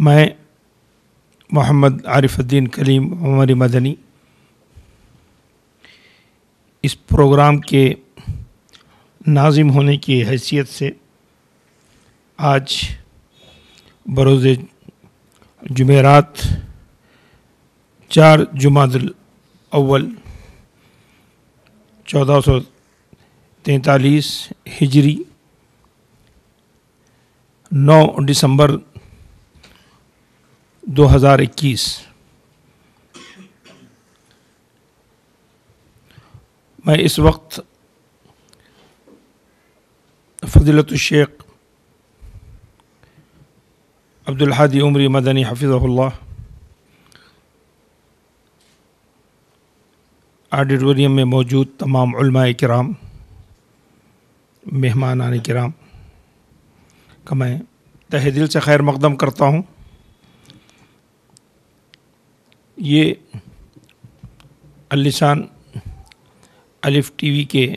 میں محمد عارف الدین کلیم عمر مدنی اس پروگرام کے ناظم ہونے کی حیثیت سے آج بروز جمعرات 4 جمادی الاول 1443 ہجری 9 دسمبر 2021 میں اس وقت فضیلت الشیخ عبدالہادی عمری مدنی حفظہ اللہ آڈیٹوریم میں موجود تمام علماء کرام، مہمانان کرام کا میں تہہ دل سے خیر مقدم کرتا ہوں۔ یہ اللسان الف ٹی وی کے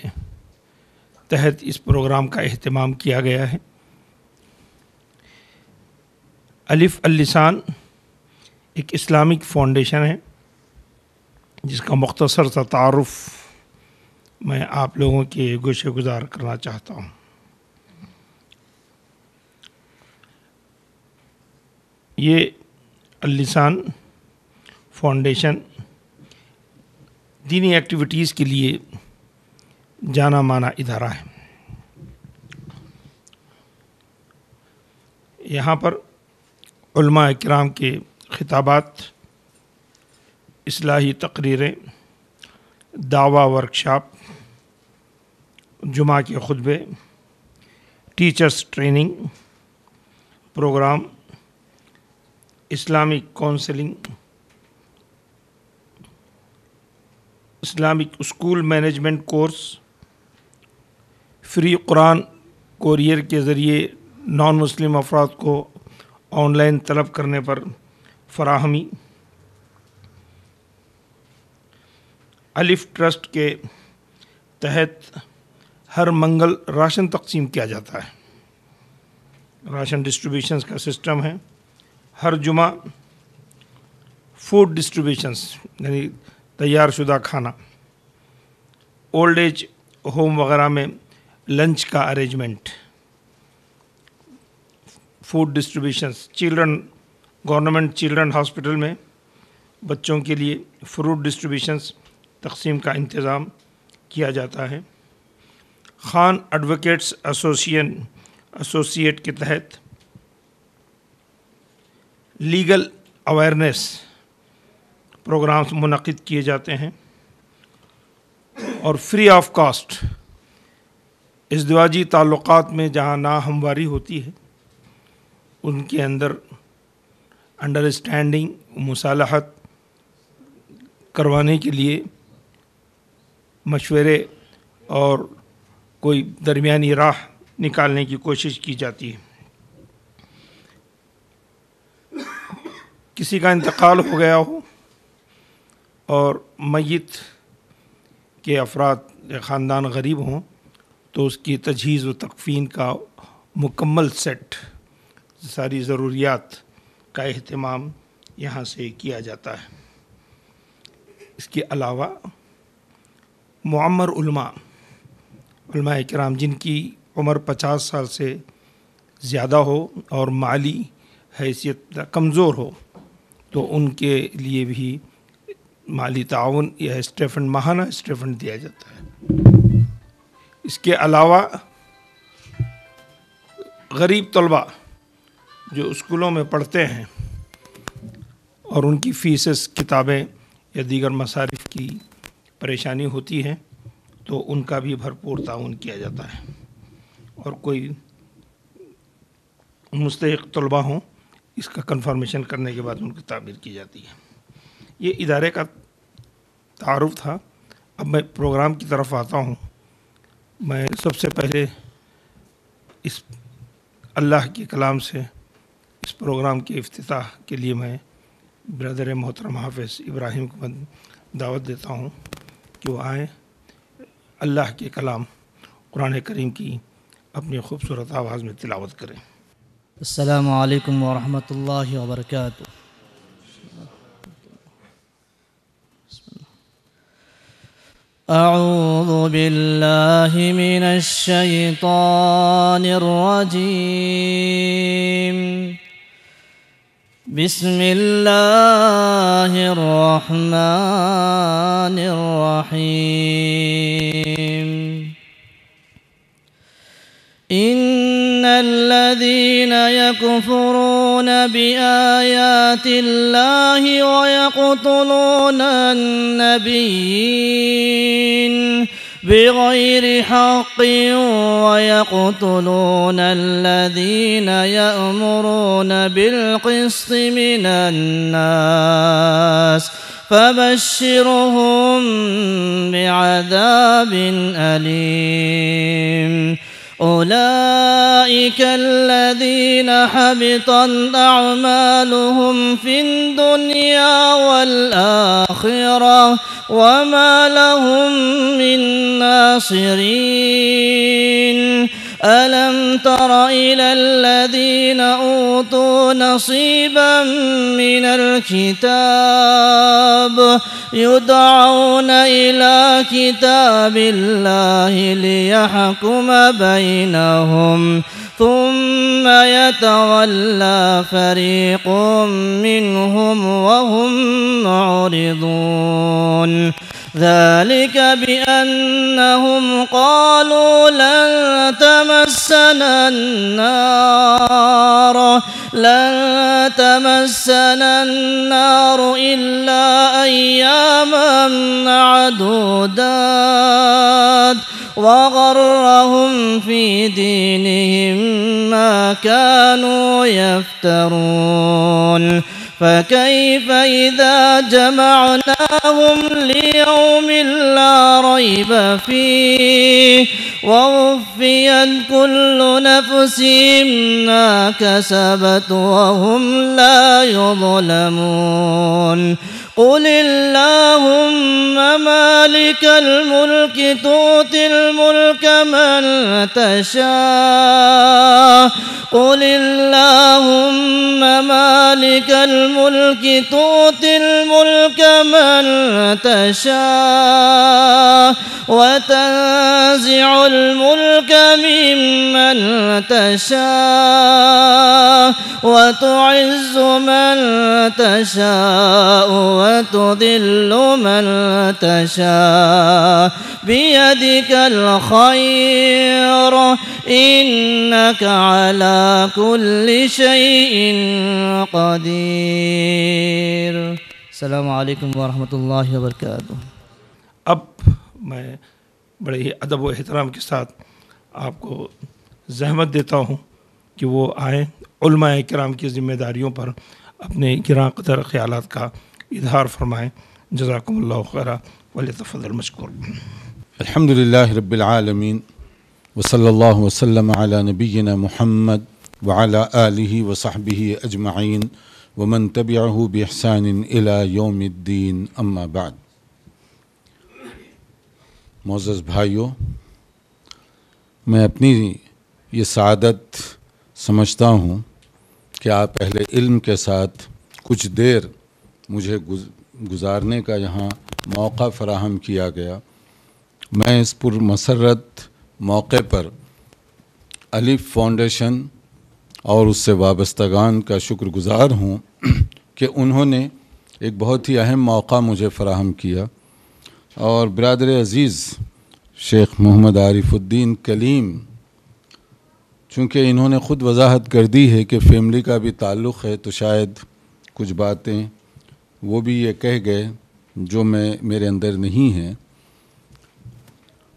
تحت اس پروگرام کا اہتمام کیا گیا ہے۔ الف اللسان ایک اسلامک فاؤنڈیشن ہے جس کا مختصر سا تعارف میں آپ لوگوں کے گوشے گزار کرنا چاہتا ہوں۔ یہ اللسان فاؤنڈیشن دینی ایکٹیویٹیز کے لیے جانا مانا ادارہ ہے۔ یہاں پر علماء کرام کے خطابات، اصلاحی تقریریں، دعویٰ ورکشاپ، جمعہ کے خطبے، teachers training program, Islamic counselling, Islamic school management course, free Quran courier کے ذریعے نان مسلم افراد کو آن لائن طلب کرنے پر فراہمی، الف ٹرسٹ کے تحت ہر منگل راشن تقسیم کیا جاتا ہے۔ راشن ڈسٹریبیوشنز کا سسٹم ہے۔ ہر جمعہ فوڈ ڈسٹریبیوشنز یعنی تیار شدہ کھانا، اولڈ ایج ہوم وغیرہ میں لنچ کا arrangement, food distributions, children government children hospital میں بچوں کے لیے فروٹ ڈسٹریبیوشنز تقسیم کا انتظام کیا جاتا ہے۔ خان ایڈوکیٹس ایسوسیٹ کے تحت لیگل اویئرنیس پروگرامز منعقد کیے جاتے ہیں اور فری آف کاسٹ ازدواجی تعلقات میں جہاں ناہمواری ہوتی ہے ان کے اندر انڈرسٹینڈنگ، مصالحت کروانے کے لیے مشورے اور کوئی درمیانی راہ نکالنے کی کوشش کی جاتی ہے۔ کسی کا انتقال ہو گیا ہو اور میت کے افراد یا خاندان غریب ہوں تو اس کی تجہیز و تکفین کا مکمل سیٹ، ساری ضروریات کا اہتمام یہاں سے کیا جاتا ہے۔ اس کے علاوہ معمر علماء کرام جن کی عمر 50 سال سے زیادہ ہو اور مالی حیثیت کمزور ہو تو ان کے لیے بھی مالی تعاون یا اسٹیفنڈ، ماہانہ اسٹیفنڈ دیا جاتا ہے۔ اس کے علاوہ غریب طلباء جو اسکولوں میں پڑھتے ہیں اور ان کی فیسز، کتابیں یا دیگر مصارف کی پریشانی ہوتی ہے تو ان کا بھی بھرپور تعاون کیا جاتا ہے، اور کوئی مستحق طلباء ہوں اس کا کنفرمیشن کرنے کے بعد ان کی تعمیر کی جاتی ہے۔ یہ ادارے کا تعارف تھا۔ اب میں پروگرام کی طرف آتا ہوں۔ میں سب سے پہلے اس اللہ کے کلام سے اس پروگرام کے افتتاح کے لیے میں برادر محترم حافظ ابراہیم کو دعوت دیتا ہوں کہ وہ آئیں، اللہ کے کلام قرآن کریم کی اپنی خوبصورت آواز میں تلاوت کریں۔ السلام علیکم ورحمۃ اللہ وبرکاتہ۔ اعوذ باللہ من الشیطان الرجیم، بسم اللہ الرحمن الرحیم۔ إن الذين يكفرون بآيات الله ويقتلون النبيين بغير حق ويقتلون الذين يأمرون بالقسط من الناس فبشرهم بعذاب أليم۔ أولئك الذين حبطت أعمالهم في الدنيا والآخرة وما لهم من ناصرين۔ ألم تر إلى الذين أوتوا نصيبا من الكتاب يدعون إلى كتاب الله ليحكم بينهم ثم يتولى فريق منهم وهم معرضون۔ ذلك بأنهم قالوا لن تمسنا النار إلا أياما معدودات وغرهم في دينهم ما كانوا يفترون۔ فكيف إذا جمعناهم ليوم لا ريب فيه ووفيت كل نفس ما كسبت وهم لا يظلمون۔ قل اللهم مالك الملك تؤتي الملك من تشاء قل اللهم مالك الملك تؤتي الملك من تشاء وتنزع الملك ممن تشاء وتعز من تشاء وتذل من تشاء بيدك الخير إنك على كل شيء قدير۔ السلام علیکم ورحمۃ اللہ وبرکاتہ۔ اب میں بڑے ہی ادب و احترام کے ساتھ آپ کو زحمت دیتا ہوں کہ وہ آئیں، علماء کرام کی ذمہ داریوں پر اپنے گراں قدر خیالات کا اظہار فرمائیں۔ جزاکم اللہ خیرا ولیتفضل مشکور۔ الحمد للہ رب العالمین وصلی اللہ وسلم علی نبینا محمد وعلی آلہ وصحبہ اجمعین ومن تبعہ بإحسان الی یوم الدین، اما بعد۔ معزز بھائیو، میں اپنی یہ سعادت سمجھتا ہوں کہ آپ اہل علم کے ساتھ کچھ دیر مجھے گزارنے کا یہاں موقع فراہم کیا گیا۔ میں اس پرمسرت موقع پر الف فاؤنڈیشن اور اس سے وابستگان کا شکر گزار ہوں کہ انہوں نے ایک بہت ہی اہم موقع مجھے فراہم کیا، اور برادر عزیز شیخ محمد عارف الدین کلیم، چونکہ انہوں نے خود وضاحت کر دی ہے کہ فیملی کا بھی تعلق ہے، تو شاید کچھ باتیں وہ بھی یہ کہہ گئے جو میرے اندر نہیں ہیں۔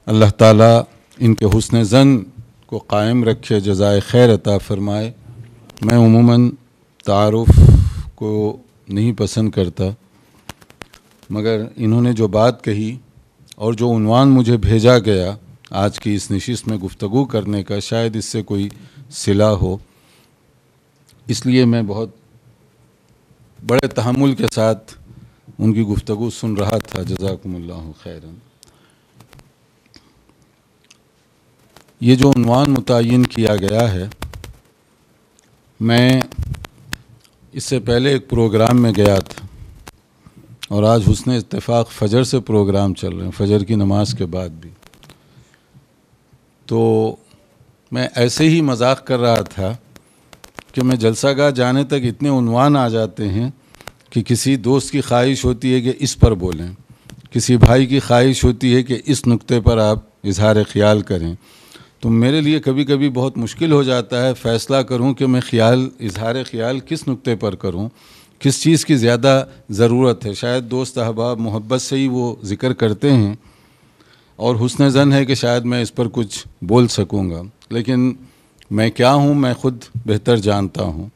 اللہ تعالیٰ ان کے حسن ظن کو قائم رکھے، جزائے خیر عطا فرمائے۔ میں عموماً تعارف کو نہیں پسند کرتا، مگر انہوں نے جو بات کہی اور جو عنوان مجھے بھیجا گیا آج کی اس نشست میں گفتگو کرنے کا، شاید اس سے کوئی صلہ ہو، اس لیے میں بہت بڑے تحمل کے ساتھ ان کی گفتگو سن رہا تھا۔ جزاکم اللہ خیرا۔ یہ جو عنوان متعین کیا گیا ہے میں اس سے پہلے ایک پروگرام میں گیا تھا اور آج حسن اتفاق فجر سے پروگرام چل رہے ہیں، فجر کی نماز کے بعد بھی. تو میں ایسے ہی مذاق کر رہا تھا کہ میں جلسہ گاہ جانے تک اتنے عنوان آ جاتے ہیں کہ کسی دوست کی خواہش ہوتی ہے کہ اس پر بولیں، کسی بھائی کی خواہش ہوتی ہے کہ اس نقطے پر آپ اظہار خیال کریں. تو میرے لیے کبھی کبھی بہت مشکل ہو جاتا ہے فیصلہ کروں کہ میں اظہار خیال کس نقطے پر کروں، کس چیز کی زیادہ ضرورت ہے. شاید دوست احباب محبت سے ہی وہ ذکر کرتے ہیں اور حسن ظن ہے کہ شاید میں اس پر کچھ بول سکوں گا، لیکن میں کیا ہوں میں خود بہتر جانتا ہوں.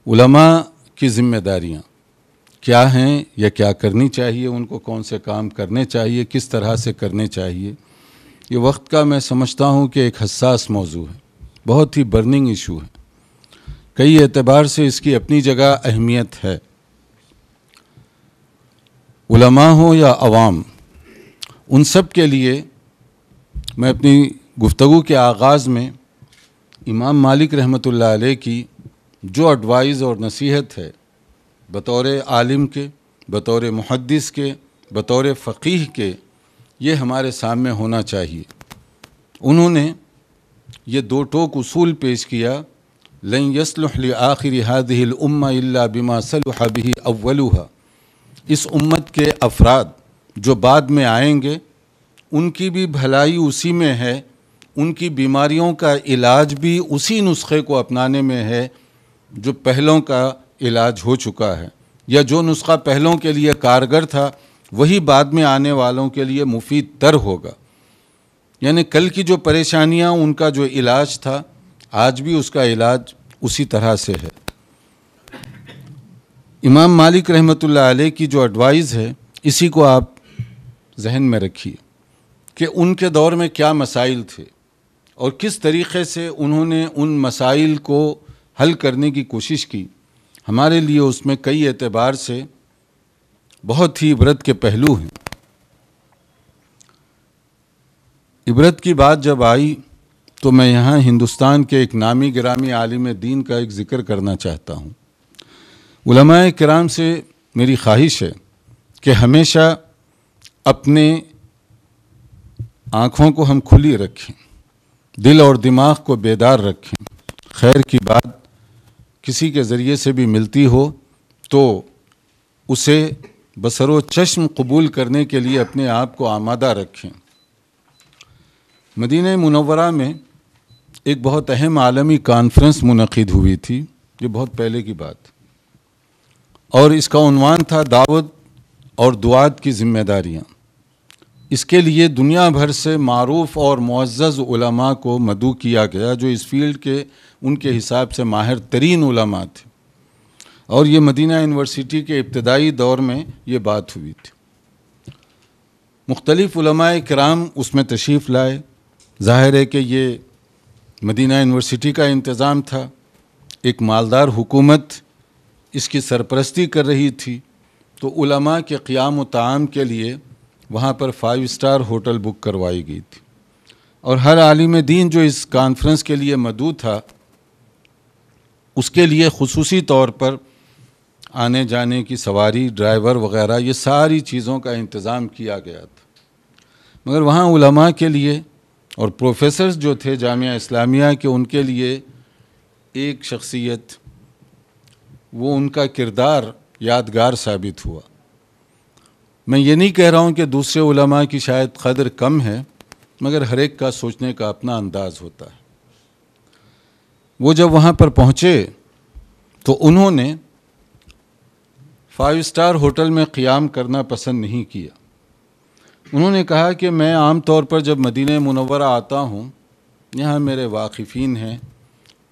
علماء کی ذمہ داریاں کیا ہیں یا کیا کرنی چاہیے، ان کو کون سے کام کرنے چاہیے، کس طرح سے کرنے چاہیے، یہ وقت کا میں سمجھتا ہوں کہ ایک حساس موضوع ہے، بہت ہی برننگ ایشو ہے. کئی اعتبار سے اس کی اپنی جگہ اہمیت ہے. علماء ہوں یا عوام، ان سب کے لیے میں اپنی گفتگو کے آغاز میں امام مالک رحمۃ اللہ علیہ کی جو ایڈوائز اور نصیحت ہے بطور عالم کے، بطور محدث کے، بطور فقیہ کے، یہ ہمارے سامنے ہونا چاہیے. انہوں نے یہ دو ٹوک اصول پیش کیا: لن يصلح لآخر هذه الامہ الا بما صلح به اولها. اس امت کے افراد جو بعد میں آئیں گے ان کی بھی بھلائی اسی میں ہے، ان کی بیماریوں کا علاج بھی اسی نسخے کو اپنانے میں ہے جو پہلوں کا علاج ہو چکا ہے، یا جو نسخہ پہلوں کے لیے کارگر تھا وہی بعد میں آنے والوں کے لیے مفید تر ہوگا. یعنی کل کی جو پریشانیاں، ان کا جو علاج تھا، آج بھی اس کا علاج اسی طرح سے ہے. امام مالک رحمۃ اللہ علیہ کی جو ایڈوائز ہے، اسی کو آپ ذہن میں رکھیے کہ ان کے دور میں کیا مسائل تھے اور کس طریقے سے انہوں نے ان مسائل کو حل کرنے کی کوشش کی. ہمارے لیے اس میں کئی اعتبار سے بہت ہی عبرت کے پہلو ہیں. عبرت کی بات جب آئی تو میں یہاں ہندوستان کے ایک نامی گرامی عالم دین کا ایک ذکر کرنا چاہتا ہوں. علماء کرام سے میری خواہش ہے کہ ہمیشہ اپنے آنکھوں کو ہم کھلی رکھیں، دل اور دماغ کو بیدار رکھیں. خیر کی بات کسی کے ذریعے سے بھی ملتی ہو تو اسے بصر و چشم قبول کرنے کے لیے اپنے آپ کو آمادہ رکھیں. مدینہ منورہ میں ایک بہت اہم عالمی کانفرنس منعقد ہوئی تھی، یہ بہت پہلے کی بات، اور اس کا عنوان تھا دعوت اور دعات کی ذمہ داریاں. اس کے لیے دنیا بھر سے معروف اور معزز علماء کو مدعو کیا گیا جو اس فیلڈ کے ان کے حساب سے ماہر ترین علماء تھے، اور یہ مدینہ یونیورسٹی کے ابتدائی دور میں یہ بات ہوئی تھی. مختلف علماء کرام اس میں تشریف لائے. ظاہر ہے کہ یہ مدینہ یونیورسٹی کا انتظام تھا، ایک مالدار حکومت اس کی سرپرستی کر رہی تھی، تو علماء کے قیام و طعام کے لیے وہاں پر 5 اسٹار ہوٹل بک کروائی گئی تھی، اور ہر عالم دین جو اس کانفرنس کے لیے مدعو تھا اس کے لیے خصوصی طور پر آنے جانے کی سواری، ڈرائیور وغیرہ، یہ ساری چیزوں کا انتظام کیا گیا تھا. مگر وہاں علماء کے لیے اور پروفیسرز جو تھے جامعہ اسلامیہ کے، ان کے لیے ایک شخصیت، وہ ان کا کردار یادگار ثابت ہوا. میں یہ نہیں کہہ رہا ہوں کہ دوسرے علماء کی شاید قدر کم ہے، مگر ہر ایک کا سوچنے کا اپنا انداز ہوتا ہے. وہ جب وہاں پر پہنچے تو انہوں نے 5 اسٹار ہوٹل میں قیام کرنا پسند نہیں کیا. انہوں نے کہا کہ میں عام طور پر جب مدینہ منورہ آتا ہوں، یہاں میرے واقفین ہیں،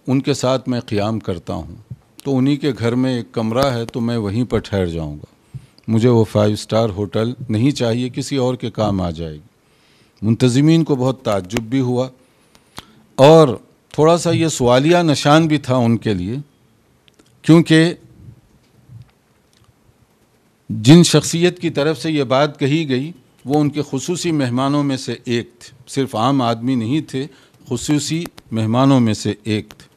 ان کے ساتھ میں قیام کرتا ہوں، تو انہی کے گھر میں ایک کمرہ ہے تو میں وہیں پر ٹھہر جاؤں گا، مجھے وہ 5 اسٹار ہوٹل نہیں چاہیے، کسی اور کے کام آ جائے گی. منتظمین کو بہت تعجب بھی ہوا اور تھوڑا سا یہ سوالیہ نشان بھی تھا ان کے لیے، کیونکہ جن شخصیت کی طرف سے یہ بات کہی گئی وہ ان کے خصوصی مہمانوں میں سے ایک تھے، صرف عام آدمی نہیں تھے، خصوصی مہمانوں میں سے ایک تھے.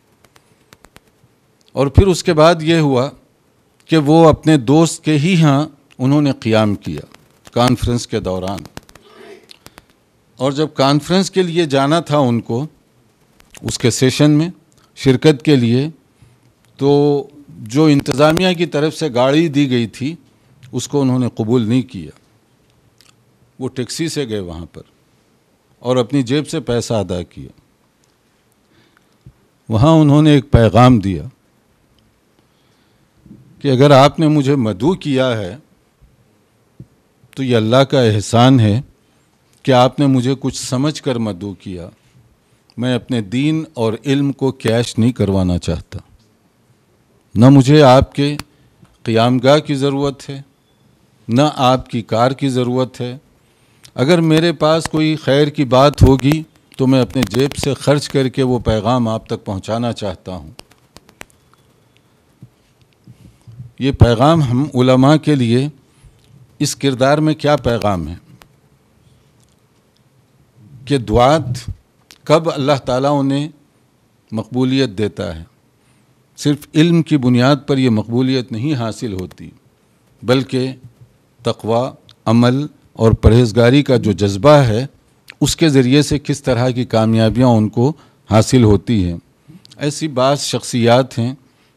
اور پھر اس کے بعد یہ ہوا کہ وہ اپنے دوست کے ہی ہاں انہوں نے قیام کیا کانفرنس کے دوران، اور جب کانفرنس کے لیے جانا تھا ان کو اس کے سیشن میں شرکت کے لیے، تو جو انتظامیہ کی طرف سے گاڑی دی گئی تھی اس کو انہوں نے قبول نہیں کیا، وہ ٹیکسی سے گئے وہاں پر اور اپنی جیب سے پیسہ ادا کیا۔ وہاں انہوں نے ایک پیغام دیا کہ اگر آپ نے مجھے مدعو کیا ہے تو یہ اللہ کا احسان ہے کہ آپ نے مجھے کچھ سمجھ کر مدعو کیا، میں اپنے دین اور علم کو کیش نہیں کروانا چاہتا، نہ مجھے آپ کے قیام گاہ کی ضرورت ہے نہ آپ کی کار کی ضرورت ہے، اگر میرے پاس کوئی خیر کی بات ہوگی تو میں اپنے جیب سے خرچ کر کے وہ پیغام آپ تک پہنچانا چاہتا ہوں۔ یہ پیغام ہم علماء کے لیے اس کردار میں کیا پیغام ہے کہ دعات کب اللہ تعالیٰ انہیں مقبولیت دیتا ہے، صرف علم کی بنیاد پر یہ مقبولیت نہیں حاصل ہوتی، بلکہ تقوی، عمل اور پرہیزگاری کا جو جذبہ ہے اس کے ذریعے سے کس طرح کی کامیابیاں ان کو حاصل ہوتی ہیں۔ ایسی بعض شخصیات ہیں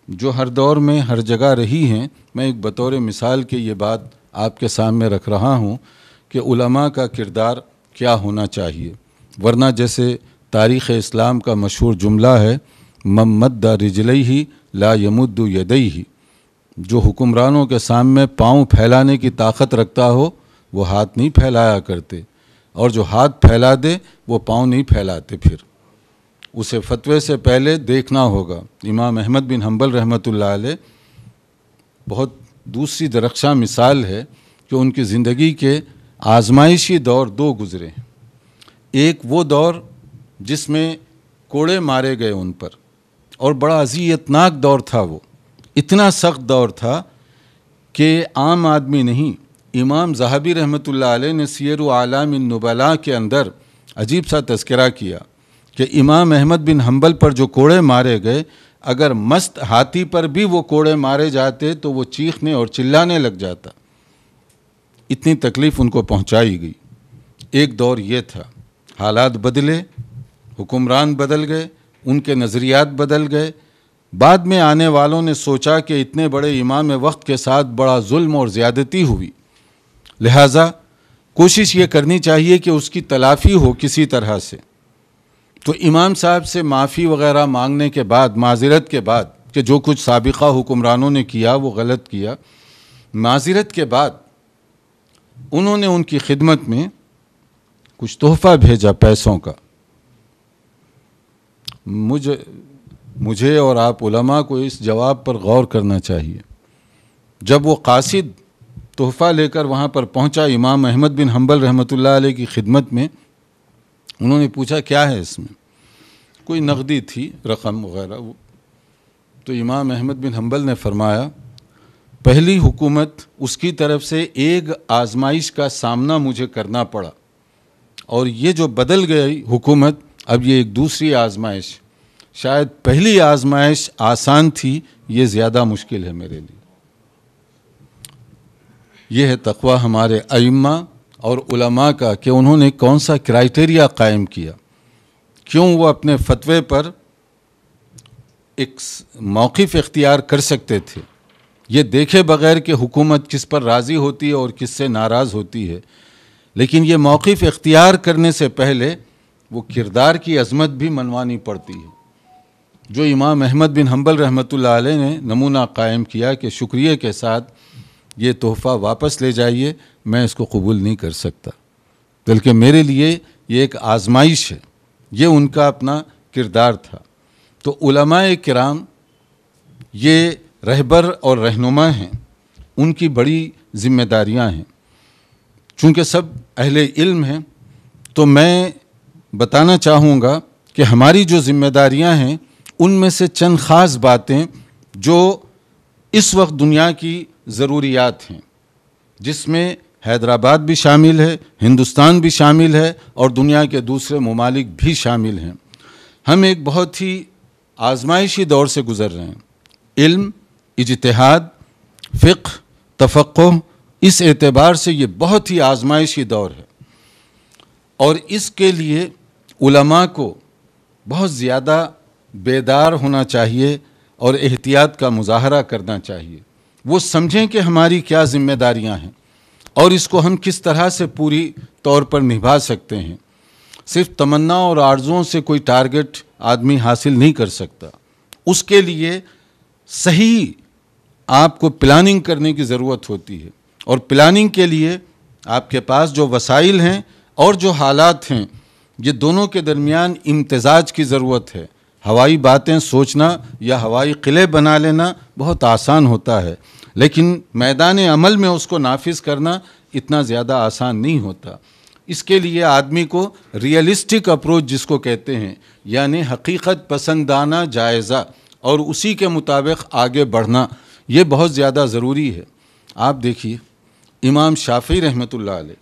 جو ہر دور میں ہر جگہ رہی ہیں۔ میں ایک بطور مثال کے یہ بات آپ کے سامنے رکھ رہا ہوں کہ علماء کا کردار کیا ہونا چاہیے، ورنہ جیسے تاریخ اسلام کا مشہور جملہ ہے من مد رجلیہ لا یمد یدیہ، جو حکمرانوں کے سامنے پاؤں پھیلانے کی طاقت رکھتا ہو وہ ہاتھ نہیں پھیلایا کرتے، اور جو ہاتھ پھیلا دے وہ پاؤں نہیں پھیلاتے، پھر اسے فتوے سے پہلے دیکھنا ہوگا۔ امام احمد بن حنبل رحمۃ اللہ علیہ بہت دوسری درخشاں مثال ہے کہ ان کی زندگی کے آزمائشی دور دو گزرے ہیں۔ ایک وہ دور جس میں کوڑے مارے گئے ان پر، اور بڑا اذیتناک دور تھا، وہ اتنا سخت دور تھا کہ عام آدمی نہیں، امام ذہبی رحمۃ اللہ علیہ نے سیر اعلام النبلاء کے اندر عجیب سا تذکرہ کیا کہ امام احمد بن حنبل پر جو کوڑے مارے گئے، اگر مست ہاتھی پر بھی وہ کوڑے مارے جاتے تو وہ چیخنے اور چلانے لگ جاتا، اتنی تکلیف ان کو پہنچائی گئی۔ ایک دور یہ تھا، حالات بدلے، حکمران بدل گئے، ان کے نظریات بدل گئے، بعد میں آنے والوں نے سوچا کہ اتنے بڑے امام وقت کے ساتھ بڑا ظلم اور زیادتی ہوئی، لہٰذا کوشش یہ کرنی چاہیے کہ اس کی تلافی ہو کسی طرح سے۔ تو امام صاحب سے معافی وغیرہ مانگنے کے بعد، معذرت کے بعد کہ جو کچھ سابقہ حکمرانوں نے کیا وہ غلط کیا، معذرت کے بعد انہوں نے ان کی خدمت میں کچھ تحفہ بھیجا پیسوں کا۔ مجھے اور آپ علماء کو اس جواب پر غور کرنا چاہیے۔ جب وہ قاصد تحفہ لے کر وہاں پر پہنچا امام احمد بن حنبل رحمۃ اللہ علیہ کی خدمت میں، انہوں نے پوچھا کیا ہے اس میں، کوئی نقدی تھی رقم وغیرہ، تو امام احمد بن حنبل نے فرمایا پہلی حکومت اس کی طرف سے ایک آزمائش کا سامنا مجھے کرنا پڑا، اور یہ جو بدل گئی حکومت اب یہ ایک دوسری آزمائش، شاید پہلی آزمائش آسان تھی، یہ زیادہ مشکل ہے میرے لیے۔ یہ ہے تقوی ہمارے ائمہ اور علماء کا کہ انہوں نے کون سا کرائیٹیریا قائم کیا، کیوں وہ اپنے فتوے پر ایک موقف اختیار کر سکتے تھے، یہ دیکھے بغیر کہ حکومت کس پر راضی ہوتی ہے اور کس سے ناراض ہوتی ہے، لیکن یہ موقف اختیار کرنے سے پہلے وہ کردار کی عظمت بھی منوانی پڑتی ہے، جو امام احمد بن حنبل رحمۃ اللہ علیہ نے نمونہ قائم کیا کہ شکریہ کے ساتھ یہ تحفہ واپس لے جائیے، میں اس کو قبول نہیں کر سکتا، بلکہ میرے لیے یہ ایک آزمائش ہے، یہ ان کا اپنا کردار تھا۔ تو علماء کرام یہ رہبر اور رہنما ہیں، ان کی بڑی ذمہ داریاں ہیں، چونکہ سب اہل علم ہیں، تو میں بتانا چاہوں گا کہ ہماری جو ذمہ داریاں ہیں ان میں سے چند خاص باتیں جو اس وقت دنیا کی ضروریات ہیں، جس میں حیدرآباد بھی شامل ہے، ہندوستان بھی شامل ہے اور دنیا کے دوسرے ممالک بھی شامل ہیں۔ ہم ایک بہت ہی آزمائشی دور سے گزر رہے ہیں، علم، اجتہاد، فقہ، تفقہ، اس اعتبار سے یہ بہت ہی آزمائشی دور ہے، اور اس کے لیے علماء کو بہت زیادہ بیدار ہونا چاہیے اور احتیاط کا مظاہرہ کرنا چاہیے۔ وہ سمجھیں کہ ہماری کیا ذمہ داریاں ہیں اور اس کو ہم کس طرح سے پوری طور پر نبھا سکتے ہیں۔ صرف تمنا اور آرزوؤں سے کوئی ٹارگٹ آدمی حاصل نہیں کر سکتا، اس کے لیے صحیح آپ کو پلاننگ کرنے کی ضرورت ہوتی ہے، اور پلاننگ کے لیے آپ کے پاس جو وسائل ہیں اور جو حالات ہیں، یہ دونوں کے درمیان امتزاج کی ضرورت ہے۔ ہوائی باتیں سوچنا یا ہوائی قلعے بنا لینا بہت آسان ہوتا ہے، لیکن میدان عمل میں اس کو نافذ کرنا اتنا زیادہ آسان نہیں ہوتا۔ اس کے لیے آدمی کو ریئلسٹک اپروچ جس کو کہتے ہیں، یعنی حقیقت پسندانہ جائزہ اور اسی کے مطابق آگے بڑھنا، یہ بہت زیادہ ضروری ہے۔ آپ دیکھیے امام شافعی رحمۃ اللہ علیہ،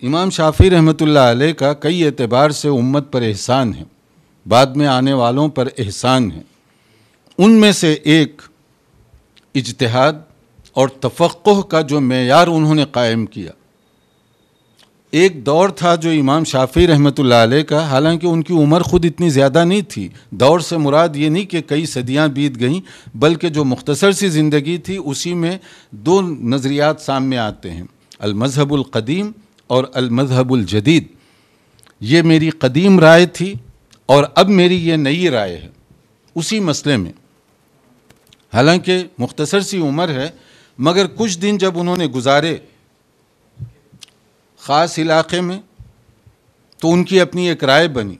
امام شافعی رحمۃ اللہ علیہ کا کئی اعتبار سے امت پر احسان ہے، بعد میں آنے والوں پر احسان ہے۔ ان میں سے ایک اجتہاد اور تفقہ کا جو معیار انہوں نے قائم کیا۔ ایک دور تھا جو امام شافعی رحمۃ اللہ علیہ کا، حالانکہ ان کی عمر خود اتنی زیادہ نہیں تھی، دور سے مراد یہ نہیں کہ کئی صدیاں بیت گئیں، بلکہ جو مختصر سی زندگی تھی اسی میں دو نظریات سامنے آتے ہیں، المذہب القدیم اور المذہب الجدید۔ یہ میری قدیم رائے تھی اور اب میری یہ نئی رائے ہے اسی مسئلے میں۔ حالانکہ مختصر سی عمر ہے، مگر کچھ دن جب انہوں نے گزارے خاص علاقے میں تو ان کی اپنی ایک رائے بنی،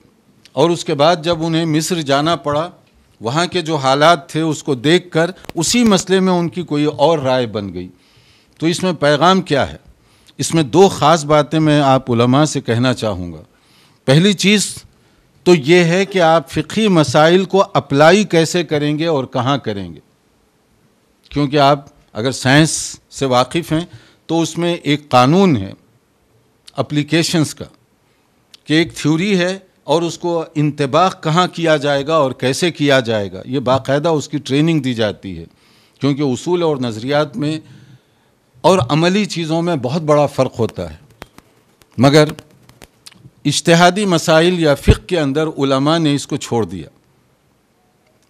اور اس کے بعد جب انہیں مصر جانا پڑا، وہاں کے جو حالات تھے اس کو دیکھ کر اسی مسئلے میں ان کی کوئی اور رائے بن گئی۔ تو اس میں پیغام کیا ہے؟ اس میں دو خاص باتیں میں آپ علماء سے کہنا چاہوں گا۔ پہلی چیز تو یہ ہے کہ آپ فقہی مسائل کو اپلائی کیسے کریں گے اور کہاں کریں گے، کیونکہ آپ اگر سائنس سے واقف ہیں تو اس میں ایک قانون ہے اپلیکیشنز کا، کہ ایک تھیوری ہے اور اس کو انطباق کہاں کیا جائے گا اور کیسے کیا جائے گا، یہ باقاعدہ اس کی ٹریننگ دی جاتی ہے، کیونکہ اصول اور نظریات میں اور عملی چیزوں میں بہت بڑا فرق ہوتا ہے۔ مگر اجتہادی مسائل یا فقہ کے اندر علماء نے اس کو چھوڑ دیا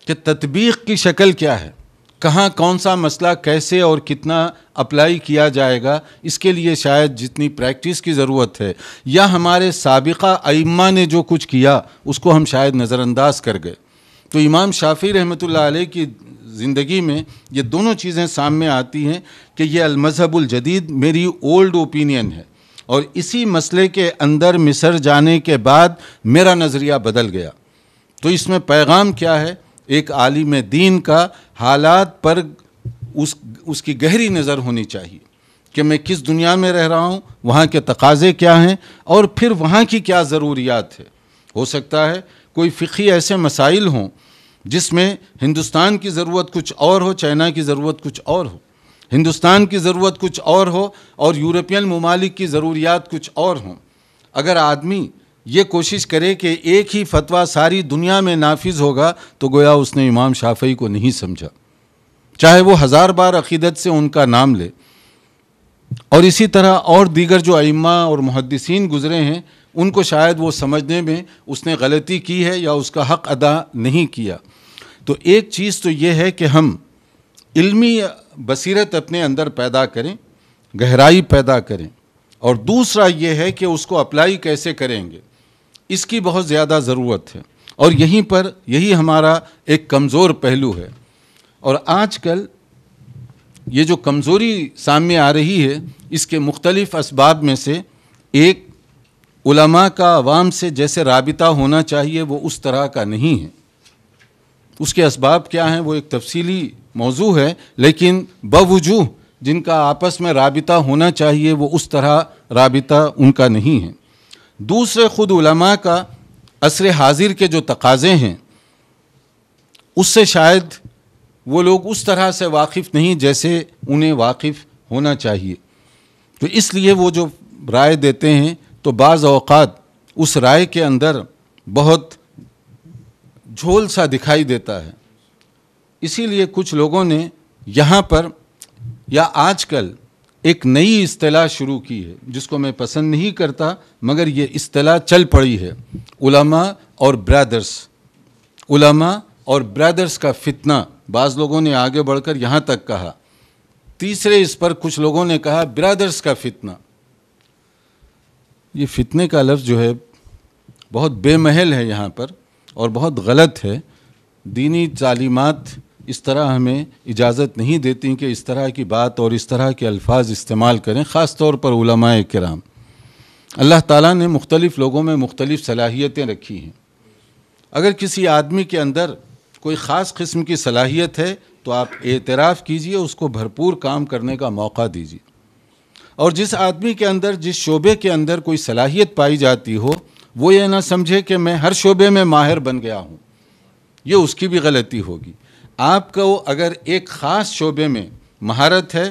کہ تطبیق کی شکل کیا ہے، کہاں کون سا مسئلہ کیسے اور کتنا اپلائی کیا جائے گا، اس کے لیے شاید جتنی پریکٹس کی ضرورت ہے، یا ہمارے سابقہ ائمہ نے جو کچھ کیا اس کو ہم شاید نظر انداز کر گئے۔ تو امام شافعی رحمۃ اللہ علیہ کی زندگی میں یہ دونوں چیزیں سامنے آتی ہیں کہ یہ المذہب الجدید میری اولڈ اوپینین ہے، اور اسی مسئلے کے اندر مصر جانے کے بعد میرا نظریہ بدل گیا۔ تو اس میں پیغام کیا ہے؟ ایک عالم دین کا حالات پر اس کی گہری نظر ہونی چاہیے کہ میں کس دنیا میں رہ رہا ہوں، وہاں کے تقاضے کیا ہیں، اور پھر وہاں کی کیا ضروریات ہے۔ ہو سکتا ہے کوئی فقہی ایسے مسائل ہوں جس میں ہندوستان کی ضرورت کچھ اور ہو، چائنا کی ضرورت کچھ اور ہو، ہندوستان کی ضرورت کچھ اور ہو اور یورپین ممالک کی ضروریات کچھ اور ہوں۔ اگر آدمی یہ کوشش کرے کہ ایک ہی فتویٰ ساری دنیا میں نافذ ہوگا تو گویا اس نے امام شافعی کو نہیں سمجھا، چاہے وہ 1000 بار عقیدت سے ان کا نام لے۔ اور اسی طرح اور دیگر جو ائمہ اور محدثین گزرے ہیں، ان کو شاید وہ سمجھنے میں اس نے غلطی کی ہے یا اس کا حق ادا نہیں کیا۔ تو ایک چیز تو یہ ہے کہ ہم علمی بصیرت اپنے اندر پیدا کریں، گہرائی پیدا کریں، اور دوسرا یہ ہے کہ اس کو اپلائی کیسے کریں گے، اس کی بہت زیادہ ضرورت ہے، اور یہی ہمارا ایک کمزور پہلو ہے۔ اور آج کل یہ جو کمزوری سامنے آ رہی ہے، اس کے مختلف اسباب میں سے ایک علماء کا عوام سے جیسے رابطہ ہونا چاہیے وہ اس طرح کا نہیں ہے۔ اس کے اسباب کیا ہیں وہ ایک تفصیلی موضوع ہے، لیکن باوجود جن کا آپس میں رابطہ ہونا چاہیے وہ اس طرح رابطہ ان کا نہیں ہے۔ دوسرے خود علماء کا عصر حاضر کے جو تقاضے ہیں اس سے شاید وہ لوگ اس طرح سے واقف نہیں جیسے انہیں واقف ہونا چاہیے۔ تو اس لیے وہ جو رائے دیتے ہیں تو بعض اوقات اس رائے کے اندر بہت جھول سا دکھائی دیتا ہے۔ اسی لیے کچھ لوگوں نے یہاں پر یا آج کل ایک نئی اصطلاح شروع کی ہے جس کو میں پسند نہیں کرتا، مگر یہ اصطلاح چل پڑی ہے، علماء اور برادرز، علماء اور برادرز کا فتنہ۔ بعض لوگوں نے آگے بڑھ کر یہاں تک کہا، تیسرے اس پر کچھ لوگوں نے کہا برادرز کا فتنہ۔ یہ فتنے کا لفظ جو ہے بہت بے محل ہے یہاں پر اور بہت غلط ہے۔ دینی تعلیمات اس طرح ہمیں اجازت نہیں دیتی کہ اس طرح کی بات اور اس طرح کے الفاظ استعمال کریں، خاص طور پر علماء کرام۔ اللہ تعالیٰ نے مختلف لوگوں میں مختلف صلاحیتیں رکھی ہیں۔ اگر کسی آدمی کے اندر کوئی خاص قسم کی صلاحیت ہے تو آپ اعتراف کیجئے، اس کو بھرپور کام کرنے کا موقع دیجئے، اور جس آدمی کے اندر، جس شعبے کے اندر کوئی صلاحیت پائی جاتی ہو، وہ یہ نہ سمجھے کہ میں ہر شعبے میں ماہر بن گیا ہوں، یہ اس کی بھی غلطی ہوگی۔ آپ کو اگر ایک خاص شعبے میں مہارت ہے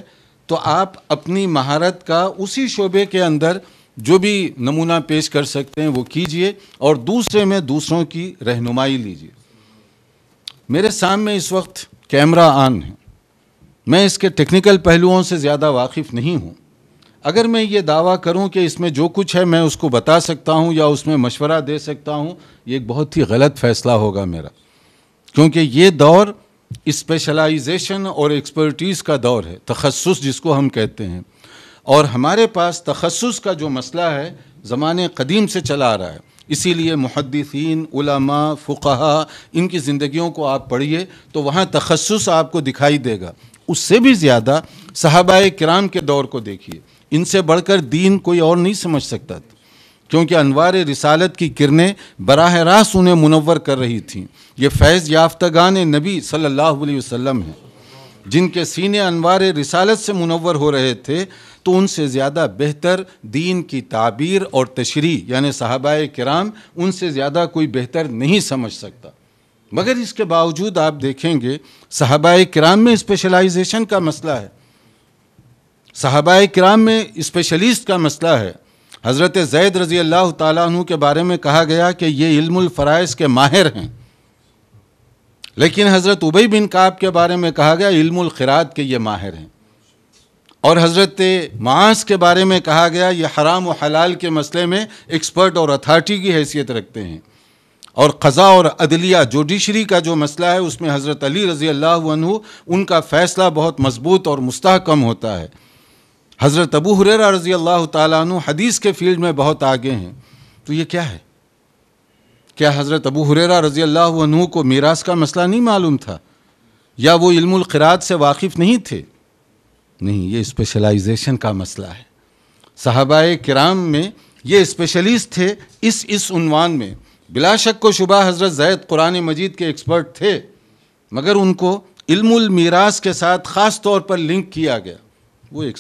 تو آپ اپنی مہارت کا اسی شعبے کے اندر جو بھی نمونہ پیش کر سکتے ہیں وہ کیجئے، اور دوسرے میں دوسروں کی رہنمائی لیجئے۔ میرے سامنے اس وقت کیمرہ آن ہے، میں اس کے ٹیکنیکل پہلوؤں سے زیادہ واقف نہیں ہوں۔ اگر میں یہ دعویٰ کروں کہ اس میں جو کچھ ہے میں اس کو بتا سکتا ہوں یا اس میں مشورہ دے سکتا ہوں، یہ ایک بہت ہی غلط فیصلہ ہوگا میرا، کیونکہ یہ دور اسپیشلائزیشن اور ایکسپرٹیز کا دور ہے، تخصص جس کو ہم کہتے ہیں، اور ہمارے پاس تخصص کا جو مسئلہ ہے زمانے قدیم سے چلا آ رہا ہے۔ اسی لیے محدثین، علماء، فقہاء، ان کی زندگیوں کو آپ پڑھیے تو وہاں تخصص آپ کو دکھائی دے گا۔ اس سے بھی زیادہ صحابہ کرام کے دور کو دیکھیے، ان سے بڑھ کر دین کوئی اور نہیں سمجھ سکتا تھا، کیونکہ انوار رسالت کی کرنیں براہ راست انہیں منور کر رہی تھیں۔ یہ فیض یافتگان نبی صلی اللہ علیہ وسلم ہیں، جن کے سینے انوار رسالت سے منور ہو رہے تھے، تو ان سے زیادہ بہتر دین کی تعبیر اور تشریح، یعنی صحابہ کرام، ان سے زیادہ کوئی بہتر نہیں سمجھ سکتا۔ مگر اس کے باوجود آپ دیکھیں گے صحابہ کرام میں اسپیشلائزیشن کا مسئلہ ہے، صحابہ کرام میں اسپیشلسٹ کا مسئلہ ہے۔ حضرت زید رضی اللہ تعالیٰ عنہ کے بارے میں کہا گیا کہ یہ علم الفرائض کے ماہر ہیں، لیکن حضرت ابی بن کعب کے بارے میں کہا گیا علم القراءت کے یہ ماہر ہیں، اور حضرت معاذ کے بارے میں کہا گیا یہ حرام و حلال کے مسئلے میں ایکسپرٹ اور اتھارٹی کی حیثیت رکھتے ہیں، اور قضاء اور عدلیہ جوڈیشری کا جو مسئلہ ہے اس میں حضرت علی رضی اللہ عنہ ان کا فیصلہ بہت مضبوط اور مستحکم ہوتا ہے۔ حضرت ابو ہریرہ رضی اللہ تعالیٰ عنہ حدیث کے فیلڈ میں بہت آگے ہیں۔ تو یہ کیا ہے؟ کیا حضرت ابو ہریرہ رضی اللہ عنہ کو میراث کا مسئلہ نہیں معلوم تھا، یا وہ علم القراءت سے واقف نہیں تھے؟ نہیں، یہ اسپیشلائزیشن کا مسئلہ ہے۔ صحابہ کرام میں یہ اسپیشلسٹ تھے اس عنوان میں۔ بلا شک و شبہ حضرت زید قرآن مجید کے ایکسپرٹ تھے، مگر ان کو علم المیراث کے ساتھ خاص طور پر لنک کیا گیا، وہ ایک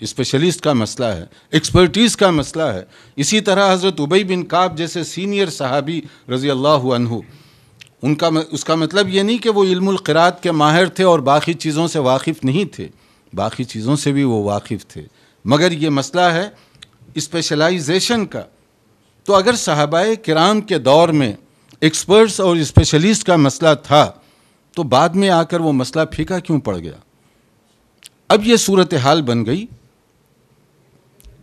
اسپیشلسٹ کا مسئلہ ہے، ایکسپرٹیز کا مسئلہ ہے۔ اسی طرح حضرت ابی بن کعب جیسے سینئر صحابی رضی اللہ عنہ، اس کا مطلب یہ نہیں کہ وہ علم القراءت کے ماہر تھے اور باقی چیزوں سے واقف نہیں تھے، باقی چیزوں سے بھی وہ واقف تھے، مگر یہ مسئلہ ہے اسپیشلائزیشن کا۔ تو اگر صحابہ کرام کے دور میں ایکسپرٹس اور اسپیشلسٹ کا مسئلہ تھا تو بعد میں آ کر وہ مسئلہ پھیکا کیوں پڑ گیا؟ اب یہ صورتحال بن گئی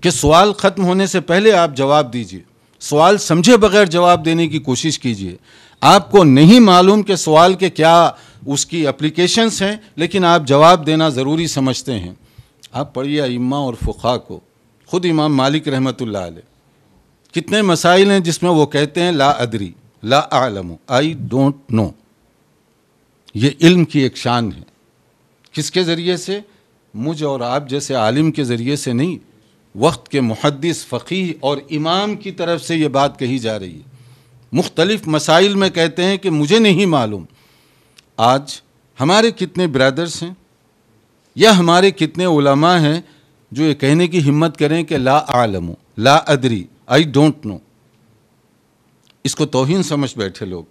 کہ سوال ختم ہونے سے پہلے آپ جواب دیجئے، سوال سمجھے بغیر جواب دینے کی کوشش کیجئے۔ آپ کو نہیں معلوم کہ سوال کے کیا اس کی اپلیکیشنز ہیں، لیکن آپ جواب دینا ضروری سمجھتے ہیں۔ آپ پڑھیے ائمہ اور فقہاء کو، خود امام مالک رحمۃ اللہ علیہ، کتنے مسائل ہیں جس میں وہ کہتے ہیں لا ادری، لا اعلم، آئی ڈونٹ نو۔ یہ علم کی ایک شان ہے۔ کس کے ذریعے سے؟ مجھ اور آپ جیسے عالم کے ذریعے سے نہیں، وقت کے محدث، فقیہ اور امام کی طرف سے یہ بات کہی جا رہی ہے۔ مختلف مسائل میں کہتے ہیں کہ مجھے نہیں معلوم۔ آج ہمارے کتنے برادرز ہیں یا ہمارے کتنے علماء ہیں جو یہ کہنے کی ہمت کریں کہ لا اعلم، لا ادری، آئی ڈونٹ نو؟ اس کو توہین سمجھ بیٹھے لوگ،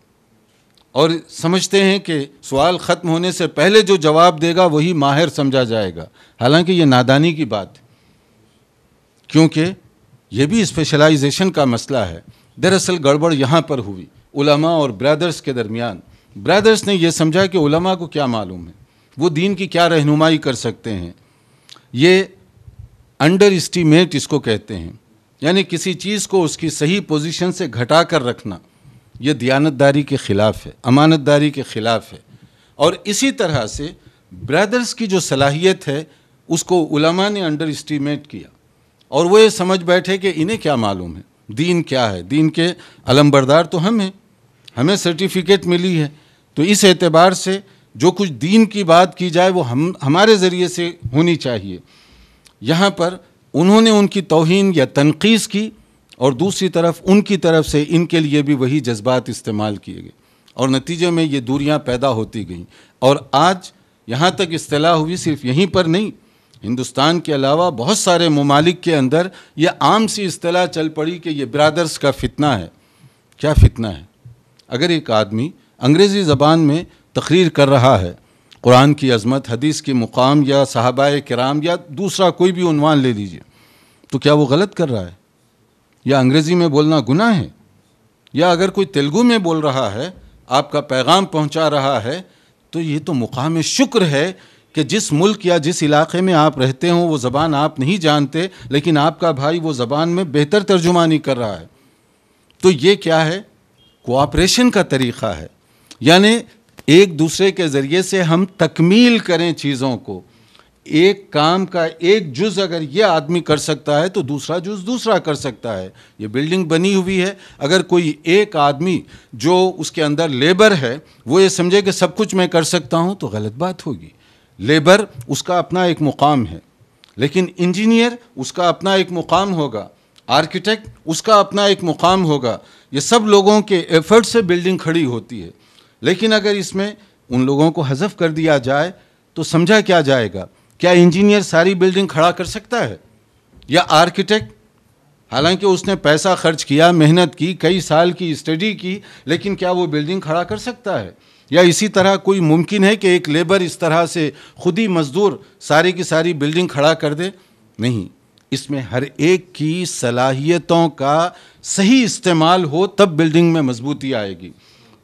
اور سمجھتے ہیں کہ سوال ختم ہونے سے پہلے جو جواب دے گا وہی ماہر سمجھا جائے گا، حالانکہ یہ نادانی کی بات ہے، کیونکہ یہ بھی اسپیشلائزیشن کا مسئلہ ہے۔ دراصل گڑبڑ یہاں پر ہوئی علماء اور برادرز کے درمیان، برادرز نے یہ سمجھا کہ علماء کو کیا معلوم ہے، وہ دین کی کیا رہنمائی کر سکتے ہیں. یہ انڈر اسٹیمیٹ اس کو کہتے ہیں، یعنی کسی چیز کو اس کی صحیح پوزیشن سے گھٹا کر رکھنا، یہ دیانتداری کے خلاف ہے، امانت داری کے خلاف ہے. اور اسی طرح سے برادرز کی جو صلاحیت ہے اس کو علماء نے انڈر اسٹیمیٹ کیا، اور وہ یہ سمجھ بیٹھے کہ انہیں کیا معلوم ہے، دین کیا ہے، دین کے علمبردار تو ہم ہیں، ہمیں سرٹیفکیٹ ملی ہے، تو اس اعتبار سے جو کچھ دین کی بات کی جائے وہ ہمارے ذریعے سے ہونی چاہیے. یہاں پر انہوں نے ان کی توہین یا تنقیص کی، اور دوسری طرف ان کی طرف سے ان کے لیے بھی وہی جذبات استعمال کیے گئے، اور نتیجے میں یہ دوریاں پیدا ہوتی گئیں. اور آج یہاں تک اصطلاح ہوئی، صرف یہیں پر نہیں، ہندوستان کے علاوہ بہت سارے ممالک کے اندر یہ عام سی اصطلاح چل پڑی کہ یہ برادرز کا فتنہ ہے. کیا فتنہ ہے؟ اگر ایک آدمی انگریزی زبان میں تقریر کر رہا ہے، قرآن کی عظمت، حدیث کی مقام، یا صحابہ کرام، یا دوسرا کوئی بھی عنوان لے لیجئے، تو کیا وہ غلط کر رہا ہے؟ یا انگریزی میں بولنا گناہ ہے؟ یا اگر کوئی تیلگو میں بول رہا ہے، آپ کا پیغام پہنچا رہا ہے، تو یہ تو مقام شکر ہے کہ جس ملک یا جس علاقے میں آپ رہتے ہوں وہ زبان آپ نہیں جانتے، لیکن آپ کا بھائی وہ زبان میں بہتر ترجمانی کر رہا ہے. تو یہ کیا ہے؟ کوآپریشن کا طریقہ ہے، یعنی ایک دوسرے کے ذریعے سے ہم تکمیل کریں چیزوں کو. ایک کام کا ایک جز اگر یہ آدمی کر سکتا ہے تو دوسرا جز دوسرا کر سکتا ہے. یہ بلڈنگ بنی ہوئی ہے، اگر کوئی ایک آدمی جو اس کے اندر لیبر ہے وہ یہ سمجھے کہ سب کچھ میں کر سکتا ہوں تو غلط بات ہوگی. لیبر اس کا اپنا ایک مقام ہے، لیکن انجینئر اس کا اپنا ایک مقام ہوگا، آرکیٹیکٹ اس کا اپنا ایک مقام ہوگا. یہ سب لوگوں کے ایفرٹ سے بلڈنگ کھڑی ہوتی ہے. لیکن اگر اس میں ان لوگوں کو حذف کر دیا جائے تو سمجھا کیا جائے گا؟ کیا انجینئر ساری بلڈنگ کھڑا کر سکتا ہے؟ یا آرکیٹیکٹ؟ حالانکہ اس نے پیسہ خرچ کیا، محنت کی، کئی سال کی اسٹڈی کی، لیکن کیا وہ بلڈنگ کھڑا کر سکتا ہے؟ یا اسی طرح کوئی ممکن ہے کہ ایک لیبر اس طرح سے خود ہی مزدور ساری کی ساری بلڈنگ کھڑا کر دے؟ نہیں. اس میں ہر ایک کی صلاحیتوں کا صحیح استعمال ہو تب بلڈنگ میں مضبوطی آئے گی.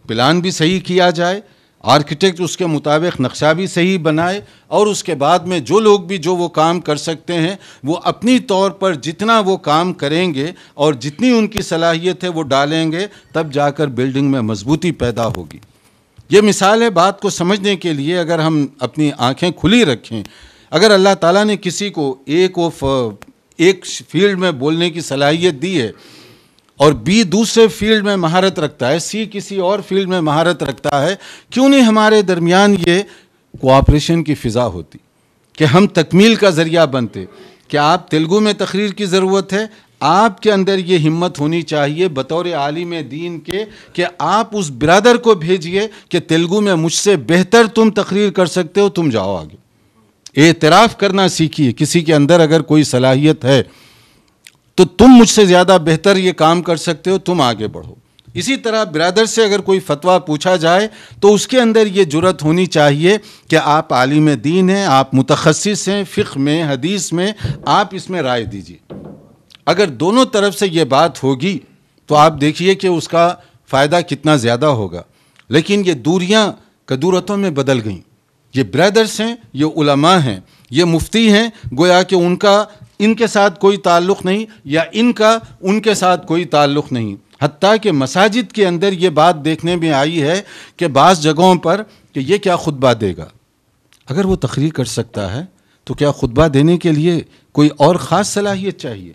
پلان بھی صحیح کیا جائے، آرکیٹیکٹ اس کے مطابق نقشہ بھی صحیح بنائے، اور اس کے بعد میں جو لوگ بھی جو وہ کام کر سکتے ہیں وہ اپنی طور پر جتنا وہ کام کریں گے اور جتنی ان کی صلاحیت ہے وہ ڈالیں گے، تب جا کر بلڈنگ میں مضبوطی پیدا ہوگی. یہ مثال ہے بات کو سمجھنے کے لیے. اگر ہم اپنی آنکھیں کھلی رکھیں، اگر اللہ تعالیٰ نے کسی کو ایک فیلڈ میں بولنے کی صلاحیت دی ہے اور بی دوسرے فیلڈ میں مہارت رکھتا ہے، سی کسی اور فیلڈ میں مہارت رکھتا ہے، کیوں نہیں ہمارے درمیان یہ کوآپریشن کی فضا ہوتی کہ ہم تکمیل کا ذریعہ بنتے. کہ آپ تیلگو میں تقریر کی ضرورت ہے، آپ کے اندر یہ ہمت ہونی چاہیے بطور عالم دین کے کہ آپ اس برادر کو بھیجئے کہ تیلگو میں مجھ سے بہتر تم تقریر کر سکتے ہو، تم جاؤ آگے. اعتراف کرنا سیکھیے. کسی کے اندر اگر کوئی صلاحیت ہے تو تم مجھ سے زیادہ بہتر یہ کام کر سکتے ہو، تم آگے بڑھو. اسی طرح برادر سے اگر کوئی فتویٰ پوچھا جائے تو اس کے اندر یہ جرأت ہونی چاہیے کہ آپ عالم دین ہیں، آپ متخصص ہیں فقہ میں، حدیث میں، آپ اس میں رائے دیجیے. اگر دونوں طرف سے یہ بات ہوگی تو آپ دیکھیے کہ اس کا فائدہ کتنا زیادہ ہوگا. لیکن یہ دوریاں کدورتوں میں بدل گئیں. یہ برادرز ہیں، یہ علماء ہیں، یہ مفتی ہیں، گویا کہ ان کے ساتھ کوئی تعلق نہیں، یا ان کا ان کے ساتھ کوئی تعلق نہیں. حتیٰ کہ مساجد کے اندر یہ بات دیکھنے میں آئی ہے کہ بعض جگہوں پر کہ یہ کیا خطبہ دے گا. اگر وہ تقریر کر سکتا ہے تو کیا خطبہ دینے کے لیے کوئی اور خاص صلاحیت چاہیے؟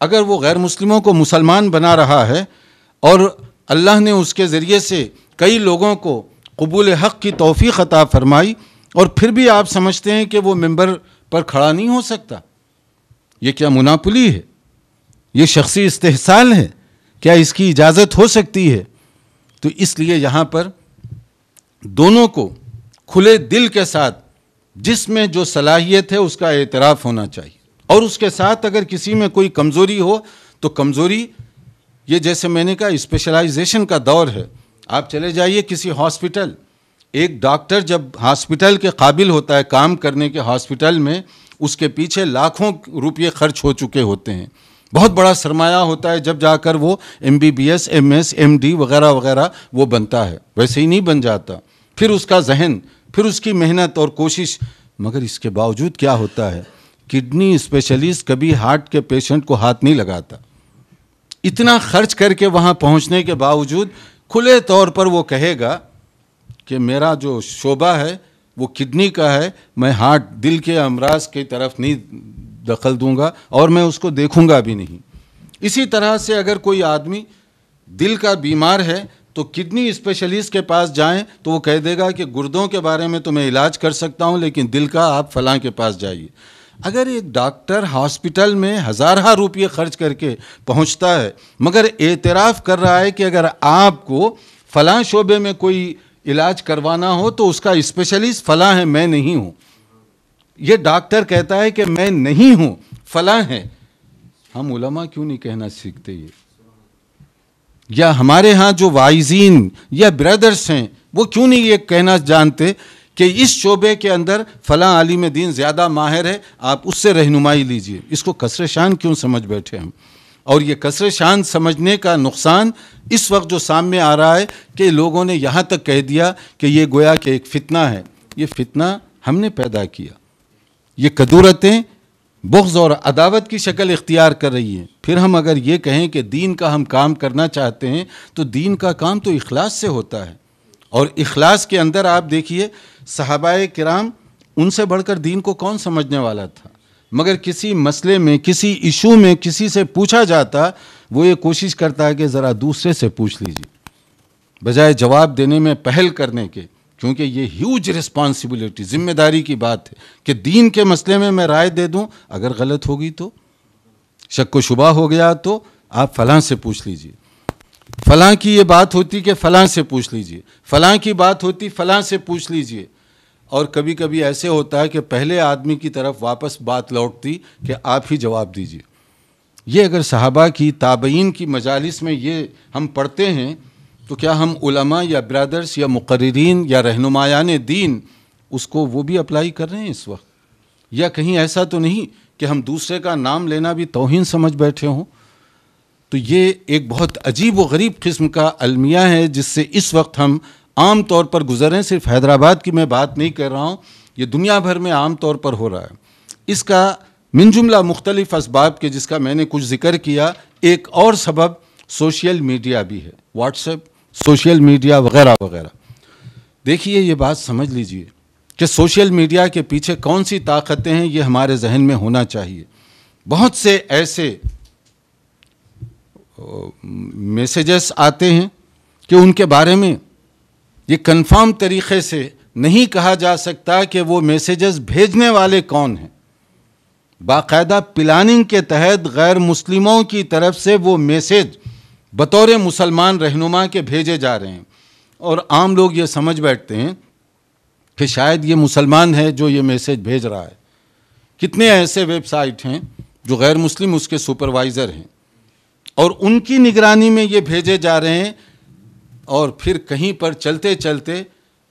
اگر وہ غیر مسلموں کو مسلمان بنا رہا ہے اور اللہ نے اس کے ذریعے سے کئی لوگوں کو قبول حق کی توفیق عطا فرمائی، اور پھر بھی آپ سمجھتے ہیں کہ وہ ممبر پر کھڑا نہیں ہو سکتا، یہ کیا مناپلی ہے؟ یہ شخصی استحصال ہے؟ کیا اس کی اجازت ہو سکتی ہے؟ تو اس لیے یہاں پر دونوں کو کھلے دل کے ساتھ جس میں جو صلاحیت ہے اس کا اعتراف ہونا چاہیے، اور اس کے ساتھ اگر کسی میں کوئی کمزوری ہو تو کمزوری، یہ جیسے میں نے کہا اسپیشلائزیشن کا دور ہے. آپ چلے جائیے کسی ہاسپٹل، ایک ڈاکٹر جب ہاسپٹل کے قابل ہوتا ہے کام کرنے کے ہاسپٹل میں، اس کے پیچھے لاکھوں روپے خرچ ہو چکے ہوتے ہیں. بہت بڑا سرمایہ ہوتا ہے جب جا کر وہ MBBS MS MD وغیرہ وغیرہ وہ بنتا ہے، ویسے ہی نہیں بن جاتا. پھر اس کا ذہن، پھر اس کی محنت اور کوشش. مگر اس کے باوجود کیا ہوتا ہے، کڈنی اسپیشلسٹ کبھی ہارٹ کے پیشنٹ کو ہاتھ نہیں لگاتا. اتنا خرچ کر کے وہاں پہنچنے کے باوجود کھلے طور پر وہ کہے گا کہ میرا جو شعبہ ہے وہ کڈنی کا ہے، میں ہارٹ دل کے امراض کی طرف نہیں دخل دوں گا اور میں اس کو دیکھوں گا بھی نہیں. اسی طرح سے اگر کوئی آدمی دل کا بیمار ہے تو کڈنی اسپیشلسٹ کے پاس جائیں تو وہ کہہ دے گا کہ گردوں کے بارے میں تو میں علاج کر سکتا ہوں لیکن دل کا آپ فلاں کے پاس جائیے. اگر ایک ڈاکٹر ہاسپٹل میں ہزارہ روپے خرچ کر کے پہنچتا ہے مگر اعتراف کر رہا ہے کہ اگر آپ کو فلاں شعبے میں کوئی علاج کروانا ہو تو اس کا اسپیشلسٹ فلاں ہے، میں نہیں ہوں. یہ ڈاکٹر کہتا ہے کہ میں نہیں ہوں، فلاں ہے. ہم علماء کیوں نہیں کہنا سیکھتے یہ؟ یا ہمارے ہاں جو وائزین یا برادرز ہیں وہ کیوں نہیں یہ کہنا جانتے کہ اس شعبے کے اندر فلاں عالم دین زیادہ ماہر ہے، آپ اس سے رہنمائی لیجئے. اس کو کسر شان کیوں سمجھ بیٹھے ہم؟ اور یہ کسر شان سمجھنے کا نقصان اس وقت جو سامنے آ رہا ہے کہ لوگوں نے یہاں تک کہہ دیا کہ یہ گویا کہ ایک فتنہ ہے. یہ فتنہ ہم نے پیدا کیا. یہ کدورتیں بغض اور عداوت کی شکل اختیار کر رہی ہیں. پھر ہم اگر یہ کہیں کہ دین کا ہم کام کرنا چاہتے ہیں تو دین کا کام تو اخلاص سے ہوتا ہے. اور اخلاص کے اندر آپ دیکھیے صحابہ کرام، ان سے بڑھ کر دین کو کون سمجھنے والا تھا؟ مگر کسی مسئلے میں، کسی ایشو میں کسی سے پوچھا جاتا، وہ یہ کوشش کرتا ہے کہ ذرا دوسرے سے پوچھ لیجیے، بجائے جواب دینے میں پہل کرنے کے. کیونکہ یہ ہیوج رسپانسبلٹی، ذمہ داری کی بات ہے کہ دین کے مسئلے میں رائے دے دوں، اگر غلط ہوگی تو، شک و شبہ ہو گیا تو آپ فلاں سے پوچھ لیجیے. فلاں کی یہ بات ہوتی کہ فلاں سے پوچھ لیجیے، فلاں کی بات ہوتی فلاں سے پوچھ لیجیے. اور کبھی کبھی ایسے ہوتا ہے کہ پہلے آدمی کی طرف واپس بات لوٹتی کہ آپ ہی جواب دیجیے. یہ اگر صحابہ کی تابعین کی مجالس میں یہ ہم پڑھتے ہیں تو کیا ہم علماء یا برادرز یا مقررین یا رہنمایان دین اس کو وہ بھی اپلائی کر رہے ہیں اس وقت؟ یا کہیں ایسا تو نہیں کہ ہم دوسرے کا نام لینا بھی توہین سمجھ بیٹھے ہوں؟ تو یہ ایک بہت عجیب و غریب قسم کا المیہ ہے جس سے اس وقت ہم عام طور پر گزر رہے ہیں. صرف حیدرآباد کی میں بات نہیں کر رہا ہوں، یہ دنیا بھر میں عام طور پر ہو رہا ہے. اس کا من جملہ مختلف اسباب کے جس کا میں نے کچھ ذکر کیا، ایک اور سبب سوشل میڈیا بھی ہے، واٹس ایپ، سوشل میڈیا وغیرہ وغیرہ. دیکھیے یہ بات سمجھ لیجئے کہ سوشل میڈیا کے پیچھے کون سی طاقتیں ہیں، یہ ہمارے ذہن میں ہونا چاہیے. بہت سے ایسے میسیجز آتے ہیں کہ ان کے بارے میں یہ کنفرم طریقے سے نہیں کہا جا سکتا کہ وہ میسیجز بھیجنے والے کون ہیں. باقاعدہ پلاننگ کے تحت غیر مسلموں کی طرف سے وہ میسیج بطور مسلمان رہنما کے بھیجے جا رہے ہیں، اور عام لوگ یہ سمجھ بیٹھتے ہیں کہ شاید یہ مسلمان ہے جو یہ میسیج بھیج رہا ہے. کتنے ایسے ویب سائٹ ہیں جو غیر مسلم اس کے سپروائزر ہیں اور ان کی نگرانی میں یہ بھیجے جا رہے ہیں، اور پھر کہیں پر چلتے چلتے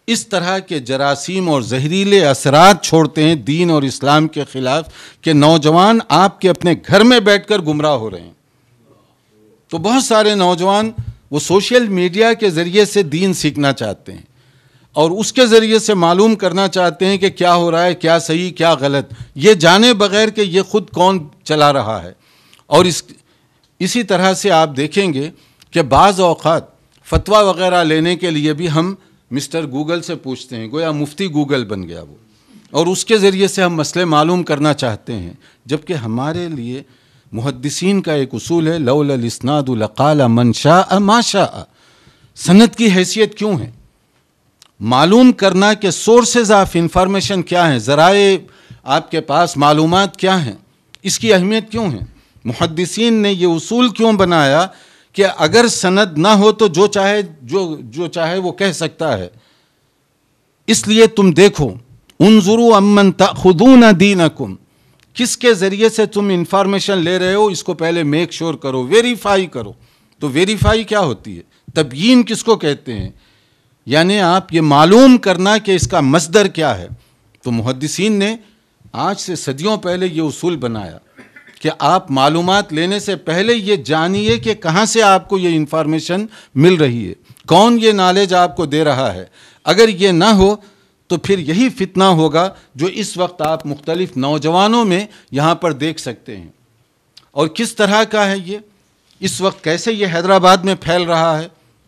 اس طرح کے جراثیم اور زہریلے اثرات چھوڑتے ہیں دین اور اسلام کے خلاف کہ نوجوان آپ کے اپنے گھر میں بیٹھ کر گمراہ ہو رہے ہیں. تو بہت سارے نوجوان وہ سوشل میڈیا کے ذریعے سے دین سیکھنا چاہتے ہیں اور اس کے ذریعے سے معلوم کرنا چاہتے ہیں کہ کیا ہو رہا ہے، کیا صحیح کیا غلط، یہ جانے بغیر کہ یہ خود کون چلا رہا ہے. اور اسی طرح سے آپ دیکھیں گے کہ بعض اوقات فتویٰ وغیرہ لینے کے لیے بھی ہم مسٹر گوگل سے پوچھتے ہیں، گویا مفتی گوگل بن گیا وہ، اور اس کے ذریعے سے ہم مسئلے معلوم کرنا چاہتے ہیں. جبکہ ہمارے لیے محدثین کا ایک اصول ہے، لولا الاسناد لقال من شاء ما شاء. سند کی حیثیت کیوں ہے؟ معلوم کرنا کہ سورسز آف انفارمیشن کیا ہیں، ذرائع آپ کے پاس معلومات کیا ہیں، اس کی اہمیت کیوں ہے. محدثین نے یہ اصول کیوں بنایا کہ اگر سند نہ ہو تو جو چاہے وہ کہہ سکتا ہے. اس لیے تم دیکھو، انظروا امن تأخذون دینکم، کس کے ذریعے سے تم انفارمیشن لے رہے ہو، اس کو پہلے میک شور کرو، ویریفائی کرو. تو ویریفائی کیا ہوتی ہے؟ تبیین کس کو کہتے ہیں؟ یعنی آپ یہ معلوم کرنا کہ اس کا مصدر کیا ہے. تو محدثین نے آج سے صدیوں پہلے یہ اصول بنایا کہ آپ معلومات لینے سے پہلے یہ جانیے کہ کہاں سے آپ کو یہ انفارمیشن مل رہی ہے، کون یہ نالج آپ کو دے رہا ہے۔ اگر یہ نہ ہو تو پھر یہی فتنہ ہوگا جو اس وقت آپ مختلف نوجوانوں میں یہاں پر دیکھ سکتے ہیں۔ اور کس طرح کا ہے یہ، اس وقت کیسے یہ حیدرآباد میں پھیل رہا ہے،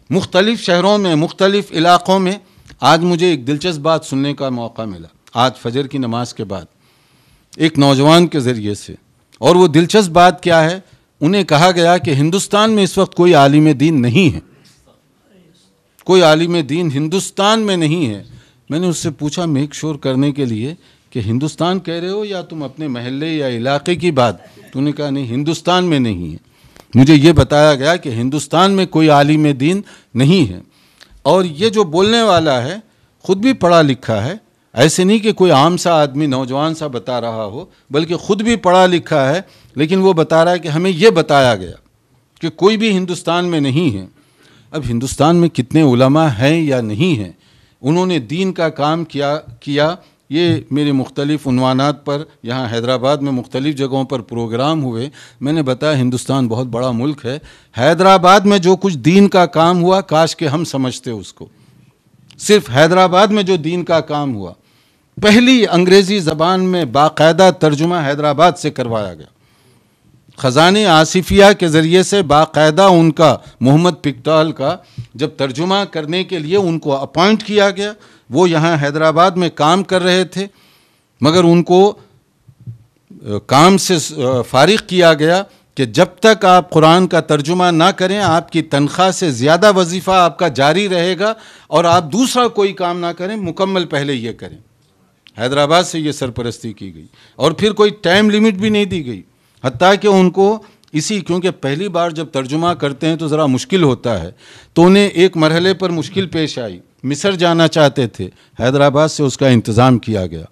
مختلف شہروں میں، مختلف علاقوں میں۔ آج مجھے ایک دلچسپ بات سننے کا موقع ملا، آج فجر کی نماز کے بعد ایک نوجوان کے ذریعے سے، اور وہ دلچسپ بات کیا ہے، انہیں کہا گیا کہ ہندوستان میں اس وقت کوئی عالم دین نہیں ہے، کوئی عالم دین ہندوستان میں نہیں ہے۔ میں نے اس سے پوچھا میک شور کرنے کے لیے کہ ہندوستان کہہ رہے ہو یا تم اپنے محلے یا علاقے کی بات؟ تو نے کہا نہیں، ہندوستان میں نہیں ہے۔ مجھے یہ بتایا گیا کہ ہندوستان میں کوئی عالم دین نہیں ہے، اور یہ جو بولنے والا ہے خود بھی پڑھا لکھا ہے، ایسے نہیں کہ کوئی عام سا آدمی نوجوان سا بتا رہا ہو، بلکہ خود بھی پڑھا لکھا ہے، لیکن وہ بتا رہا ہے کہ ہمیں یہ بتایا گیا کہ کوئی بھی ہندوستان میں نہیں ہے۔ اب ہندوستان میں کتنے علماء ہیں یا نہیں ہیں، انہوں نے دین کا کام کیا، یہ میرے مختلف عنوانات پر یہاں حیدرآباد میں مختلف جگہوں پر پروگرام ہوئے، میں نے بتایا ہندوستان بہت بڑا ملک ہے، حیدرآباد میں جو کچھ دین کا کام ہوا کاش کہ ہم سمجھتے اس کو۔ صرف حیدرآباد میں جو دین کا کام ہوا، پہلی انگریزی زبان میں باقاعدہ ترجمہ حیدرآباد سے کروایا گیا، خزانِ آصفیہ کے ذریعے سے باقاعدہ ان کا محمد پکتال کا جب ترجمہ کرنے کے لیے ان کو اپوائنٹ کیا گیا، وہ یہاں حیدرآباد میں کام کر رہے تھے، مگر ان کو کام سے فارغ کیا گیا کہ جب تک آپ قرآن کا ترجمہ نہ کریں آپ کی تنخواہ سے زیادہ وظیفہ آپ کا جاری رہے گا، اور آپ دوسرا کوئی کام نہ کریں، مکمل پہلے یہ کریں۔ حیدرآباد سے یہ سرپرستی کی گئی، اور پھر کوئی ٹائم لیمٹ بھی نہیں دی گئی، حتیٰ کہ ان کو کیونکہ پہلی بار جب ترجمہ کرتے ہیں تو ذرا مشکل ہوتا ہے، تو انہیں ایک مرحلے پر مشکل پیش آئی، مصر جانا چاہتے تھے، حیدرآباد سے اس کا انتظام کیا گیا۔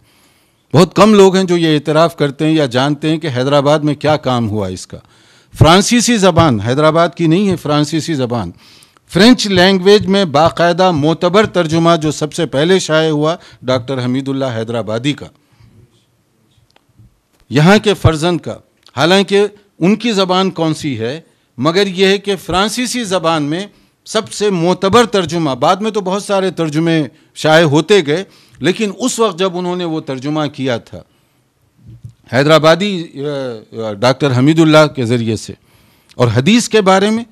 بہت کم لوگ ہیں جو یہ اعتراف کرتے ہیں یا جانتے ہیں کہ حیدرآباد میں کیا کام ہوا اس کا۔ فرانسیسی زبان حیدرآباد کی نہیں ہے، فرانسیسی زبان، فرینچ لینگویج میں باقاعدہ معتبر ترجمہ جو سب سے پہلے شائع ہوا ڈاکٹر حمید اللہ حیدرآبادی کا، یہاں کے فرزند کا۔ حالانکہ ان کی زبان کون سی ہے، مگر یہ ہے کہ فرانسیسی زبان میں سب سے معتبر ترجمہ، بعد میں تو بہت سارے ترجمے شائع ہوتے گئے، لیکن اس وقت جب انہوں نے وہ ترجمہ کیا تھا حیدرآبادی ڈاکٹر حمید اللہ کے ذریعے سے۔ اور حدیث کے بارے میں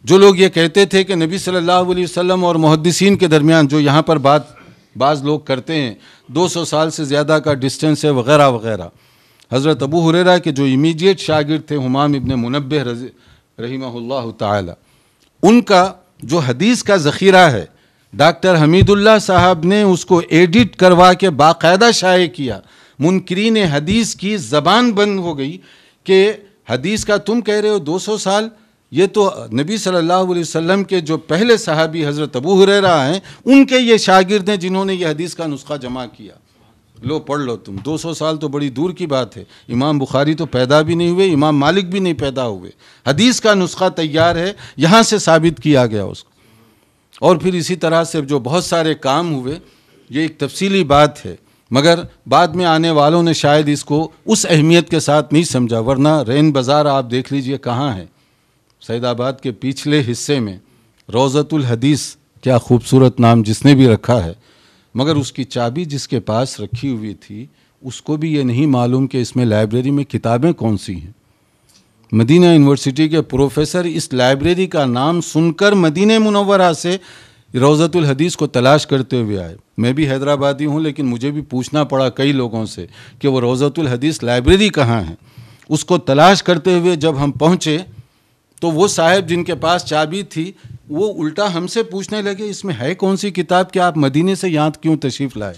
جو لوگ یہ کہتے تھے کہ نبی صلی اللہ علیہ وسلم اور محدثین کے درمیان جو یہاں پر بعض لوگ کرتے ہیں 200 سال سے زیادہ کا ڈسٹنس ہے وغیرہ وغیرہ، حضرت ابو ہریرہ کے جو امیڈیٹ شاگرد تھے حمام ابن منبہ رحمہ اللہ تعالی، ان کا جو حدیث کا ذخیرہ ہے ڈاکٹر حمید اللہ صاحب نے اس کو ایڈٹ کروا کے باقاعدہ شائع کیا۔ منکرین حدیث کی زبان بند ہو گئی کہ حدیث کا تم کہہ رہے ہو 200 سال، یہ تو نبی صلی اللہ علیہ وسلم کے جو پہلے صحابی حضرت ابو ہریرہ ہیں ان کے یہ شاگرد ہیں جنہوں نے یہ حدیث کا نسخہ جمع کیا، لو پڑھ لو تم۔ 200 سال تو بڑی دور کی بات ہے، امام بخاری تو پیدا بھی نہیں ہوئے، امام مالک بھی نہیں پیدا ہوئے، حدیث کا نسخہ تیار ہے، یہاں سے ثابت کیا گیا اس کو۔ اور پھر اسی طرح سے جو بہت سارے کام ہوئے، یہ ایک تفصیلی بات ہے، مگر بعد میں آنے والوں نے شاید اس کو اس اہمیت کے ساتھ نہیں سمجھا، ورنہ رین بازار آپ دیکھ لیجئے کہاں ہے، سعید آباد کے پچھلے حصے میں، روضۃ الحدیث، کیا خوبصورت نام جس نے بھی رکھا ہے، مگر اس کی چابی جس کے پاس رکھی ہوئی تھی اس کو بھی یہ نہیں معلوم کہ اس میں لائبریری میں کتابیں کون سی ہیں۔ مدینہ یونیورسٹی کے پروفیسر اس لائبریری کا نام سن کر مدینہ منورہ سے روضۃ الحدیث کو تلاش کرتے ہوئے آئے۔ میں بھی حیدرآبادی ہوں، لیکن مجھے بھی پوچھنا پڑا کئی لوگوں سے کہ وہ روضۃ الحدیث لائبریری کہاں ہے۔ اس کو تلاش کرتے ہوئے جب ہم پہنچے تو وہ صاحب جن کے پاس چابی تھی وہ الٹا ہم سے پوچھنے لگے اس میں ہے کون سی کتاب کہ آپ مدینے سے یہاں کیوں تشریف لائے۔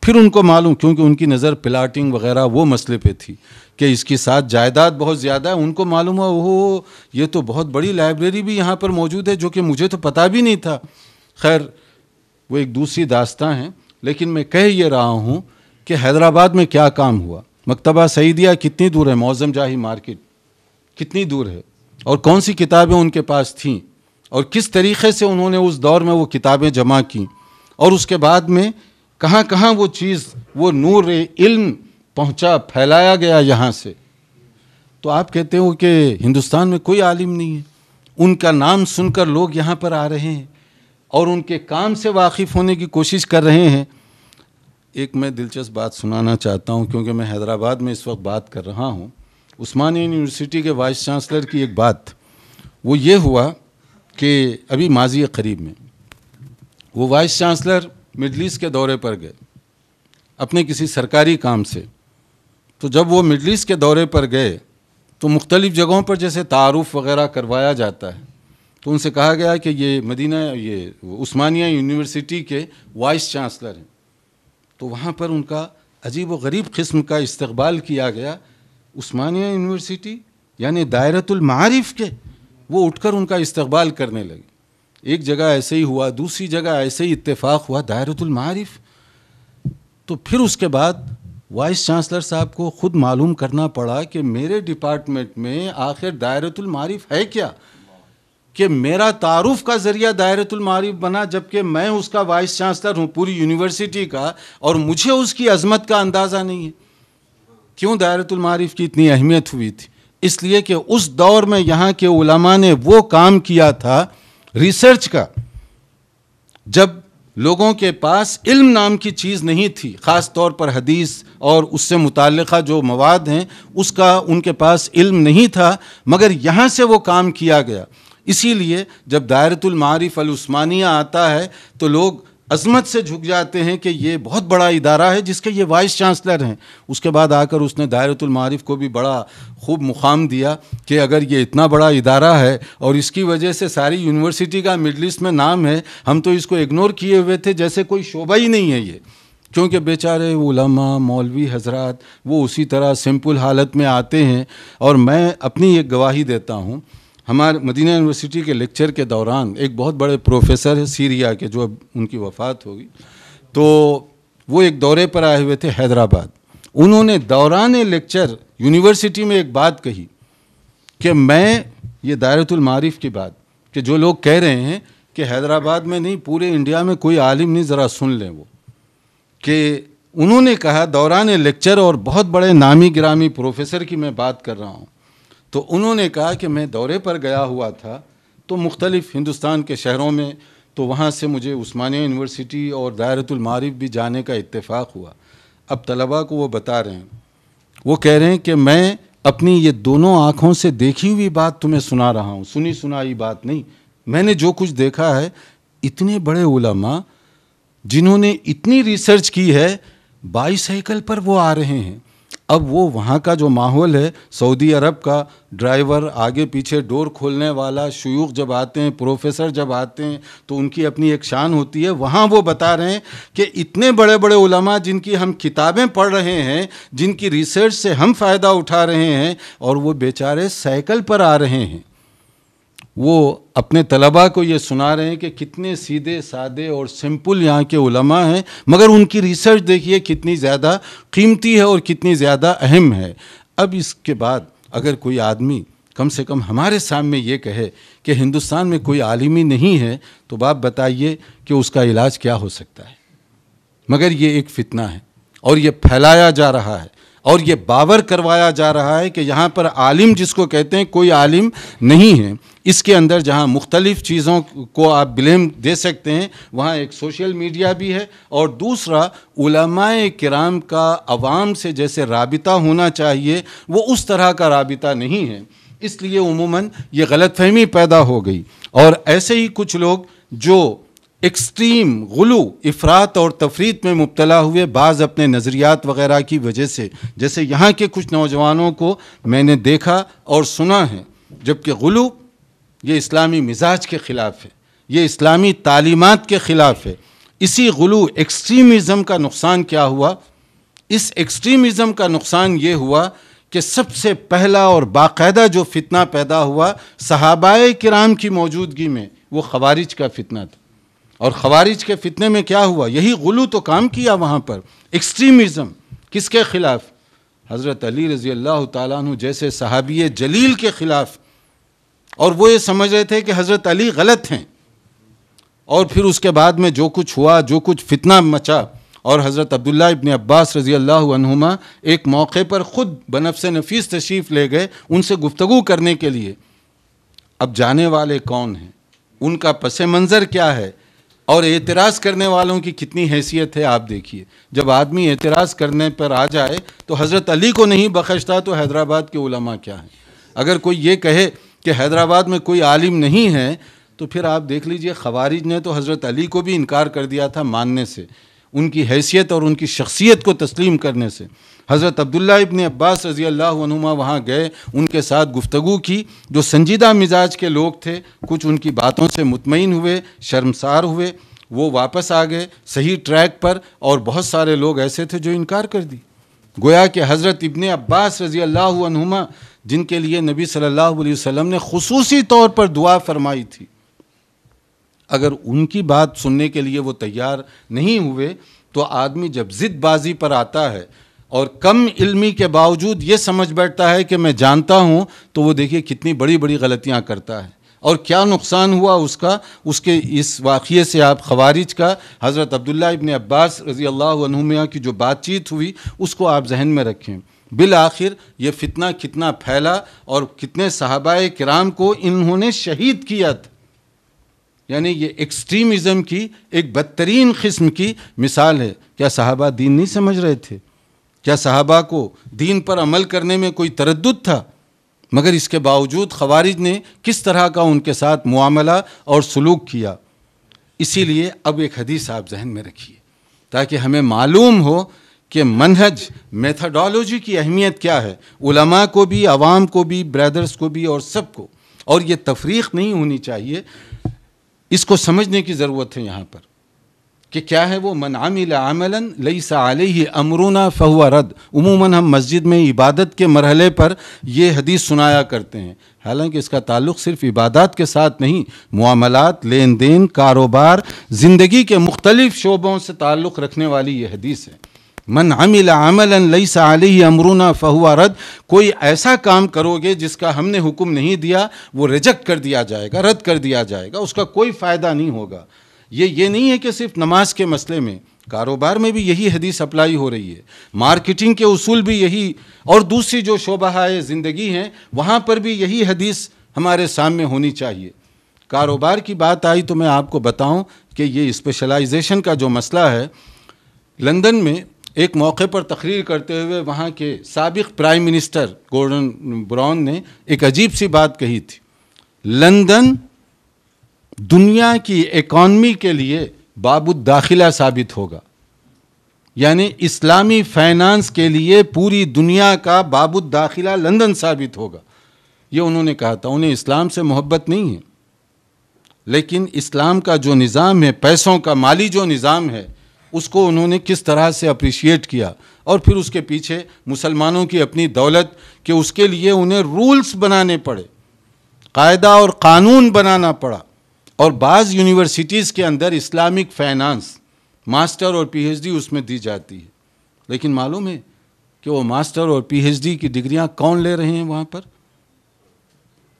پھر ان کو معلوم، کیونکہ ان کی نظر پلاٹنگ وغیرہ وہ مسئلے پہ تھی کہ اس کی ساتھ جائیداد بہت زیادہ ہے، ان کو معلوم ہوا اوہ یہ تو بہت بڑی لائبریری بھی یہاں پر موجود ہے، جو کہ مجھے تو پتہ بھی نہیں تھا۔ خیر وہ ایک دوسری داستان ہے، لیکن میں کہہ یہ رہا ہوں کہ حیدرآباد میں کیا کام ہوا۔ مکتبہ سعیدیہ کتنی دور ہے، معظم جاہی مارکیٹ کتنی دور ہے، اور کون سی کتابیں ان کے پاس تھیں، اور کس طریقے سے انہوں نے اس دور میں وہ کتابیں جمع کیں، اور اس کے بعد میں کہاں کہاں وہ چیز، وہ نور علم پہنچا، پھیلایا گیا یہاں سے۔ تو آپ کہتے ہو کہ ہندوستان میں کوئی عالم نہیں ہے، ان کا نام سن کر لوگ یہاں پر آ رہے ہیں اور ان کے کام سے واقف ہونے کی کوشش کر رہے ہیں۔ ایک میں دلچسپ بات سنانا چاہتا ہوں، کیونکہ میں حیدرآباد میں اس وقت بات کر رہا ہوں۔ عثمانیہ یونیورسٹی کے وائس چانسلر کی ایک بات، وہ یہ ہوا کہ ابھی ماضی قریب میں وہ وائس چانسلر مڈل ایسٹ کے دورے پر گئے اپنے کسی سرکاری کام سے۔ تو جب وہ مڈل ایسٹ کے دورے پر گئے تو مختلف جگہوں پر جیسے تعارف وغیرہ کروایا جاتا ہے، تو ان سے کہا گیا کہ یہ عثمانیہ یونیورسٹی کے وائس چانسلر ہیں۔ تو وہاں پر ان کا عجیب و غریب قسم کا استقبال کیا گیا۔ عثمانیہ یونیورسٹی یعنی دائرۃ المعارف کے، وہ اٹھ کر ان کا استقبال کرنے لگے۔ ایک جگہ ایسے ہی ہوا، دوسری جگہ ایسے ہی اتفاق ہوا، دائرۃ المعارف۔ تو پھر اس کے بعد وائس چانسلر صاحب کو خود معلوم کرنا پڑا کہ میرے ڈپارٹمنٹ میں آخر دائرۃ المعارف ہے کیا، کہ میرا تعارف کا ذریعہ دائرۃ المعارف بنا، جبکہ میں اس کا وائس چانسلر ہوں پوری یونیورسٹی کا، اور مجھے اس کی عظمت کا اندازہ نہیں ہے۔ کیوں دائرۃ المعارف کی اتنی اہمیت ہوئی تھی؟ اس لیے کہ اس دور میں یہاں کے علماء نے وہ کام کیا تھا ریسرچ کا، جب لوگوں کے پاس علم نام کی چیز نہیں تھی، خاص طور پر حدیث اور اس سے متعلقہ جو مواد ہیں اس کا ان کے پاس علم نہیں تھا، مگر یہاں سے وہ کام کیا گیا۔ اسی لیے جب دائرۃ المعارف العثمانیہ آتا ہے تو لوگ عظمت سے جھک جاتے ہیں کہ یہ بہت بڑا ادارہ ہے جس کے یہ وائس چانسلر ہیں۔ اس کے بعد آ کر اس نے دائرۃ المعارف کو بھی بڑا خوب مقام دیا کہ اگر یہ اتنا بڑا ادارہ ہے اور اس کی وجہ سے ساری یونیورسٹی کا مڈل ایسٹ میں نام ہے، ہم تو اس کو اگنور کیے ہوئے تھے جیسے کوئی شعبہ ہی نہیں ہے یہ، کیونکہ بیچارے علماء مولوی حضرات وہ اسی طرح سمپل حالت میں آتے ہیں۔ اور میں اپنی ایک گواہی دیتا ہوں، ہمارے مدینہ یونیورسٹی کے لیکچر کے دوران ایک بہت بڑے پروفیسر ہے سیریا کے، جو اب ان کی وفات ہوگی، تو وہ ایک دورے پر آئے ہوئے تھے حیدرآباد۔ انہوں نے دوران لیکچر یونیورسٹی میں ایک بات کہی کہ میں یہ دائرۃ المعارف کی بات، کہ جو لوگ کہہ رہے ہیں کہ حیدرآباد میں نہیں پورے انڈیا میں کوئی عالم نہیں، ذرا سن لیں وہ، کہ انہوں نے کہا دوران لیکچر، اور بہت بڑے نامی گرامی پروفیسر کی میں بات کر رہا ہوں، تو انہوں نے کہا کہ میں دورے پر گیا ہوا تھا تو مختلف ہندوستان کے شہروں میں، تو وہاں سے مجھے عثمانیہ یونیورسٹی اور دائرۃ المعارف بھی جانے کا اتفاق ہوا۔ اب طلباء کو وہ بتا رہے ہیں، وہ کہہ رہے ہیں کہ میں اپنی یہ دونوں آنکھوں سے دیکھی ہوئی بات تمہیں سنا رہا ہوں، سنی سنائی بات نہیں، میں نے جو کچھ دیکھا ہے، اتنے بڑے علماء جنہوں نے اتنی ریسرچ کی ہے، 22 سائیکل پر وہ آ رہے ہیں۔ اب وہ وہاں کا جو ماحول ہے، سعودی عرب کا ڈرائیور، آگے پیچھے ڈور کھولنے والا، شیوخ جب آتے ہیں، پروفیسر جب آتے ہیں تو ان کی اپنی ایک شان ہوتی ہے۔ وہاں وہ بتا رہے ہیں کہ اتنے بڑے بڑے علماء جن کی ہم کتابیں پڑھ رہے ہیں، جن کی ریسرچ سے ہم فائدہ اٹھا رہے ہیں، اور وہ بیچارے سائیکل پر آ رہے ہیں۔ وہ اپنے طلباء کو یہ سنا رہے ہیں کہ کتنے سیدھے سادے اور سمپل یہاں کے علماء ہیں، مگر ان کی ریسرچ دیکھیے کتنی زیادہ قیمتی ہے اور کتنی زیادہ اہم ہے۔ اب اس کے بعد اگر کوئی آدمی کم سے کم ہمارے سامنے یہ کہے کہ ہندوستان میں کوئی عالمی نہیں ہے، تو باپ بتائیے کہ اس کا علاج کیا ہو سکتا ہے؟ مگر یہ ایک فتنہ ہے، اور یہ پھیلایا جا رہا ہے، اور یہ باور کروایا جا رہا ہے کہ یہاں پر عالم جس کو کہتے ہیں کوئی عالم نہیں ہے۔ اس کے اندر جہاں مختلف چیزوں کو آپ بلیم دے سکتے ہیں، وہاں ایک سوشل میڈیا بھی ہے، اور دوسرا علماء کرام کا عوام سے جیسے رابطہ ہونا چاہیے وہ اس طرح کا رابطہ نہیں ہے۔ اس لیے عموماً یہ غلط فہمی پیدا ہو گئی، اور ایسے ہی کچھ لوگ جو ایکسٹریم غلو، افراط اور تفریط میں مبتلا ہوئے، بعض اپنے نظریات وغیرہ کی وجہ سے، جیسے یہاں کے کچھ نوجوانوں کو میں نے دیکھا اور سنا ہے، جبکہ غلو یہ اسلامی مزاج کے خلاف ہے، یہ اسلامی تعلیمات کے خلاف ہے۔ اسی غلو ایکسٹریمزم کا نقصان کیا ہوا؟ اس ایکسٹریمزم کا نقصان یہ ہوا کہ سب سے پہلا اور باقاعدہ جو فتنہ پیدا ہوا صحابہ کرام کی موجودگی میں، وہ خوارج کا فتنہ تھا۔ اور خوارج کے فتنے میں کیا ہوا؟ یہی غلو تو کام کیا وہاں پر، ایکسٹریمزم۔ کس کے خلاف؟ حضرت علی رضی اللہ تعالیٰ عنہ جیسے صحابی جلیل کے خلاف، اور وہ یہ سمجھ رہے تھے کہ حضرت علی غلط ہیں۔ اور پھر اس کے بعد میں جو کچھ ہوا، جو کچھ فتنہ مچا، اور حضرت عبداللہ ابن عباس رضی اللہ عنہما ایک موقع پر خود بنفس نفیس تشریف لے گئے ان سے گفتگو کرنے کے لیے. اب جانے والے کون ہیں، ان کا پس منظر کیا ہے، اور اعتراض کرنے والوں کی کتنی حیثیت ہے آپ دیکھیے. جب آدمی اعتراض کرنے پر آ جائے تو حضرت علی کو نہیں بخشتا تو حیدرآباد کے علماء کیا ہیں. اگر کوئی یہ کہے کہ حیدرآباد میں کوئی عالم نہیں ہے تو پھر آپ دیکھ لیجئے خوارج نے تو حضرت علی کو بھی انکار کر دیا تھا ماننے سے، ان کی حیثیت اور ان کی شخصیت کو تسلیم کرنے سے. حضرت عبداللہ ابن عباس رضی اللہ عنہما وہاں گئے، ان کے ساتھ گفتگو کی. جو سنجیدہ مزاج کے لوگ تھے کچھ ان کی باتوں سے مطمئن ہوئے، شرمسار ہوئے، وہ واپس آ گئے صحیح ٹریک پر، اور بہت سارے لوگ ایسے تھے جو انکار کر دی. گویا کہ حضرت ابن عباس رضی اللہ عنہما جن کے لیے نبی صلی اللہ علیہ وسلم نے خصوصی طور پر دعا فرمائی تھی، اگر ان کی بات سننے کے لیے وہ تیار نہیں ہوئے تو آدمی جب ضد بازی پر آتا ہے اور کم علمی کے باوجود یہ سمجھ بیٹھتا ہے کہ میں جانتا ہوں، تو وہ دیکھیے کتنی بڑی بڑی غلطیاں کرتا ہے. اور کیا نقصان ہوا اس کا، اس کے اس واقعے سے آپ خوارج کا حضرت عبداللہ ابن عباس رضی اللہ عنہما کی جو بات چیت ہوئی اس کو آپ ذہن میں رکھیں. بالآخر یہ فتنہ کتنا پھیلا اور کتنے صحابہ کرام کو انہوں نے شہید کیا تھا. یعنی یہ ایکسٹریمزم کی ایک بدترین قسم کی مثال ہے. کیا صحابہ دین نہیں سمجھ رہے تھے؟ کیا صحابہ کو دین پر عمل کرنے میں کوئی تردد تھا؟ مگر اس کے باوجود خوارج نے کس طرح کا ان کے ساتھ معاملہ اور سلوک کیا. اسی لیے اب ایک حدیث آپ ذہن میں رکھیے تاکہ ہمیں معلوم ہو کہ منہج میتھڈالوجی کی اہمیت کیا ہے، علماء کو بھی، عوام کو بھی، برادرز کو بھی اور سب کو. اور یہ تفریق نہیں ہونی چاہیے، اس کو سمجھنے کی ضرورت ہے یہاں پر کہ کیا ہے وہ من عمل عملا لیس علیہ امرنا فہو رد. عموماً ہم مسجد میں عبادت کے مرحلے پر یہ حدیث سنایا کرتے ہیں، حالانکہ اس کا تعلق صرف عبادات کے ساتھ نہیں، معاملات، لین دین، کاروبار، زندگی کے مختلف شعبوں سے تعلق رکھنے والی یہ حدیث ہے. من عمل عملا لیس علیہ امرنا فہو رد. کوئی ایسا کام کرو گے جس کا ہم نے حکم نہیں دیا، وہ ریجیکٹ کر دیا جائے گا، رد کر دیا جائے گا، اس کا کوئی فائدہ نہیں ہوگا. یہ نہیں ہے کہ صرف نماز کے مسئلے میں، کاروبار میں بھی یہی حدیث اپلائی ہو رہی ہے، مارکیٹنگ کے اصول بھی یہی، اور دوسری جو شعبہ زندگی ہیں وہاں پر بھی یہی حدیث ہمارے سامنے ہونی چاہیے. کاروبار کی بات آئی تو میں آپ کو بتاؤں کہ یہ اسپیشلائزیشن کا جو مسئلہ ہے، لندن میں ایک موقع پر تقریر کرتے ہوئے وہاں کے سابق پرائم منسٹر گورڈن براؤن نے ایک عجیب سی بات کہی تھی. لندن دنیا کی اکانومی کے لیے باب الداخلہ ثابت ہوگا، یعنی اسلامی فائنانس کے لیے پوری دنیا کا باب الداخلہ لندن ثابت ہوگا. یہ انہوں نے کہا تھا. انہیں اسلام سے محبت نہیں ہے، لیکن اسلام کا جو نظام ہے، پیسوں کا مالی جو نظام ہے، اس کو انہوں نے کس طرح سے اپریشیٹ کیا، اور پھر اس کے پیچھے مسلمانوں کی اپنی دولت کہ اس کے لیے انہیں رولز بنانے پڑے، قاعدہ اور قانون بنانا پڑا. اور بعض یونیورسٹیز کے اندر اسلامک فائنانس ماسٹر اور پی ایچ ڈی اس میں دی جاتی ہے، لیکن معلوم ہے کہ وہ ماسٹر اور پی ایچ ڈی کی ڈگریاں کون لے رہے ہیں وہاں پر؟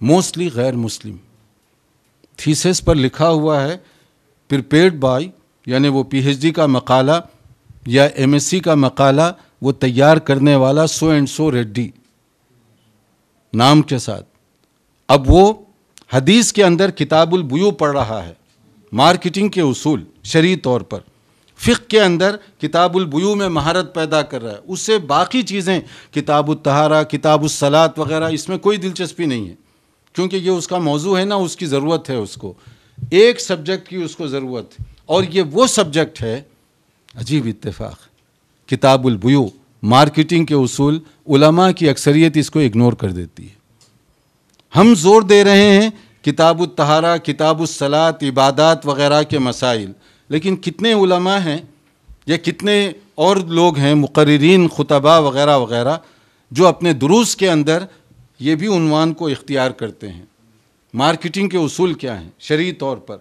موسٹلی غیر مسلم. تھیسس پر لکھا ہوا ہے پریپیئرڈ بائی، یعنی وہ پی ایچ ڈی کا مقالہ یا ایم ایس سی کا مقالہ وہ تیار کرنے والا سو اینڈ سو ریڈی نام کے ساتھ. اب وہ حدیث کے اندر کتاب البیوع پڑھ رہا ہے، مارکیٹنگ کے اصول شرعی طور پر، فقہ کے اندر کتاب البیوع میں مہارت پیدا کر رہا ہے. اس سے باقی چیزیں کتاب الطہارہ، کتاب الصلاۃ وغیرہ اس میں کوئی دلچسپی نہیں ہے، کیونکہ یہ اس کا موضوع ہے نا، اس کی ضرورت ہے، اس کو ایک سبجیکٹ کی اس کو ضرورت ہے. اور یہ وہ سبجیکٹ ہے، عجیب اتفاق، کتاب البیوع، مارکیٹنگ کے اصول. علماء کی اکثریت اس کو اگنور کر دیتی ہے. ہم زور دے رہے ہیں کتاب الطہارہ، کتاب الصلاۃ، عبادات وغیرہ کے مسائل، لیکن کتنے علماء ہیں یا کتنے اور لوگ ہیں، مقررین، خطباء وغیرہ وغیرہ، جو اپنے دروس کے اندر یہ بھی عنوان کو اختیار کرتے ہیں. مارکیٹنگ کے اصول کیا ہیں شرعی طور پر،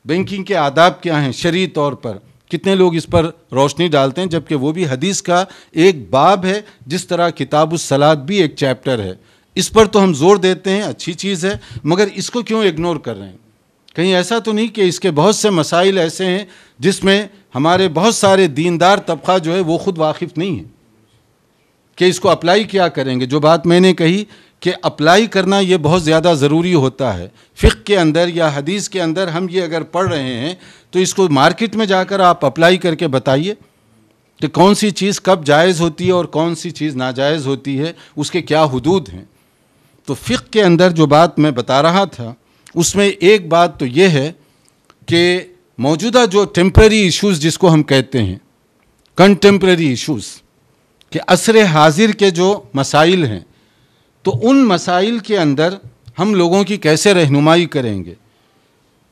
بینکنگ کے آداب کیا ہیں شرعی طور پر. کتنے لوگ اس پر روشنی ڈالتے ہیں، جبکہ وہ بھی حدیث کا ایک باب ہے، جس طرح کتاب الصلاۃ بھی ایک چیپٹر ہے. اس پر تو ہم زور دیتے ہیں، اچھی چیز ہے، مگر اس کو کیوں اگنور کر رہے ہیں؟ کہیں ایسا تو نہیں کہ اس کے بہت سے مسائل ایسے ہیں جس میں ہمارے بہت سارے دیندار طبقہ جو ہے وہ خود واقف نہیں ہے کہ اس کو اپلائی کیا کریں گے. جو بات میں نے کہی کہ اپلائی کرنا یہ بہت زیادہ ضروری ہوتا ہے. فقہ کے اندر یا حدیث کے اندر ہم یہ اگر پڑھ رہے ہیں تو اس کو مارکیٹ میں جا کر آپ اپلائی کر کے بتائیے کہ کون سی چیز کب جائز ہوتی ہے اور کون سی چیز ناجائز ہوتی ہے, اس کے کیا حدود ہیں. تو فقہ کے اندر جو بات میں بتا رہا تھا اس میں ایک بات تو یہ ہے کہ موجودہ جو ٹیمپرری ایشوز جس کو ہم کہتے ہیں, کنٹمپرری ایشوز, کہ عصر حاضر کے جو مسائل ہیں, تو ان مسائل کے اندر ہم لوگوں کی کیسے رہنمائی کریں گے.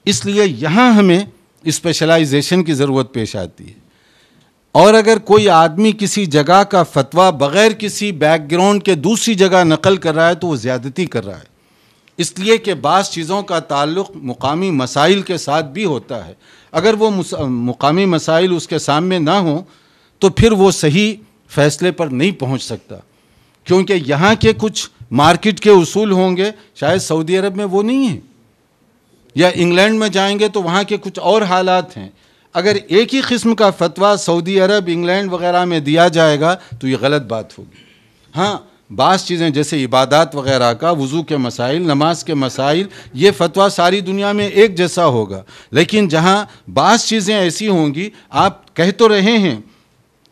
اس لیے یہاں ہمیں اسپیشلائزیشن کی ضرورت پیش آتی ہے. اور اگر کوئی آدمی کسی جگہ کا فتویٰ بغیر کسی بیک گراؤنڈ کے دوسری جگہ نقل کر رہا ہے تو وہ زیادتی کر رہا ہے. اس لیے کہ بعض چیزوں کا تعلق مقامی مسائل کے ساتھ بھی ہوتا ہے. اگر وہ مقامی مسائل اس کے سامنے نہ ہوں تو پھر وہ صحیح فیصلے پر نہیں پہنچ سکتا, کیونکہ یہاں کے کچھ مارکیٹ کے اصول ہوں گے, شاید سعودی عرب میں وہ نہیں ہیں, یا انگلینڈ میں جائیں گے تو وہاں کے کچھ اور حالات ہیں. اگر ایک ہی قسم کا فتویٰ سعودی عرب, انگلینڈ وغیرہ میں دیا جائے گا تو یہ غلط بات ہوگی. ہاں بعض چیزیں جیسے عبادات وغیرہ کا, وضو کے مسائل, نماز کے مسائل, یہ فتویٰ ساری دنیا میں ایک جیسا ہوگا. لیکن جہاں بعض چیزیں ایسی ہوں گی, آپ کہہ تو رہے ہیں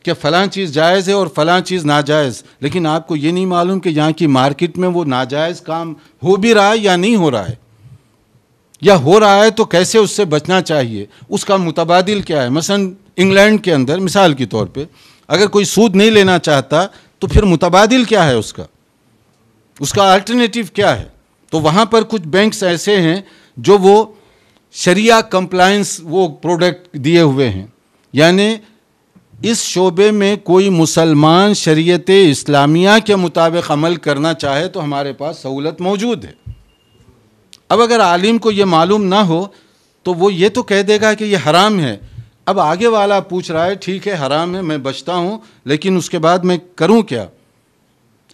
کہ فلاں چیز جائز ہے اور فلاں چیز ناجائز, لیکن آپ کو یہ نہیں معلوم کہ یہاں کی مارکیٹ میں وہ ناجائز کام ہو بھی رہا ہے یا نہیں ہو رہا ہے, یا ہو رہا ہے تو کیسے اس سے بچنا چاہیے, اس کا متبادل کیا ہے. مثلا انگلینڈ کے اندر مثال کے طور پہ اگر کوئی سود نہیں لینا چاہتا تو پھر متبادل کیا ہے, اس کا الٹرنیٹیو کیا ہے. تو وہاں پر کچھ بینکس ایسے ہیں جو وہ شریعہ کمپلائنس وہ پروڈکٹ دیے ہوئے ہیں, یعنی اس شعبے میں کوئی مسلمان شریعت اسلامیہ کے مطابق عمل کرنا چاہے تو ہمارے پاس سہولت موجود ہے. اب اگر عالم کو یہ معلوم نہ ہو تو وہ یہ تو کہہ دے گا کہ یہ حرام ہے. اب آگے والا پوچھ رہا ہے ٹھیک ہے حرام ہے, میں بچتا ہوں, لیکن اس کے بعد میں کروں کیا.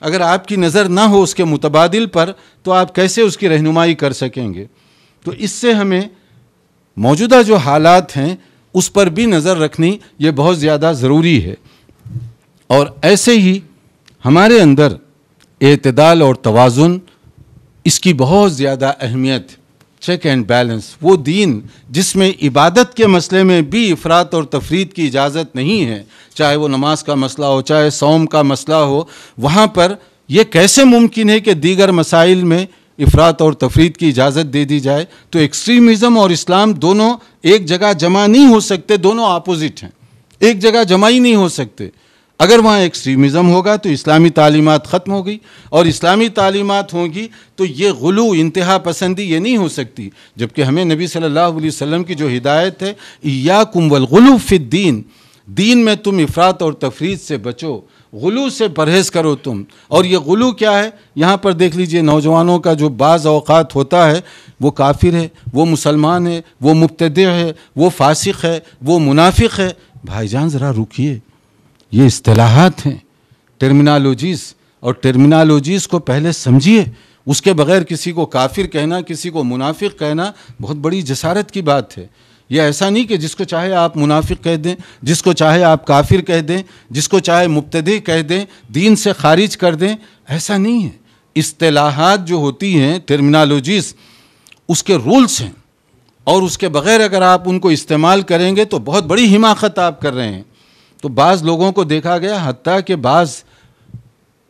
اگر آپ کی نظر نہ ہو اس کے متبادل پر تو آپ کیسے اس کی رہنمائی کر سکیں گے. تو اس سے ہمیں موجودہ جو حالات ہیں اس پر بھی نظر رکھنی یہ بہت زیادہ ضروری ہے. اور ایسے ہی ہمارے اندر اعتدال اور توازن, اس کی بہت زیادہ اہمیت, چیک اینڈ بیلنس. وہ دین جس میں عبادت کے مسئلے میں بھی افراط اور تفریط کی اجازت نہیں ہے, چاہے وہ نماز کا مسئلہ ہو, چاہے صوم کا مسئلہ ہو, وہاں پر یہ کیسے ممکن ہے کہ دیگر مسائل میں افراط اور تفریط کی اجازت دے دی جائے. تو ایکسٹریمزم اور اسلام دونوں ایک جگہ جمع نہیں ہو سکتے, دونوں اپوزٹ ہیں, ایک جگہ جمع ہی نہیں ہو سکتے. اگر وہاں ایکسٹریمزم ہوگا تو اسلامی تعلیمات ختم ہو گئی, اور اسلامی تعلیمات ہوں گی تو یہ غلو, انتہا پسندی یہ نہیں ہو سکتی. جبکہ ہمیں نبی صلی اللہ علیہ وسلم کی جو ہدایت ہے, ایاکم والغلو فی الدین, دین میں تم افراط اور تفریط سے بچو, غلو سے پرہیز کرو تم. اور یہ غلو کیا ہے, یہاں پر دیکھ لیجئے نوجوانوں کا جو بعض اوقات ہوتا ہے, وہ کافر ہے, وہ مسلمان ہے, وہ مبتدع ہے, وہ فاسق ہے, وہ منافق ہے. بھائی جان ذرا رکیے, یہ اصطلاحات ہیں, ٹرمینالوجیز, اور ٹرمینالوجیز کو پہلے سمجھیے. اس کے بغیر کسی کو کافر کہنا, کسی کو منافق کہنا بہت بڑی جسارت کی بات ہے. یہ ایسا نہیں کہ جس کو چاہے آپ منافق کہہ دیں, جس کو چاہے آپ کافر کہہ دیں, جس کو چاہے مبتدی کہہ دیں, دین سے خارج کر دیں, ایسا نہیں ہے. اصطلاحات جو ہوتی ہیں, ٹرمینالوجیز, اس کے رولز ہیں, اور اس کے بغیر اگر آپ ان کو استعمال کریں گے تو بہت بڑی حماقت آپ کر رہے ہیں. تو بعض لوگوں کو دیکھا گیا, حتیٰ کہ بعض,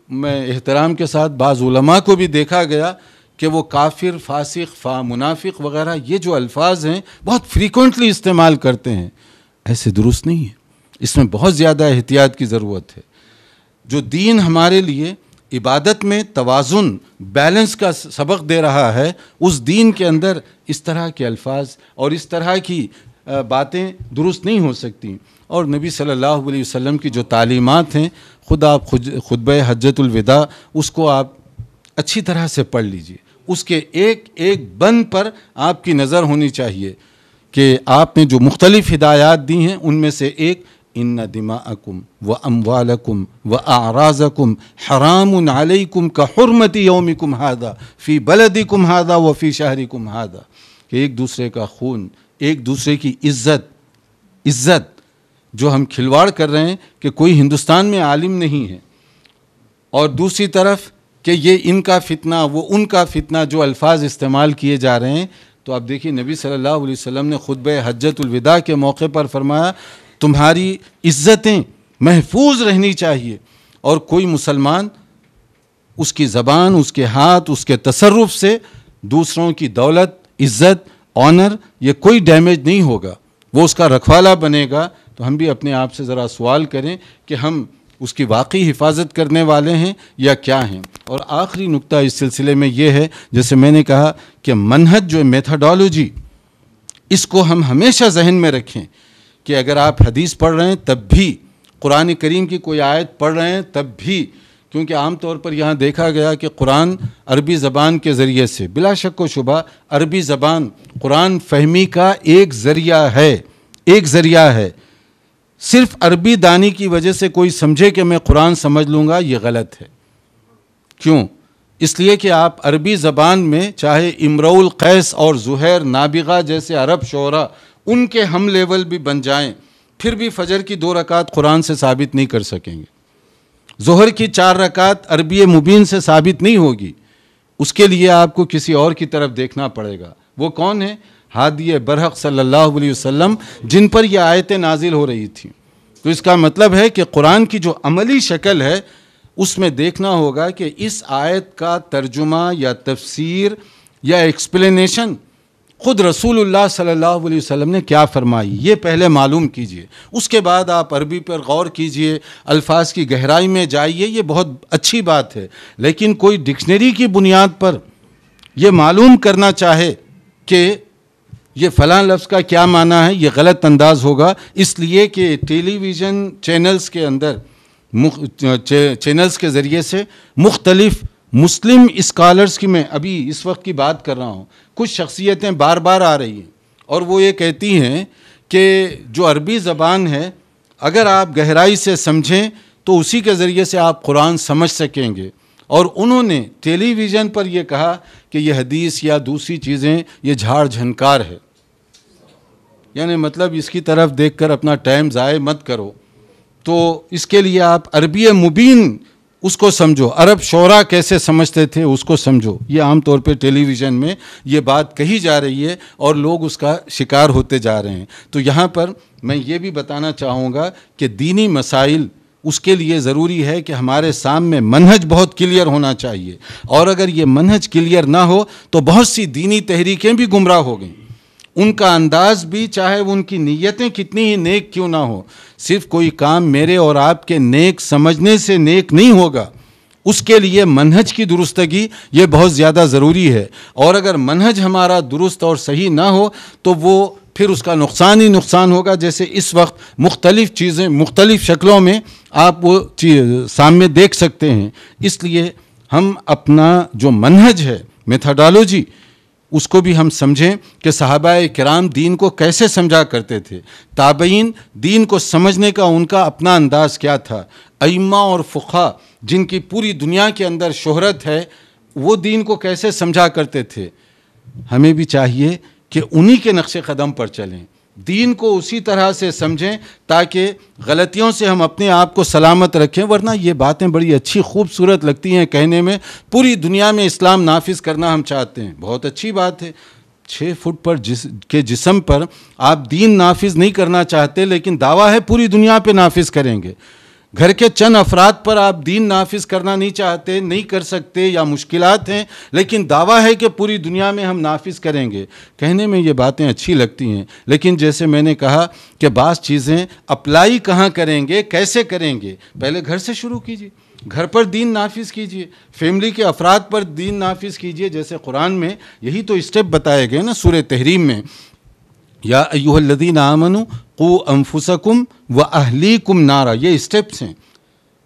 میں احترام کے ساتھ بعض علماء کو بھی دیکھا گیا کہ وہ کافر, فاسق, منافق وغیرہ یہ جو الفاظ ہیں بہت فریکوینٹلی استعمال کرتے ہیں. ایسے درست نہیں ہے, اس میں بہت زیادہ احتیاط کی ضرورت ہے. جو دین ہمارے لیے عبادت میں توازن, بیلنس کا سبق دے رہا ہے, اس دین کے اندر اس طرح کے الفاظ اور اس طرح کی باتیں درست نہیں ہو سکتی. اور نبی صلی اللہ علیہ وسلم کی جو تعلیمات ہیں, خود آپ خطبہ حجۃ الوداع اس کو آپ اچھی طرح سے پڑھ لیجئے. اس کے ایک ایک بند پر آپ کی نظر ہونی چاہیے کہ آپ نے جو مختلف ہدایات دی ہیں ان میں سے ایک, ان دماءکم و اموالکم و اعراضکم حرام علیکم کحرمت یومکم ھذا فی بلدکم ھذا و فی شہرکم ھذا. کہ ایک دوسرے کا خون، ایک دوسرے کی عزت جو ہم کھلواڑ کر رہے ہیں کہ کوئی ہندوستان میں عالم نہیں ہے، اور دوسری طرف کہ یہ ان کا فتنہ وہ ان کا فتنہ، جو الفاظ استعمال کیے جا رہے ہیں. تو اب دیکھیے نبی صلی اللہ علیہ وسلم نے خطبہ حجۃ الوداع کے موقع پر فرمایا تمہاری عزتیں محفوظ رہنی چاہیے، اور کوئی مسلمان اس کی زبان، اس کے ہاتھ، اس کے تصرف سے دوسروں کی دولت، عزت، آنر یہ کوئی ڈیمیج نہیں ہوگا، وہ اس کا رکھوالا بنے گا. تو ہم بھی اپنے آپ سے ذرا سوال کریں کہ ہم اس کی واقعی حفاظت کرنے والے ہیں یا کیا ہیں. اور آخری نقطہ اس سلسلے میں یہ ہے، جیسے میں نے کہا کہ منہج جو میتھڈالوجی، اس کو ہم ہمیشہ ذہن میں رکھیں کہ اگر آپ حدیث پڑھ رہے ہیں تب بھی، قرآن کریم کی کوئی آیت پڑھ رہے ہیں تب بھی، کیونکہ عام طور پر یہاں دیکھا گیا کہ قرآن عربی زبان کے ذریعے سے، بلا شک و شبہ عربی زبان قرآن فہمی کا ایک ذریعہ ہے. صرف عربی دانی کی وجہ سے کوئی سمجھے کہ میں قرآن سمجھ لوں گا، یہ غلط ہے. کیوں؟ اس لیے کہ آپ عربی زبان میں چاہے امرؤ القیس اور زہیر نابغہ جیسے عرب شعراء ان کے ہم لیول بھی بن جائیں، پھر بھی فجر کی 2 رکعت قرآن سے ثابت نہیں کر سکیں گے. ظہر کی 4 رکعت عربی مبین سے ثابت نہیں ہوگی. اس کے لیے آپ کو کسی اور کی طرف دیکھنا پڑے گا. وہ کون ہے؟ ہادی برحق صلی اللہ علیہ وسلم، جن پر یہ آیتیں نازل ہو رہی تھیں. تو اس کا مطلب ہے کہ قرآن کی جو عملی شکل ہے اس میں دیکھنا ہوگا کہ اس آیت کا ترجمہ یا تفسیر یا ایکسپلینیشن خود رسول اللہ صلی اللہ علیہ وسلم نے کیا فرمائی، یہ پہلے معلوم کیجئے. اس کے بعد آپ عربی پر غور کیجئے، الفاظ کی گہرائی میں جائیے، یہ بہت اچھی بات ہے. لیکن کوئی ڈکشنری کی بنیاد پر یہ معلوم کرنا چاہے کہ یہ فلاں لفظ کا کیا معنی ہے، یہ غلط انداز ہوگا. اس لیے کہ ٹیلی ویژن چینلز کے اندر، چینلز کے ذریعے سے مختلف مسلم اسکالرز کی، میں ابھی اس وقت کی بات کر رہا ہوں، کچھ شخصیتیں بار بار آ رہی ہیں اور وہ یہ کہتی ہیں کہ جو عربی زبان ہے اگر آپ گہرائی سے سمجھیں تو اسی کے ذریعے سے آپ قرآن سمجھ سکیں گے. اور انہوں نے ٹیلی ویژن پر یہ کہا کہ یہ حدیث یا دوسری چیزیں یہ جھاڑ جھنکار ہے. یعنی مطلب اس کی طرف دیکھ کر اپنا ٹائم ضائع مت کرو. تو اس کے لیے آپ عربی مبین اس کو سمجھو، عرب شعراء کیسے سمجھتے تھے اس کو سمجھو. یہ عام طور پہ ٹیلی ویژن میں یہ بات کہی جا رہی ہے اور لوگ اس کا شکار ہوتے جا رہے ہیں. تو یہاں پر میں یہ بھی بتانا چاہوں گا کہ دینی مسائل، اس کے لیے ضروری ہے کہ ہمارے سامنے منہج بہت کلیئر ہونا چاہیے. اور اگر یہ منہج کلیئر نہ ہو تو بہت سی دینی تحریکیں بھی گمراہ ہو گئیں. ان کا انداز بھی، چاہے ان کی نیتیں کتنی ہی نیک کیوں نہ ہو، صرف کوئی کام میرے اور آپ کے نیک سمجھنے سے نیک نہیں ہوگا. اس کے لیے منہج کی درستگی یہ بہت زیادہ ضروری ہے. اور اگر منہج ہمارا درست اور صحیح نہ ہو تو وہ پھر اس کا نقصان ہی نقصان ہوگا. جیسے اس وقت مختلف چیزیں مختلف شکلوں میں آپ وہ سامنے دیکھ سکتے ہیں. اس لیے ہم اپنا جو منہج ہے، میتھڈالوجی، اس کو بھی ہم سمجھیں کہ صحابہ کرام دین کو کیسے سمجھا کرتے تھے، تابعین دین کو سمجھنے کا ان کا اپنا انداز کیا تھا، ائمہ اور فقہا جن کی پوری دنیا کے اندر شہرت ہے وہ دین کو کیسے سمجھا کرتے تھے. ہمیں بھی چاہیے کہ انہی کے نقش قدم پر چلیں، دین کو اسی طرح سے سمجھیں تاکہ غلطیوں سے ہم اپنے آپ کو سلامت رکھیں. ورنہ یہ باتیں بڑی اچھی خوبصورت لگتی ہیں کہنے میں، پوری دنیا میں اسلام نافذ کرنا ہم چاہتے ہیں، بہت اچھی بات ہے. 6 فٹ پر کے جسم پر آپ دین نافذ نہیں کرنا چاہتے لیکن دعویٰ ہے پوری دنیا پہ نافذ کریں گے. گھر کے چند افراد پر آپ دین نافذ کرنا نہیں چاہتے، نہیں کر سکتے یا مشکلات ہیں، لیکن دعویٰ ہے کہ پوری دنیا میں ہم نافذ کریں گے. کہنے میں یہ باتیں اچھی لگتی ہیں لیکن جیسے میں نے کہا کہ بعض چیزیں اپلائی کہاں کریں گے، کیسے کریں گے، پہلے گھر سے شروع کیجیے، گھر پر دین نافذ کیجیے، فیملی کے افراد پر دین نافذ کیجیے. جیسے قرآن میں یہی تو اسٹیپ بتائے گئے نا سورہ تحریم میں، یا ایھا الذین آمنوا قوا انفسکم واہلیکم نارا، یہ اسٹیپس ہیں.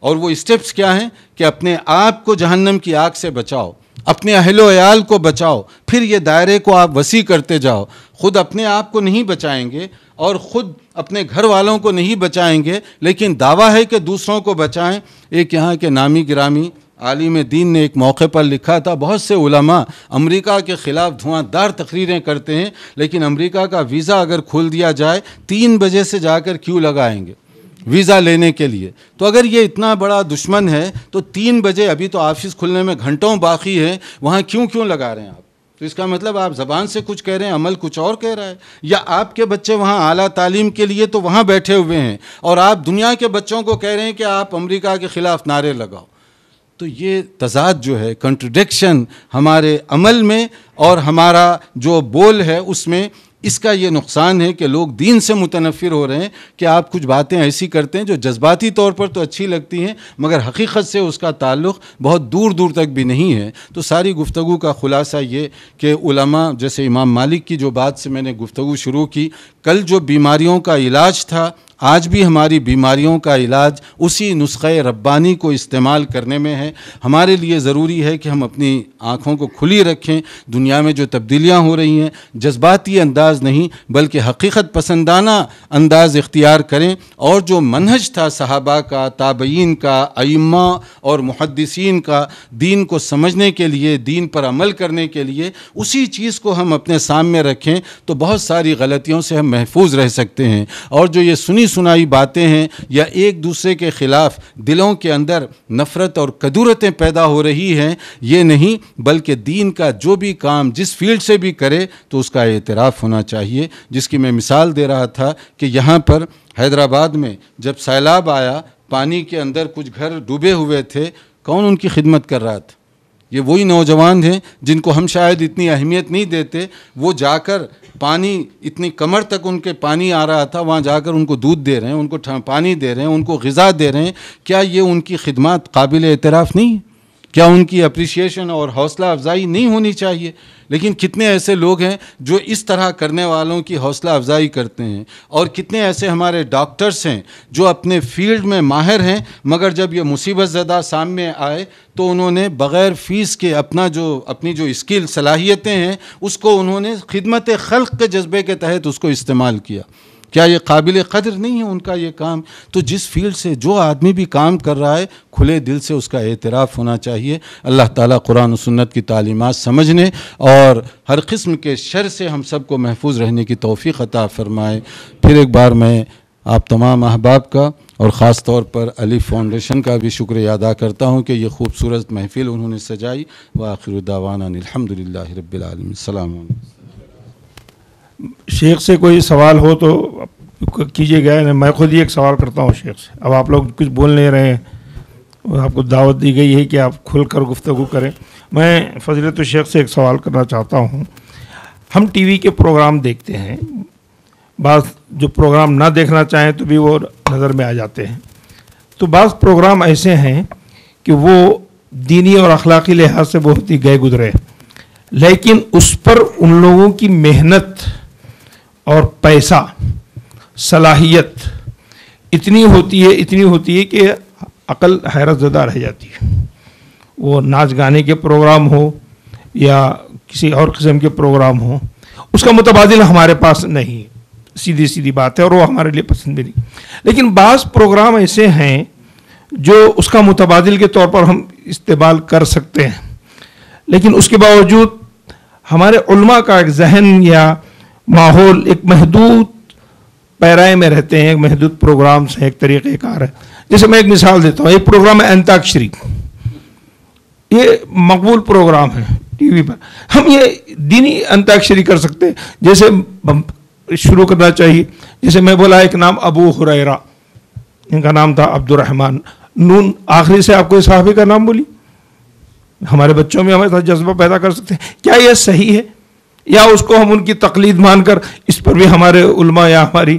اور وہ اسٹیپس کیا ہیں کہ اپنے آپ کو جہنم کی آگ سے بچاؤ، اپنے اہل و عیال کو بچاؤ. پھر یہ دائرے کو آپ وسیع کرتے جاؤ. خود اپنے آپ کو نہیں بچائیں گے اور خود اپنے گھر والوں کو نہیں بچائیں گے لیکن دعویٰ ہے کہ دوسروں کو بچائیں. ایک یہاں کے نامی گرامی عالم دین نے ایک موقع پر لکھا تھا، بہت سے علماء امریکہ کے خلاف دھواں دار تقریریں کرتے ہیں، لیکن امریکہ کا ویزا اگر کھول دیا جائے 3 بجے سے جا کر کیوں لگائیں گے ویزا لینے کے لیے؟ تو اگر یہ اتنا بڑا دشمن ہے تو 3 بجے، ابھی تو آفس کھلنے میں گھنٹوں باقی ہے، وہاں کیوں لگا رہے ہیں آپ؟ تو اس کا مطلب آپ زبان سے کچھ کہہ رہے ہیں، عمل کچھ اور کہہ رہا ہے، یا آپ کے بچے وہاں اعلیٰ تعلیم کے لیے تو وہاں بیٹھے ہوئے ہیں اور آپ دنیا کے بچوں کو کہہ رہے ہیں کہ آپ امریکہ کے خلاف نعرے لگاؤ۔ تو یہ تضاد جو ہے، کنٹرڈکشن ہمارے عمل میں اور ہمارا جو بول ہے اس میں، اس کا یہ نقصان ہے کہ لوگ دین سے متنفر ہو رہے ہیں کہ آپ کچھ باتیں ایسی کرتے ہیں جو جذباتی طور پر تو اچھی لگتی ہیں مگر حقیقت سے اس کا تعلق بہت دور تک بھی نہیں ہے۔ تو ساری گفتگو کا خلاصہ یہ کہ علماء، جیسے امام مالک کی جو بات سے میں نے گفتگو شروع کی، کل جو بیماریوں کا علاج تھا، آج بھی ہماری بیماریوں کا علاج اسی نسخہ ربانی کو استعمال کرنے میں ہے۔ ہمارے لیے ضروری ہے کہ ہم اپنی آنکھوں کو کھلی رکھیں، دنیا میں جو تبدیلیاں ہو رہی ہیں جذباتی انداز نہیں بلکہ حقیقت پسندانہ انداز اختیار کریں، اور جو منہج تھا صحابہ کا، تابعین کا، ائمہ اور محدثین کا دین کو سمجھنے کے لیے، دین پر عمل کرنے کے لیے، اسی چیز کو ہم اپنے سامنے رکھیں تو بہت ساری غلطیوں سے ہم محفوظ رہ سکتے ہیں۔ اور جو یہ سنائی باتیں ہیں یا ایک دوسرے کے خلاف دلوں کے اندر نفرت اور کدورتیں پیدا ہو رہی ہیں، یہ نہیں بلکہ دین کا جو بھی کام جس فیلڈ سے بھی کرے تو اس کا اعتراف ہونا چاہیے، جس کی میں مثال دے رہا تھا کہ یہاں پر حیدرآباد میں جب سیلاب آیا، پانی کے اندر کچھ گھر ڈوبے ہوئے تھے، کون ان کی خدمت کر رہا تھا؟ یہ وہی نوجوان ہیں جن کو ہم شاید اتنی اہمیت نہیں دیتے، وہ جا کر پانی اتنی کمر تک ان کے پانی آ رہا تھا، وہاں جا کر ان کو دودھ دے رہے ہیں، ان کو پانی دے رہے ہیں، ان کو غذا دے رہے ہیں۔ کیا یہ ان کی خدمات قابل اعتراف نہیں؟ کیا ان کی اپریشیشن اور حوصلہ افزائی نہیں ہونی چاہیے؟ لیکن کتنے ایسے لوگ ہیں جو اس طرح کرنے والوں کی حوصلہ افزائی کرتے ہیں، اور کتنے ایسے ہمارے ڈاکٹرز ہیں جو اپنے فیلڈ میں ماہر ہیں مگر جب یہ مصیبت زدہ سامنے آئے تو انہوں نے بغیر فیس کے اپنی جو اسکل صلاحیتیں ہیں اس کو انہوں نے خدمت خلق کے جذبے کے تحت اس کو استعمال کیا۔ کیا یہ قابل قدر نہیں ہے ان کا یہ کام؟ تو جس فیلڈ سے جو آدمی بھی کام کر رہا ہے کھلے دل سے اس کا اعتراف ہونا چاہیے۔ اللہ تعالیٰ قرآن و سنت کی تعلیمات سمجھنے اور ہر قسم کے شر سے ہم سب کو محفوظ رہنے کی توفیق عطا فرمائے۔ پھر ایک بار میں آپ تمام احباب کا اور خاص طور پر علی فاؤنڈیشن کا بھی شکریہ ادا کرتا ہوں کہ یہ خوبصورت محفل انہوں نے سجائی۔ وآخر دعوانا الحمدللہ رب العالمین۔ السلام علیکم۔ شیخ سے کوئی سوال ہو تو کیجیے گا، میں خود ہی ایک سوال کرتا ہوں شیخ سے۔ اب آپ لوگ کچھ بول نہیں رہے ہیں، آپ کو دعوت دی گئی ہے کہ آپ کھل کر گفتگو کریں۔ میں فضیلت الشیخ سے ایک سوال کرنا چاہتا ہوں۔ ہم ٹی وی کے پروگرام دیکھتے ہیں، بعض جو پروگرام نہ دیکھنا چاہیں تو بھی وہ نظر میں آ جاتے ہیں، تو بعض پروگرام ایسے ہیں کہ وہ دینی اور اخلاقی لحاظ سے بہت ہی گئے گزرے، لیکن اس پر ان لوگوں کی محنت اور پیسہ، صلاحیت اتنی ہوتی ہے کہ عقل حیرت زدہ رہ جاتی ہے۔ وہ ناچ گانے کے پروگرام ہو یا کسی اور قسم کے پروگرام ہو، اس کا متبادل ہمارے پاس نہیں، سیدھی بات ہے، اور وہ ہمارے لیے پسند بھی نہیں۔ لیکن بعض پروگرام ایسے ہیں جو اس کا متبادل کے طور پر ہم استعمال کر سکتے ہیں، لیکن اس کے باوجود ہمارے علماء کا ایک ذہن یا ماحول ایک محدود پیرائے میں رہتے ہیں، ایک محدود پروگرامز ہیں، ایک طریقہ کار ہے۔ جیسے میں ایک مثال دیتا ہوں، ایک پروگرام ہے انتاکشری، یہ مقبول پروگرام ہے ٹی وی پر۔ ہم یہ دینی انتاکشری کر سکتے ہیں، جیسے شروع کرنا چاہیے، جیسے میں بولا ایک نام ابو ہریرہ، ان کا نام تھا عبد الرحمن، نون آخری سے آپ کو صحابی کا نام بولی، ہمارے بچوں میں ہمارے ساتھ جذبہ پیدا کر سکتے ہیں۔ کیا یہ صحیح ہے؟ یا اس کو ہم ان کی تقلید مان کر اس پر بھی ہمارے علماء یا ہماری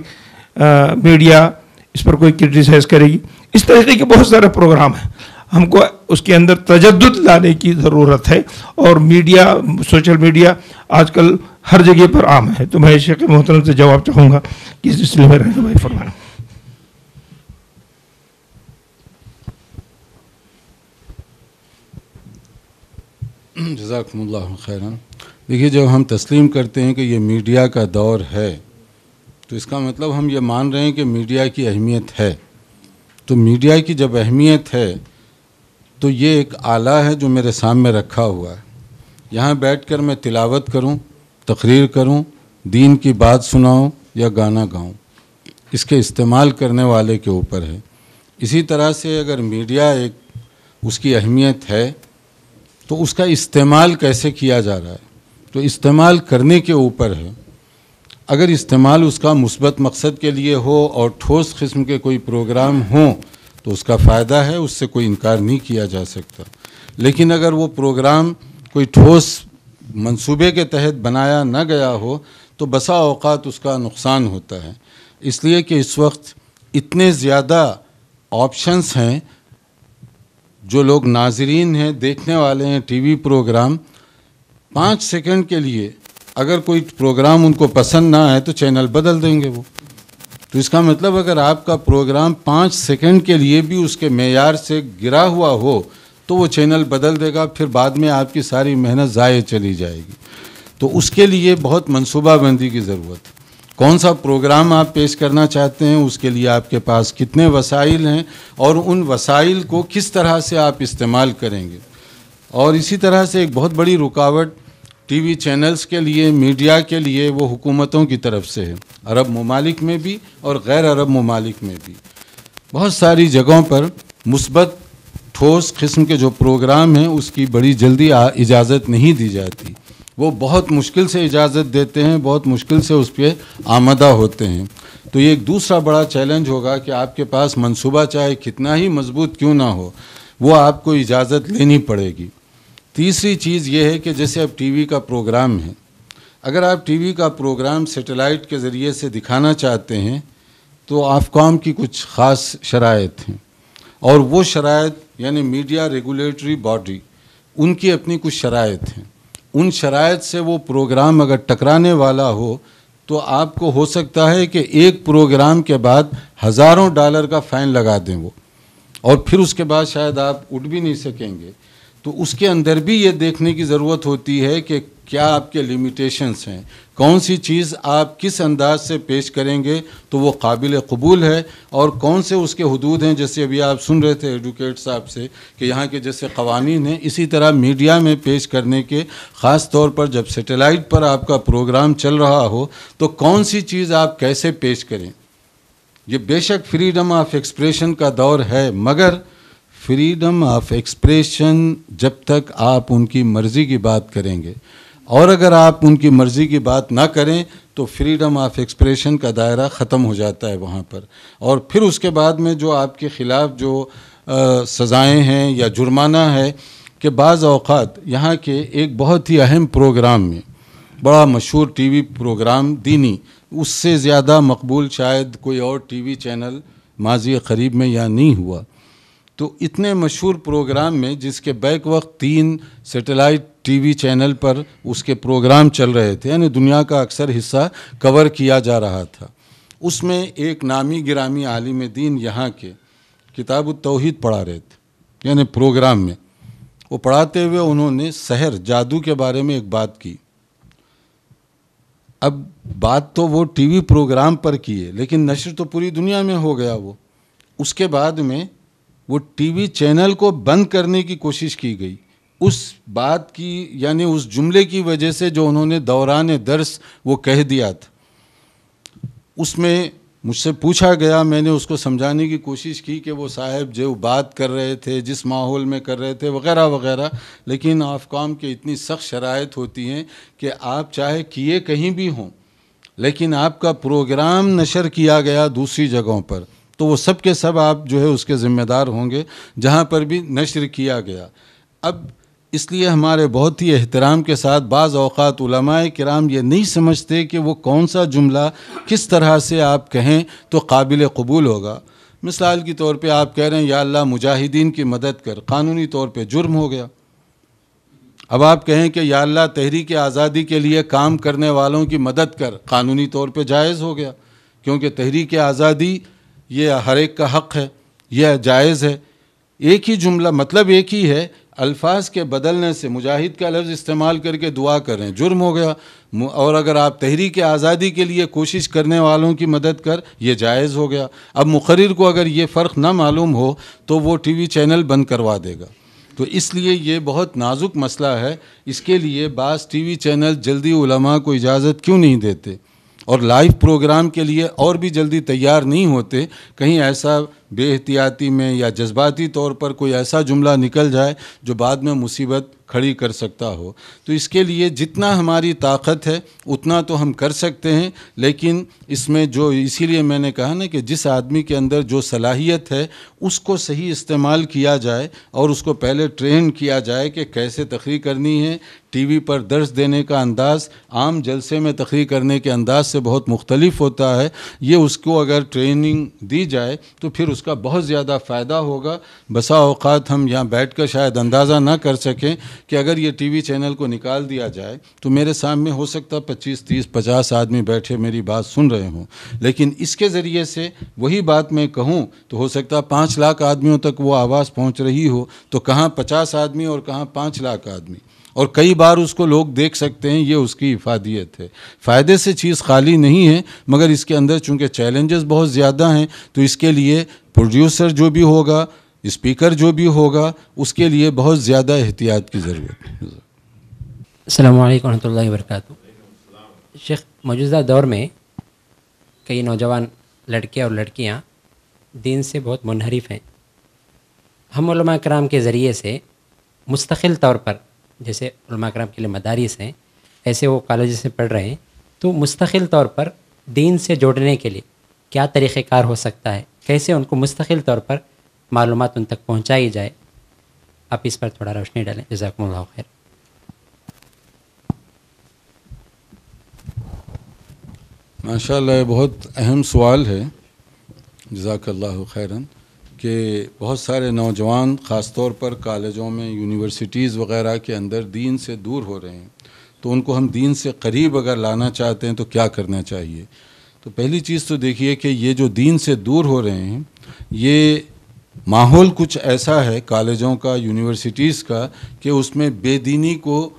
میڈیا اس پر کوئی کرٹیسائز کرے گی؟ اس طریقے کے بہت سارے پروگرام ہیں، ہم کو اس کے اندر تجدد لانے کی ضرورت ہے، اور میڈیا، سوشل میڈیا آج کل ہر جگہ پر عام ہے۔ تو میں شیخ محترم سے جواب چاہوں گا کہ اس سلسلے میں رہنمائی فرمائیں۔ جزاکم اللہ خیراً۔ دیکھیے، جب ہم تسلیم کرتے ہیں کہ یہ میڈیا کا دور ہے تو اس کا مطلب ہم یہ مان رہے ہیں کہ میڈیا کی اہمیت ہے۔ تو میڈیا کی جب اہمیت ہے، تو یہ ایک آلہ ہے جو میرے سامنے رکھا ہوا ہے. یہاں بیٹھ کر میں تلاوت کروں، تقریر کروں، دین کی بات سناؤں یا گانا گاؤں، اس کے استعمال کرنے والے کے اوپر ہے. اسی طرح سے اگر میڈیا ایک اس کی اہمیت ہے تو اس کا استعمال کیسے کیا جا رہا ہے، تو استعمال کرنے کے اوپر ہے. اگر استعمال اس کا مثبت مقصد کے لیے ہو اور ٹھوس قسم کے کوئی پروگرام ہوں تو اس کا فائدہ ہے، اس سے کوئی انکار نہیں کیا جا سکتا. لیکن اگر وہ پروگرام کوئی ٹھوس منصوبے کے تحت بنایا نہ گیا ہو تو بسا اوقات اس کا نقصان ہوتا ہے. اس لیے کہ اس وقت اتنے زیادہ آپشنس ہیں، جو لوگ ناظرین ہیں، دیکھنے والے ہیں ٹی وی پروگرام، 5 سیکنڈ کے لیے اگر کوئی پروگرام ان کو پسند نہ آئے تو چینل بدل دیں گے وہ. تو اس کا مطلب اگر آپ کا پروگرام 5 سیکنڈ کے لیے بھی اس کے معیار سے گرا ہوا ہو تو وہ چینل بدل دے گا، پھر بعد میں آپ کی ساری محنت ضائع چلی جائے گی. تو اس کے لیے بہت منصوبہ بندی کی ضرورت ہے. کون سا پروگرام آپ پیش کرنا چاہتے ہیں، اس کے لیے آپ کے پاس کتنے وسائل ہیں اور ان وسائل کو کس طرح سے آپ استعمال کریں گے. اور اسی طرح سے ایک بہت بڑی رکاوٹ ٹی وی چینلز کے لیے، میڈیا کے لیے، وہ حکومتوں کی طرف سے ہے، عرب ممالک میں بھی اور غیر عرب ممالک میں بھی. بہت ساری جگہوں پر مثبت ٹھوس قسم کے جو پروگرام ہیں اس کی بڑی جلدی اجازت نہیں دی جاتی. وہ بہت مشکل سے اجازت دیتے ہیں، بہت مشکل سے اس پہ آمدہ ہوتے ہیں. تو یہ ایک دوسرا بڑا چیلنج ہوگا کہ آپ کے پاس منصوبہ چاہے کتنا ہی مضبوط کیوں نہ ہو، وہ آپ کو اجازت لینی پڑے گی. تیسری چیز یہ ہے کہ جیسے اب ٹی وی کا پروگرام ہے، اگر آپ ٹی وی کا پروگرام سیٹلائٹ کے ذریعے سے دکھانا چاہتے ہیں تو آفکام کی کچھ خاص شرائط ہیں، اور وہ شرائط یعنی میڈیا ریگولیٹری باڈی، ان کی اپنی کچھ شرائط ہیں. ان شرائط سے وہ پروگرام اگر ٹکرانے والا ہو تو آپ کو ہو سکتا ہے کہ ایک پروگرام کے بعد ہزاروں ڈالر کا فائن لگا دیں وہ، اور پھر اس کے بعد شاید آپ اٹھ بھی نہیں سکیں گے. تو اس کے اندر بھی یہ دیکھنے کی ضرورت ہوتی ہے کہ کیا آپ کے لیمیٹیشنز ہیں، کون سی چیز آپ کس انداز سے پیش کریں گے تو وہ قابل قبول ہے، اور کون سے اس کے حدود ہیں. جیسے ابھی آپ سن رہے تھے ایڈوکیٹ صاحب سے کہ یہاں کے جیسے قوانین ہیں، اسی طرح میڈیا میں پیش کرنے کے، خاص طور پر جب سیٹلائٹ پر آپ کا پروگرام چل رہا ہو تو کون سی چیز آپ کیسے پیش کریں. یہ بے شک فریڈم آف ایکسپریشن کا دور ہے، مگر فریڈم آف ایکسپریشن جب تک آپ ان کی مرضی کی بات کریں گے، اور اگر آپ ان کی مرضی کی بات نہ کریں تو فریڈم آف ایکسپریشن کا دائرہ ختم ہو جاتا ہے وہاں پر. اور پھر اس کے بعد میں جو آپ کے خلاف جو سزائیں ہیں یا جرمانہ ہے، کہ بعض اوقات یہاں کے ایک بہت ہی اہم پروگرام میں، بڑا مشہور ٹی وی پروگرام دینی، اس سے زیادہ مقبول شاید کوئی اور ٹی وی چینل ماضی قریب میں یا نہیں ہوا. تو اتنے مشہور پروگرام میں جس کے بیک وقت 3 سیٹلائٹ ٹی وی چینل پر اس کے پروگرام چل رہے تھے، یعنی دنیا کا اکثر حصہ کور کیا جا رہا تھا، اس میں ایک نامی گرامی عالم دین یہاں کے کتاب التوحید پڑھا رہے تھے، یعنی پروگرام میں وہ پڑھاتے ہوئے انہوں نے سحر، جادو کے بارے میں ایک بات کی. اب بات تو وہ ٹی وی پروگرام پر کی ہے، لیکن نشر تو پوری دنیا میں ہو گیا. وہ اس کے بعد میں وہ ٹی وی چینل کو بند کرنے کی کوشش کی گئی اس بات کی، یعنی اس جملے کی وجہ سے جو انہوں نے دوران درس وہ کہہ دیا تھا. اس میں مجھ سے پوچھا گیا، میں نے اس کو سمجھانے کی کوشش کی کہ وہ صاحب جو بات کر رہے تھے، جس ماحول میں کر رہے تھے وغیرہ وغیرہ، لیکن آفکام کے اتنی سخت شرائط ہوتی ہیں کہ آپ چاہے کیے کہیں بھی ہوں، لیکن آپ کا پروگرام نشر کیا گیا دوسری جگہوں پر تو وہ سب کے سب آپ جو ہے اس کے ذمہ دار ہوں گے جہاں پر بھی نشر کیا گیا. اب اس لیے ہمارے بہت ہی احترام کے ساتھ بعض اوقات علماء کرام یہ نہیں سمجھتے کہ وہ کون سا جملہ کس طرح سے آپ کہیں تو قابل قبول ہوگا. مثال کے طور پہ آپ کہہ رہے ہیں یا اللہ مجاہدین کی مدد کر، قانونی طور پہ جرم ہو گیا. اب آپ کہیں کہ یا اللہ تحریک آزادی کے لیے کام کرنے والوں کی مدد کر، قانونی طور پہ جائز ہو گیا، کیونکہ تحریک آزادی یہ ہر ایک کا حق ہے، یہ جائز ہے. ایک ہی جملہ، مطلب ایک ہی ہے، الفاظ کے بدلنے سے مجاہد کا لفظ استعمال کر کے دعا کریں، جرم ہو گیا. اور اگر آپ تحریک آزادی کے لیے کوشش کرنے والوں کی مدد کر، یہ جائز ہو گیا. اب مقرر کو اگر یہ فرق نہ معلوم ہو تو وہ ٹی وی چینل بند کروا دے گا. تو اس لیے یہ بہت نازک مسئلہ ہے. اس کے لیے بعض ٹی وی چینل جلدی علماء کو اجازت کیوں نہیں دیتے اور لائیو پروگرام کے لیے اور بھی جلدی تیار نہیں ہوتے؟ کہیں ایسا بے احتیاطی میں یا جذباتی طور پر کوئی ایسا جملہ نکل جائے جو بعد میں مصیبت کھڑی کر سکتا ہو. تو اس کے لیے جتنا ہماری طاقت ہے اتنا تو ہم کر سکتے ہیں، لیکن اس میں جو اسی لیے میں نے کہا نا کہ جس آدمی کے اندر جو صلاحیت ہے اس کو صحیح استعمال کیا جائے اور اس کو پہلے ٹرین کیا جائے کہ کیسے تقریر کرنی ہے. ٹی وی پر درس دینے کا انداز عام جلسے میں تقریر کرنے کے انداز سے بہت مختلف ہوتا ہے. یہ اس کو اگر ٹریننگ دی جائے تو پھر اس کا بہت زیادہ فائدہ ہوگا. بسا اوقات ہم یہاں بیٹھ کر شاید اندازہ نہ کر سکیں کہ اگر یہ ٹی وی چینل کو نکال دیا جائے تو میرے سامنے ہو سکتا 25 30 50 آدمی بیٹھے میری بات سن رہے ہوں، لیکن اس کے ذریعے سے وہی بات میں کہوں تو ہو سکتا 5 لاکھ آدمیوں تک وہ آواز پہنچ رہی ہو، تو کہاں 50 آدمی اور کہاں 5 لاکھ آدمی، اور کئی بار اس کو لوگ دیکھ سکتے ہیں. یہ اس کی افادیت ہے. فائدے سے چیز خالی نہیں ہے، مگر اس کے اندر چونکہ چیلنجز بہت زیادہ ہیں تو اس کے لیے پروڈیوسر جو بھی ہوگا، اسپیکر جو بھی ہوگا، اس کے لیے بہت زیادہ احتیاط کی ضرورت ہے. السلام علیکم ورحمۃ اللہ وبرکاتہ. شیخ، موجودہ دور میں کئی نوجوان لڑکے اور لڑکیاں دین سے بہت منحرف ہیں. ہم علماء کرام کے ذریعے سے مستقل طور پر، جیسے علماء کرام کے لیے مدارس ہیں، ایسے وہ کالجز سے پڑھ رہے ہیں، تو مستقل طور پر دین سے جوڑنے کے لیے کیا طریقہ کار ہو سکتا ہے؟ کیسے ان کو مستقل طور پر معلومات ان تک پہنچائی جائے؟ آپ اس پر تھوڑا روشنی ڈالیں. جزاکم اللہ خیر. ماشاء اللہ، یہ بہت اہم سوال ہے. جزاک اللہ خیراً. کہ بہت سارے نوجوان خاص طور پر کالجوں میں، یونیورسٹیز وغیرہ کے اندر دین سے دور ہو رہے ہیں، تو ان کو ہم دین سے قریب اگر لانا چاہتے ہیں تو کیا کرنا چاہیے؟ تو پہلی چیز تو دیکھیے کہ یہ جو دین سے دور ہو رہے ہیں، یہ ماحول کچھ ایسا ہے کالجوں کا، یونیورسٹیز کا، کہ اس میں بے دینی کو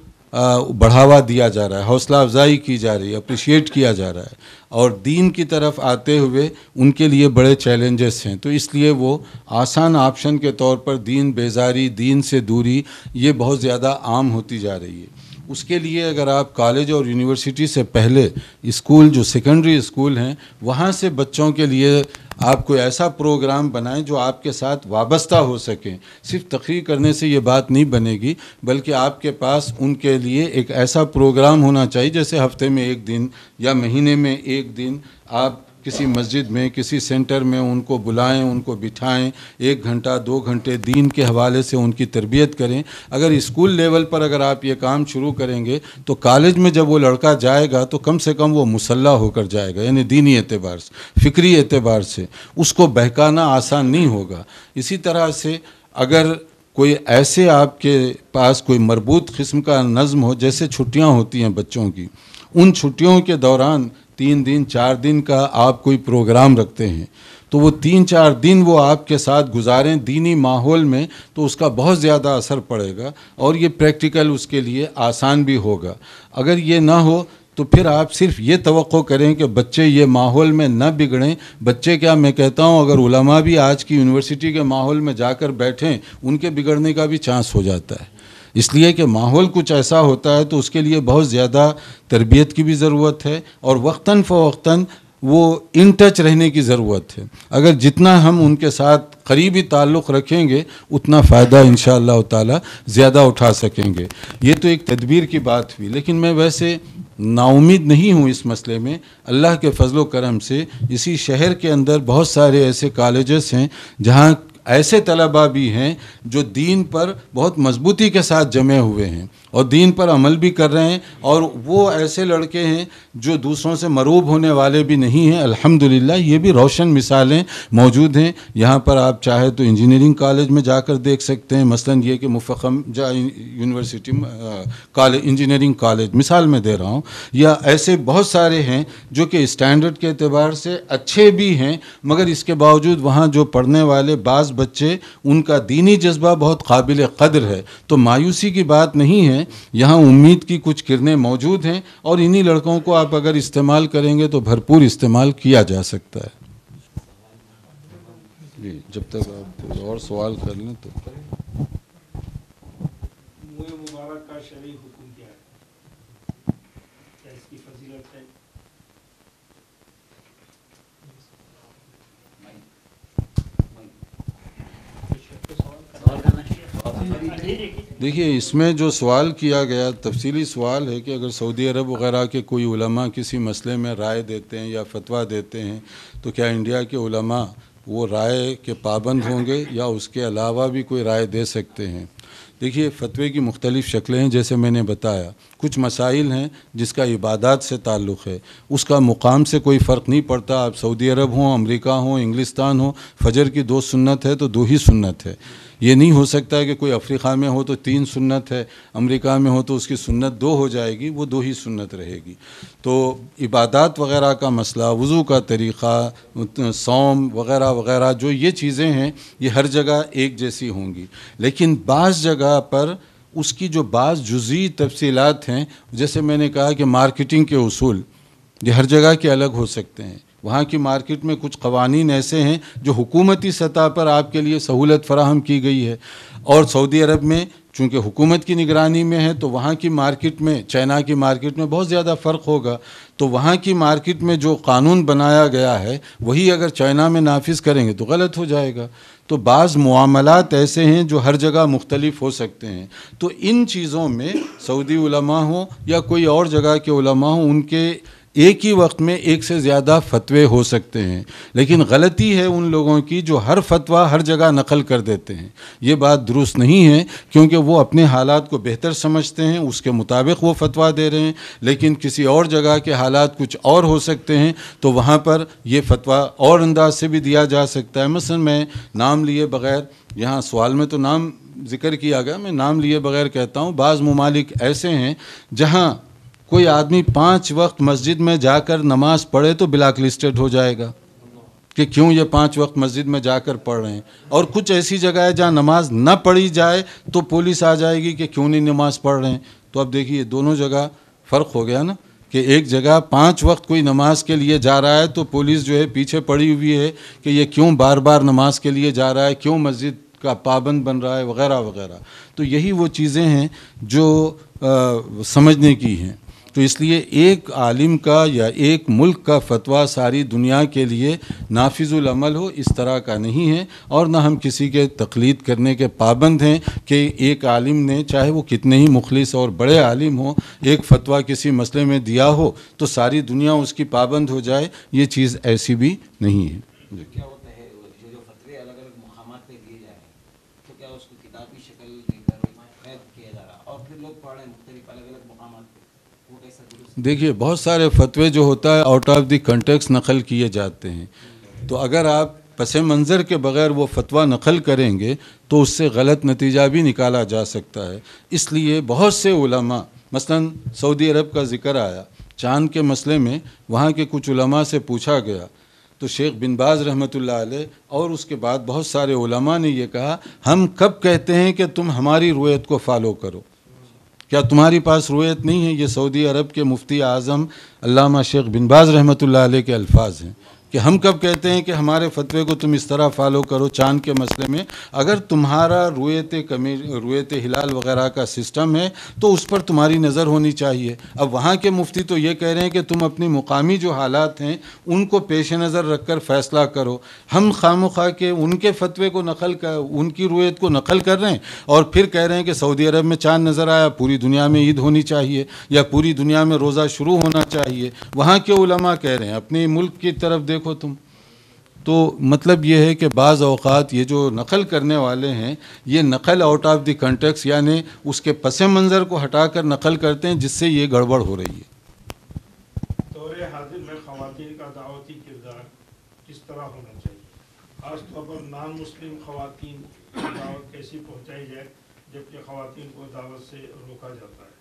بڑھاوا دیا جا رہا ہے، حوصلہ افزائی کی جا رہی ہے، اپریشیٹ کیا جا رہا ہے، اور دین کی طرف آتے ہوئے ان کے لیے بڑے چیلنجز ہیں. تو اس لیے وہ آسان آپشن کے طور پر دین بیزاری، دین سے دوری، یہ بہت زیادہ عام ہوتی جا رہی ہے. اس کے لیے اگر آپ کالج اور یونیورسٹی سے پہلے اسکول، جو سیکنڈری اسکول ہیں، وہاں سے بچوں کے لیے آپ کوئی ایسا پروگرام بنائیں جو آپ کے ساتھ وابستہ ہو سکیں. صرف تقریر کرنے سے یہ بات نہیں بنے گی، بلکہ آپ کے پاس ان کے لیے ایک ایسا پروگرام ہونا چاہیے، جیسے ہفتے میں 1 دن یا مہینے میں 1 دن آپ کسی مسجد میں، کسی سینٹر میں ان کو بلائیں، ان کو بٹھائیں، 1 گھنٹہ 2 گھنٹے دین کے حوالے سے ان کی تربیت کریں. اگر اسکول لیول پر اگر آپ یہ کام شروع کریں گے تو کالج میں جب وہ لڑکا جائے گا تو کم سے کم وہ مسلح ہو کر جائے گا، یعنی دینی اعتبار سے، فکری اعتبار سے اس کو بہکانا آسان نہیں ہوگا. اسی طرح سے اگر کوئی ایسے آپ کے پاس کوئی مربوط قسم کا نظم ہو، جیسے چھٹیاں ہوتی ہیں بچوں کی، ان چھٹیوں کے دوران 3 دن 4 دن کا آپ کوئی پروگرام رکھتے ہیں، تو وہ 3-4 دن وہ آپ کے ساتھ گزاریں دینی ماحول میں، تو اس کا بہت زیادہ اثر پڑے گا اور یہ پریکٹیکل اس کے لیے آسان بھی ہوگا. اگر یہ نہ ہو تو پھر آپ صرف یہ توقع کریں کہ بچے یہ ماحول میں نہ بگڑیں. بچے کیا، میں کہتا ہوں اگر علماء بھی آج کی یونیورسٹی کے ماحول میں جا کر بیٹھیں، ان کے بگڑنے کا بھی چانس ہو جاتا ہے، اس لیے کہ ماحول کچھ ایسا ہوتا ہے. تو اس کے لیے بہت زیادہ تربیت کی بھی ضرورت ہے اور وقتاً فوقتاً وہ ان ٹچ رہنے کی ضرورت ہے. اگر جتنا ہم ان کے ساتھ قریبی تعلق رکھیں گے اتنا فائدہ انشاءاللہ تعالی زیادہ اٹھا سکیں گے. یہ تو ایک تدبیر کی بات ہوئی، لیکن میں ویسے نا امید نہیں ہوں اس مسئلے میں. اللہ کے فضل و کرم سے اسی شہر کے اندر بہت سارے ایسے کالجز ہیں جہاں ایسے طلباء بھی ہیں جو دین پر بہت مضبوطی کے ساتھ جمے ہوئے ہیں اور دین پر عمل بھی کر رہے ہیں، اور وہ ایسے لڑکے ہیں جو دوسروں سے مروب ہونے والے بھی نہیں ہیں. الحمدللہ یہ بھی روشن مثالیں موجود ہیں. یہاں پر آپ چاہے تو انجینئرنگ کالج میں جا کر دیکھ سکتے ہیں، مثلا یہ کہ مفخم یونیورسٹی کالج، انجینئرنگ کالج مثال میں دے رہا ہوں، یا ایسے بہت سارے ہیں جو کہ اسٹینڈرڈ کے اعتبار سے اچھے بھی ہیں، مگر اس کے باوجود وہاں جو پڑھنے والے بعض بچے، ان کا دینی جذبہ بہت قابل قدر ہے. تو مایوسی کی بات نہیں ہے، یہاں امید کی کچھ کرنیں موجود ہیں، اور انہی لڑکوں کو آپ اگر استعمال کریں گے تو بھرپور استعمال کیا جا سکتا ہے. جی، جب تک آپ اور سوال کر لیں تو کا شرعی حکم کیا ہے؟ کیا اس کی فضیلت ہے؟ دیکھیے، اس میں جو سوال کیا گیا تفصیلی سوال ہے کہ اگر سعودی عرب وغیرہ کے کوئی علماء کسی مسئلے میں رائے دیتے ہیں یا فتویٰ دیتے ہیں تو کیا انڈیا کے علماء وہ رائے کے پابند ہوں گے یا اس کے علاوہ بھی کوئی رائے دے سکتے ہیں؟ دیکھیے، فتوے کی مختلف شکلیں ہیں، جیسے میں نے بتایا کچھ مسائل ہیں جس کا عبادات سے تعلق ہے، اس کا مقام سے کوئی فرق نہیں پڑتا، آپ سعودی عرب ہوں، امریکہ ہوں، انگلستان ہوں، فجر کی 2 سنت ہے تو 2 ہی سنت ہے۔ یہ نہیں ہو سکتا ہے کہ کوئی افریقہ میں ہو تو 3 سنت ہے، امریکہ میں ہو تو اس کی سنت 2 ہو جائے گی، وہ 2 ہی سنت رہے گی۔ تو عبادات وغیرہ کا مسئلہ، وضو کا طریقہ، صوم وغیرہ وغیرہ، جو یہ چیزیں ہیں یہ ہر جگہ ایک جیسی ہوں گی، لیکن بعض جگہ پر اس کی جو بعض جزئی تفصیلات ہیں، جیسے میں نے کہا کہ مارکیٹنگ کے اصول یہ ہر جگہ کے الگ ہو سکتے ہیں۔ وہاں کی مارکیٹ میں کچھ قوانین ایسے ہیں جو حکومتی سطح پر آپ کے لیے سہولت فراہم کی گئی ہے، اور سعودی عرب میں چونکہ حکومت کی نگرانی میں ہے تو وہاں کی مارکیٹ میں، چائنا کی مارکیٹ میں بہت زیادہ فرق ہوگا۔ تو وہاں کی مارکیٹ میں جو قانون بنایا گیا ہے وہی اگر چائنا میں نافذ کریں گے تو غلط ہو جائے گا۔ تو بعض معاملات ایسے ہیں جو ہر جگہ مختلف ہو سکتے ہیں۔ تو ان چیزوں میں سعودی علماء ہوں یا کوئی اور جگہ کے علماء ہوں، ان کے ایک ہی وقت میں ایک سے زیادہ فتوے ہو سکتے ہیں، لیکن غلطی ہے ان لوگوں کی جو ہر فتویٰ ہر جگہ نقل کر دیتے ہیں۔ یہ بات درست نہیں ہے، کیونکہ وہ اپنے حالات کو بہتر سمجھتے ہیں، اس کے مطابق وہ فتویٰ دے رہے ہیں، لیکن کسی اور جگہ کے حالات کچھ اور ہو سکتے ہیں تو وہاں پر یہ فتویٰ اور انداز سے بھی دیا جا سکتا ہے۔ مثلا میں نام لیے بغیر، یہاں سوال میں تو نام ذکر کیا گیا، میں نام لیے بغیر کہتا ہوں، بعض ممالک ایسے ہیں جہاں کوئی آدمی 5 وقت مسجد میں جا کر نماز پڑھے تو بلیک لسٹڈ ہو جائے گا کہ کیوں یہ 5 وقت مسجد میں جا کر پڑھ رہے ہیں، اور کچھ ایسی جگہ ہے جہاں نماز نہ پڑھی جائے تو پولیس آ جائے گی کہ کیوں نہیں نماز پڑھ رہے ہیں۔ تو اب دیکھیے دونوں جگہ فرق ہو گیا نا، کہ ایک جگہ 5 وقت کوئی نماز کے لیے جا رہا ہے تو پولیس جو ہے پیچھے پڑی ہوئی ہے کہ یہ کیوں بار بار نماز کے لیے جا رہا ہے، کیوں مسجد کا پابند بن رہا ہے وغیرہ وغیرہ۔ تو یہی وہ چیزیں ہیں جو سمجھنے کی ہیں۔ تو اس لیے ایک عالم کا یا ایک ملک کا فتویٰ ساری دنیا کے لیے نافذ العمل ہو، اس طرح کا نہیں ہے، اور نہ ہم کسی کے تقلید کرنے کے پابند ہیں کہ ایک عالم نے چاہے وہ کتنے ہی مخلص اور بڑے عالم ہوں، ایک فتویٰ کسی مسئلے میں دیا ہو تو ساری دنیا اس کی پابند ہو جائے، یہ چیز ایسی بھی نہیں ہے۔ کیا ہوتا ہے جو فتوے الگ الگ مقامات پہ دیے جا رہے ہیں تو کیا اس کو کتابی شکل دے کر قید کیا جا رہا اور پھر لوگ پڑھ رہے ہیں مختلف الگ الگ مقامات پہ، وہ کیسا درست؟ دیکھیے بہت سارے فتوے جو ہوتا ہے آؤٹ آف دی کنٹیکسٹ نقل کیے جاتے ہیں، تو اگر آپ پس منظر کے بغیر وہ فتویٰ نقل کریں گے تو اس سے غلط نتیجہ بھی نکالا جا سکتا ہے۔ اس لیے بہت سے علماء، مثلا سعودی عرب کا ذکر آیا، چاند کے مسئلے میں وہاں کے کچھ علماء سے پوچھا گیا تو شیخ بن باز رحمۃ اللہ علیہ اور اس کے بعد بہت سارے علماء نے یہ کہا، ہم کب کہتے ہیں کہ تم ہماری روایت کو فالو کرو؟ کیا تمہاری پاس روایت نہیں ہے؟ یہ سعودی عرب کے مفتی اعظم علامہ شیخ بن باز رحمۃ اللہ علیہ کے الفاظ ہیں کہ ہم کب کہتے ہیں کہ ہمارے فتوے کو تم اس طرح فالو کرو چاند کے مسئلے میں؟ اگر تمہارا رویت ہلال وغیرہ کا سسٹم ہے تو اس پر تمہاری نظر ہونی چاہیے۔ اب وہاں کے مفتی تو یہ کہہ رہے ہیں کہ تم اپنی مقامی جو حالات ہیں ان کو پیش نظر رکھ کر فیصلہ کرو۔ ہم خواہ کے ان کے فتوے کو ان کی رویت کو نقل کر رہے ہیں اور پھر کہہ رہے ہیں کہ سعودی عرب میں چاند نظر آیا، پوری دنیا میں عید ہونی چاہیے یا پوری دنیا میں روزہ شروع ہونا چاہیے۔ وہاں کے علماء کہہ رہے ہیں اپنے ملک کی طرف دیکھو تم۔ تو مطلب یہ ہے کہ بعض اوقات یہ جو نقل کرنے والے ہیں یہ نقل آؤٹ آف دی کنٹیکسٹ یعنی اس کے پس منظر کو ہٹا کر نقل کرتے ہیں، جس سے یہ گڑبڑ ہو رہی ہے۔ دور حاضر میں خواتین کا دعوتی کردار کس طرح ہونا چاہیے؟ خاص طور پر نان مسلم خواتین کو دعوت کیسی پہنچائی جائے جبکہ خواتین کو دعوت سے روکا جاتا ہے؟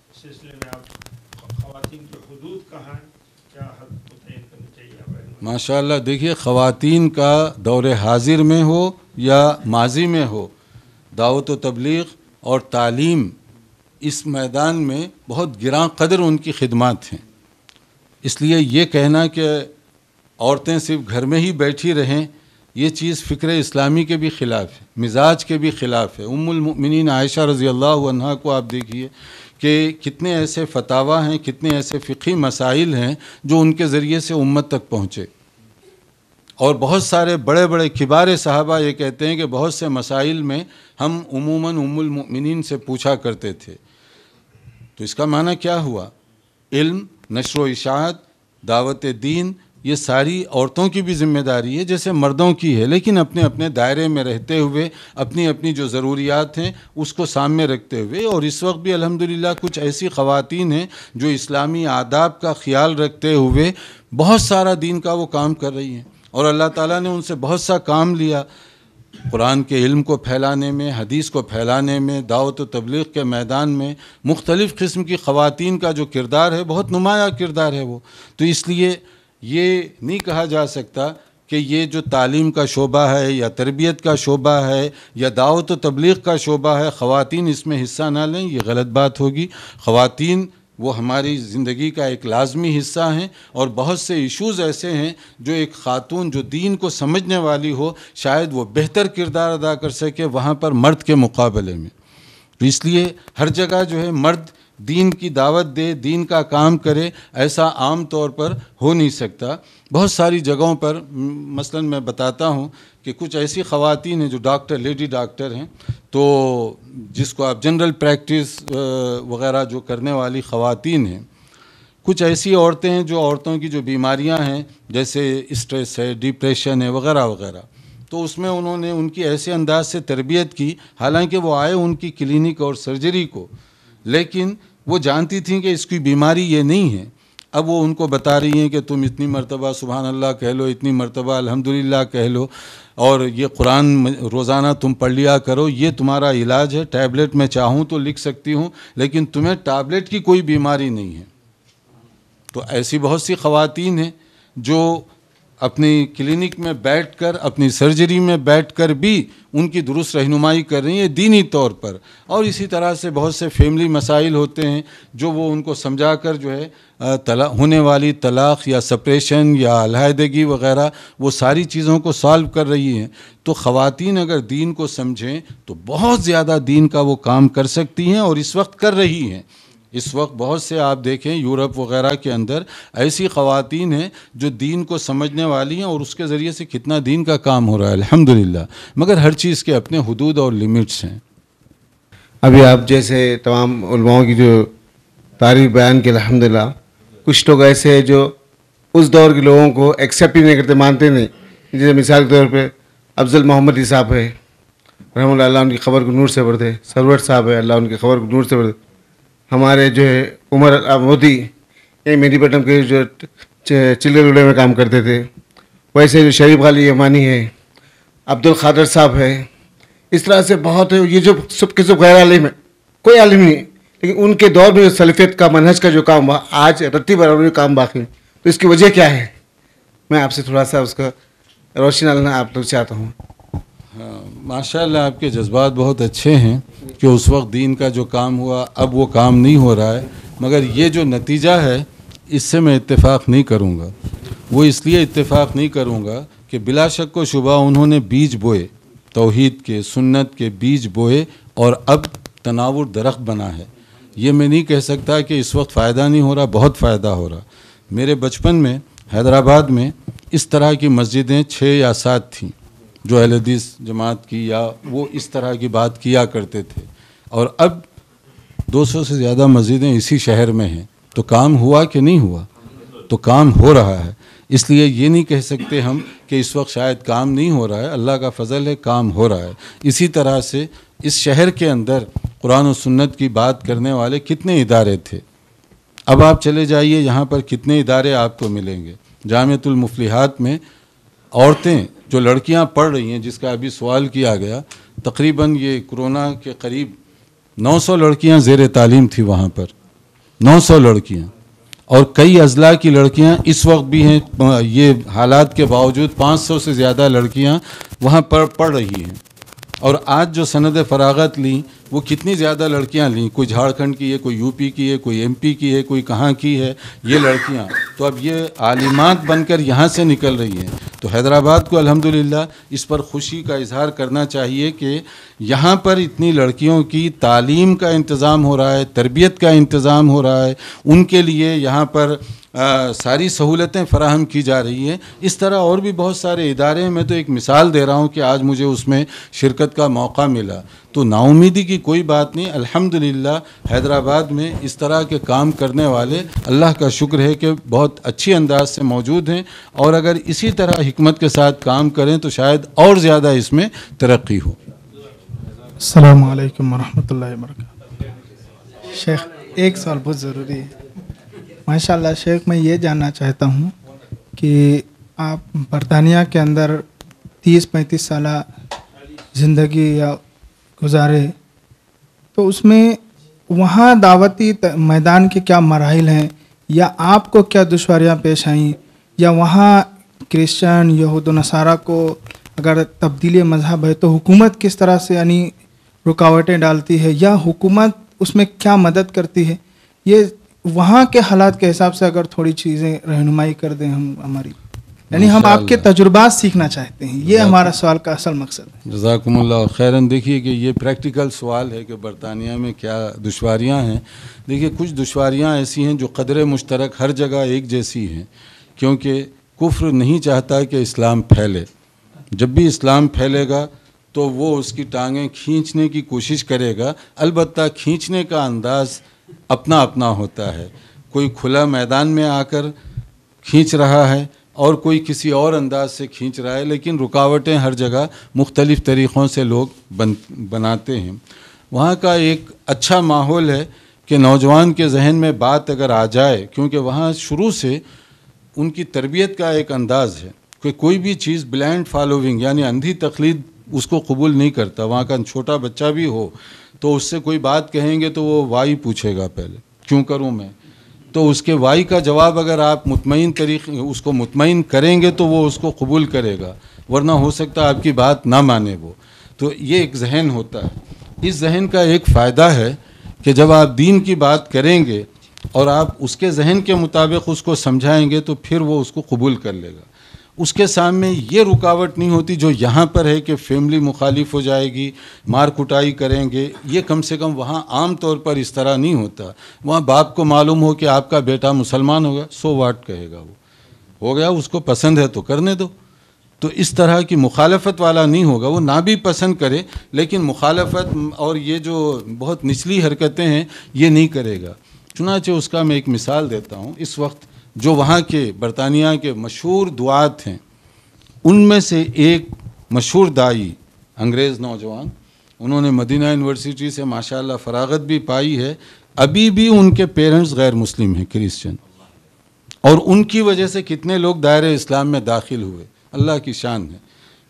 اس سلسلے میں آپ خواتین کے حدود کہاں ہیں، کیا حد متعین کرنی چاہیے؟ ماشاء اللہ، دیکھیے خواتین کا دور حاضر میں ہو یا ماضی میں ہو، دعوت و تبلیغ اور تعلیم اس میدان میں بہت گراں قدر ان کی خدمات ہیں۔ اس لیے یہ کہنا کہ عورتیں صرف گھر میں ہی بیٹھی رہیں یہ چیز فکر اسلامی کے بھی خلاف ہے، مزاج کے بھی خلاف ہے۔ ام المؤمنین عائشہ رضی اللہ عنہا کو آپ دیکھیے کہ کتنے ایسے فتاویٰ ہیں، کتنے ایسے فقہی مسائل ہیں جو ان کے ذریعے سے امت تک پہنچے، اور بہت سارے بڑے بڑے کبار صحابہ یہ کہتے ہیں کہ بہت سے مسائل میں ہم عموماً ام المؤمنین سے پوچھا کرتے تھے۔ تو اس کا معنی کیا ہوا؟ علم، نشر و اشاعت، دعوت دین، یہ ساری عورتوں کی بھی ذمہ داری ہے جیسے مردوں کی ہے، لیکن اپنے اپنے دائرے میں رہتے ہوئے اپنی اپنی جو ضروریات ہیں اس کو سامنے رکھتے ہوئے۔ اور اس وقت بھی الحمدللہ کچھ ایسی خواتین ہیں جو اسلامی آداب کا خیال رکھتے ہوئے بہت سارا دین کا وہ کام کر رہی ہیں، اور اللہ تعالیٰ نے ان سے بہت سا کام لیا، قرآن کے علم کو پھیلانے میں، حدیث کو پھیلانے میں، دعوت و تبلیغ کے میدان میں مختلف قسم کی خواتین کا جو کردار ہے بہت نمایاں کردار ہے وہ۔ تو اس لیے یہ نہیں کہا جا سکتا کہ یہ جو تعلیم کا شعبہ ہے یا تربیت کا شعبہ ہے یا دعوت و تبلیغ کا شعبہ ہے خواتین اس میں حصہ نہ لیں، یہ غلط بات ہوگی۔ خواتین وہ ہماری زندگی کا ایک لازمی حصہ ہیں، اور بہت سے ایشوز ایسے ہیں جو ایک خاتون جو دین کو سمجھنے والی ہو شاید وہ بہتر کردار ادا کر سکے وہاں پر مرد کے مقابلے میں۔ تو اس لیے ہر جگہ جو ہے مرد دین کی دعوت دے، دین کا کام کرے، ایسا عام طور پر ہو نہیں سکتا۔ بہت ساری جگہوں پر مثلا میں بتاتا ہوں کہ کچھ ایسی خواتین ہیں جو ڈاکٹر، لیڈی ڈاکٹر ہیں، تو جس کو آپ جنرل پریکٹس وغیرہ جو کرنے والی خواتین ہیں، کچھ ایسی عورتیں ہیں جو عورتوں کی جو بیماریاں ہیں جیسے اسٹریس ہے، ڈپریشن ہے وغیرہ وغیرہ، تو اس میں انہوں نے ان کی ایسے انداز سے تربیت کی، حالانکہ وہ آئے ان کی کلینک اور سرجری کو، لیکن وہ جانتی تھیں کہ اس کی بیماری یہ نہیں ہے۔ اب وہ ان کو بتا رہی ہیں کہ تم اتنی مرتبہ سبحان اللہ کہہ لو، اتنی مرتبہ الحمدللہ کہہ لو، اور یہ قرآن روزانہ تم پڑھ لیا کرو، یہ تمہارا علاج ہے، ٹیبلٹ میں چاہوں تو لکھ سکتی ہوں، لیکن تمہیں ٹیبلٹ کی کوئی بیماری نہیں ہے۔ تو ایسی بہت سی خواتین ہیں جو اپنی کلینک میں بیٹھ کر، اپنی سرجری میں بیٹھ کر بھی ان کی درست رہنمائی کر رہی ہیں دینی طور پر، اور اسی طرح سے بہت سے فیملی مسائل ہوتے ہیں جو وہ ان کو سمجھا کر جو ہے ہونے والی طلاق یا سپریشن یا علیحدگی وغیرہ وہ ساری چیزوں کو سالو کر رہی ہیں۔ تو خواتین اگر دین کو سمجھیں تو بہت زیادہ دین کا وہ کام کر سکتی ہیں، اور اس وقت کر رہی ہیں۔ اس وقت بہت سے آپ دیکھیں یورپ وغیرہ کے اندر ایسی خواتین ہیں جو دین کو سمجھنے والی ہیں، اور اس کے ذریعے سے کتنا دین کا کام ہو رہا ہے الحمدللہ، مگر ہر چیز کے اپنے حدود اور لیمٹس ہیں۔ ابھی آپ جیسے تمام علماء کی جو تعریف بیان کی الحمدللہ، کچھ لوگ ایسے ہیں جو اس دور کے لوگوں کو ایکسیپٹ ہی نہیں کرتے، مانتے نہیں، جیسے مثال کے طور پہ افضل محمد صاحب ہے رحمۃ اللہ، ان کی خبر کو نور سے بھر دے، سرور صاحب ہے اللہ ان کی خبر کو نور سے بھر دے، ہمارے جو ہے عمر مودی یہ میری پٹم کے جو چلے روڑے میں کام کرتے تھے، ویسے جو شریف غالی یمانی ہے، عبد القادر صاحب ہے، اس طرح سے بہت ہے۔ یہ جو سب کے سب غیر عالم ہے، کوئی عالم نہیں، لیکن ان کے دور میں جو سلفیت کا منہج کا جو کام ہوا آج رتی برابر کام باقی، تو اس کی وجہ کیا ہے؟ میں آپ سے تھوڑا سا اس کا روشنی ڈالنا آپ لوگ چاہتا ہوں۔ ماشاء اللہ آپ کے جذبات بہت اچھے ہیں کہ اس وقت دین کا جو کام ہوا اب وہ کام نہیں ہو رہا ہے، مگر یہ جو نتیجہ ہے اس سے میں اتفاق نہیں کروں گا۔ وہ اس لیے اتفاق نہیں کروں گا کہ بلا شک و شبہ انہوں نے بیج بوئے، توحید کے، سنت کے بیج بوئے، اور اب تناور درخت بنا ہے۔ یہ میں نہیں کہہ سکتا کہ اس وقت فائدہ نہیں ہو رہا، بہت فائدہ ہو رہا۔ میرے بچپن میں حیدرآباد میں اس طرح کی مسجدیں 6 یا 7 تھیں جو اہل حدیث جماعت کی یا وہ اس طرح کی بات کیا کرتے تھے، اور اب 200 سے زیادہ مسجدیں اسی شہر میں ہیں۔ تو کام ہوا کہ نہیں ہوا؟ تو کام ہو رہا ہے۔ اس لیے یہ نہیں کہہ سکتے ہم کہ اس وقت شاید کام نہیں ہو رہا ہے، اللہ کا فضل ہے، کام ہو رہا ہے۔ اسی طرح سے اس شہر کے اندر قرآن و سنت کی بات کرنے والے کتنے ادارے تھے، اب آپ چلے جائیے یہاں پر کتنے ادارے آپ کو ملیں گے۔ جامعۃ المفلحات میں عورتیں جو لڑکیاں پڑھ رہی ہیں، جس کا ابھی سوال کیا گیا، تقریباً یہ کرونا کے قریب 900 لڑکیاں زیر تعلیم تھی وہاں پر، 900 لڑکیاں، اور کئی اضلاع کی لڑکیاں اس وقت بھی ہیں۔ یہ حالات کے باوجود 500 سے زیادہ لڑکیاں وہاں پر پڑھ رہی ہیں۔ اور آج جو سند فراغت لیں وہ کتنی زیادہ لڑکیاں لیں، کوئی جھارکھنڈ کی ہے، کوئی یو پی کی ہے، کوئی ایم پی کی ہے، کوئی کہاں کی ہے، یہ لڑکیاں تو اب یہ عالمات بن کر یہاں سے نکل رہی ہیں۔ تو حیدرآباد کو الحمدللہ اس پر خوشی کا اظہار کرنا چاہیے کہ یہاں پر اتنی لڑکیوں کی تعلیم کا انتظام ہو رہا ہے، تربیت کا انتظام ہو رہا ہے، ان کے لیے یہاں پر ساری سہولتیں فراہم کی جا رہی ہیں. اس طرح اور بھی بہت سارے ادارے ہیں. میں تو ایک مثال دے رہا ہوں کہ آج مجھے اس میں شرکت کا موقع ملا. تو نا امیدی کی کوئی بات نہیں. الحمدللہ حیدرآباد میں اس طرح کے کام کرنے والے اللہ کا شکر ہے کہ بہت اچھی انداز سے موجود ہیں، اور اگر اسی طرح حکمت کے ساتھ کام کریں تو شاید اور زیادہ اس میں ترقی ہو. السلام علیکم ورحمۃ اللہ وبرکاتہ. شیخ ایک سوال بہت ضروری ہے. ماشاء اللہ شیخ، میں یہ جاننا چاہتا ہوں کہ آپ برطانیہ کے اندر 30-35 سالہ زندگی یا گزارے، تو اس میں وہاں دعوتی میدان کے کیا مراحل ہیں، یا آپ کو کیا دشواریاں پیش آئیں، یا وہاں کرسچن یہود و نصارہ کو اگر تبدیلی مذہب ہے تو حکومت کس طرح سے یعنی رکاوٹیں ڈالتی ہے، یا حکومت اس میں کیا مدد کرتی ہے؟ یہ وہاں کے حالات کے حساب سے اگر تھوڑی چیزیں رہنمائی کر دیں ہماری، یعنی ہم آپ کے تجربات سیکھنا چاہتے ہیں. یہ ہمارا سوال کا اصل مقصد ہے. جزاکم اللہ خیراً. دیکھیے کہ یہ پریکٹیکل سوال ہے کہ برطانیہ میں کیا دشواریاں ہیں. دیکھیے کچھ دشواریاں ایسی ہیں جو قدر مشترک ہر جگہ ایک جیسی ہیں، کیونکہ کفر نہیں چاہتا کہ اسلام پھیلے. جب بھی اسلام پھیلے گا تو وہ اس کی ٹانگیں کھینچنے کی کوشش کرے گا. البتہ کھینچنے کا انداز اپنا اپنا ہوتا ہے. کوئی کھلا میدان میں آ کر کھینچ رہا ہے اور کوئی کسی اور انداز سے کھینچ رہا ہے، لیکن رکاوٹیں ہر جگہ مختلف طریقوں سے لوگ بناتے ہیں. وہاں کا ایک اچھا ماحول ہے کہ نوجوان کے ذہن میں بات اگر آ جائے، کیونکہ وہاں شروع سے ان کی تربیت کا ایک انداز ہے کہ کوئی بھی چیز بلائنڈ فالوونگ یعنی اندھی تقلید اس کو قبول نہیں کرتا. وہاں کا چھوٹا بچہ بھی ہو تو اس سے کوئی بات کہیں گے تو وہ وائی پوچھے گا پہلے، کیوں کروں میں؟ تو اس کے وائی کا جواب اگر آپ مطمئن طریقے اس کو مطمئن کریں گے تو وہ اس کو قبول کرے گا، ورنہ ہو سکتا ہے آپ کی بات نہ مانے وہ. تو یہ ایک ذہن ہوتا ہے. اس ذہن کا ایک فائدہ ہے کہ جب آپ دین کی بات کریں گے اور آپ اس کے ذہن کے مطابق اس کو سمجھائیں گے تو پھر وہ اس کو قبول کر لے گا. اس کے سامنے یہ رکاوٹ نہیں ہوتی جو یہاں پر ہے کہ فیملی مخالف ہو جائے گی، مار کٹائی کریں گے. یہ کم سے کم وہاں عام طور پر اس طرح نہیں ہوتا. وہاں باپ کو معلوم ہو کہ آپ کا بیٹا مسلمان ہوگا، سو واٹ کہے گا، وہ ہو گیا، اس کو پسند ہے تو کرنے دو. تو اس طرح کی مخالفت والا نہیں ہوگا. وہ نہ بھی پسند کرے لیکن مخالفت اور یہ جو بہت نچلی حرکتیں ہیں یہ نہیں کرے گا. چنانچہ اس کا میں ایک مثال دیتا ہوں. اس وقت جو وہاں کے برطانیہ کے مشہور دعات ہیں ان میں سے ایک مشہور داعی انگریز نوجوان، انہوں نے مدینہ یونیورسٹی سے ماشاءاللہ فراغت بھی پائی ہے. ابھی بھی ان کے پیرنٹس غیر مسلم ہیں، کرسچن، اور ان کی وجہ سے کتنے لوگ دائرہ اسلام میں داخل ہوئے. اللہ کی شان ہے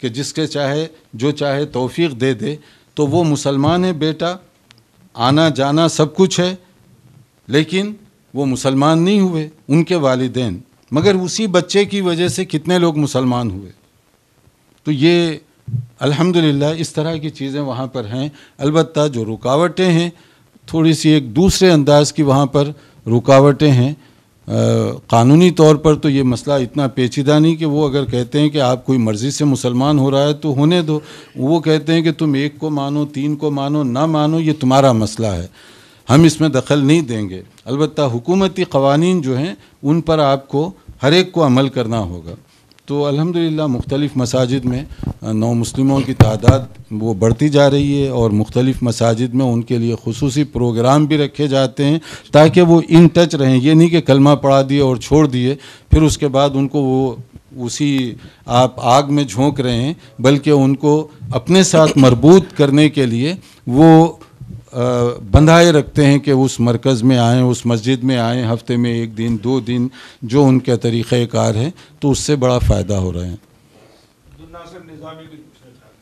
کہ جس کے چاہے جو چاہے توفیق دے دے. تو وہ مسلمان ہے بیٹا، آنا جانا سب کچھ ہے، لیکن وہ مسلمان نہیں ہوئے ان کے والدین، مگر اسی بچے کی وجہ سے کتنے لوگ مسلمان ہوئے. تو یہ الحمدللہ اس طرح کی چیزیں وہاں پر ہیں. البتہ جو رکاوٹیں ہیں تھوڑی سی ایک دوسرے انداز کی وہاں پر رکاوٹیں ہیں. قانونی طور پر تو یہ مسئلہ اتنا پیچیدہ نہیں کہ وہ اگر کہتے ہیں کہ آپ کوئی مرضی سے مسلمان ہو رہا ہے تو ہونے دو. وہ کہتے ہیں کہ تم ایک کو مانو، تین کو مانو، نہ مانو، یہ تمہارا مسئلہ ہے، ہم اس میں دخل نہیں دیں گے. البتہ حکومتی قوانین جو ہیں ان پر آپ کو ہر ایک کو عمل کرنا ہوگا. تو الحمدللہ مختلف مساجد میں نو مسلموں کی تعداد وہ بڑھتی جا رہی ہے، اور مختلف مساجد میں ان کے لیے خصوصی پروگرام بھی رکھے جاتے ہیں تاکہ وہ ان ٹچ رہیں. یہ نہیں کہ کلمہ پڑھا دیے اور چھوڑ دیے پھر اس کے بعد ان کو وہ اسی آپ آگ میں جھونک رہے ہیں، بلکہ ان کو اپنے ساتھ مربوط کرنے کے لیے وہ بندھائے رکھتے ہیں کہ اس مرکز میں آئیں، اس مسجد میں آئیں، ہفتے میں 1 دن 2 دن جو ان کے طریقہ کار ہے، تو اس سے بڑا فائدہ ہو رہے ہیں.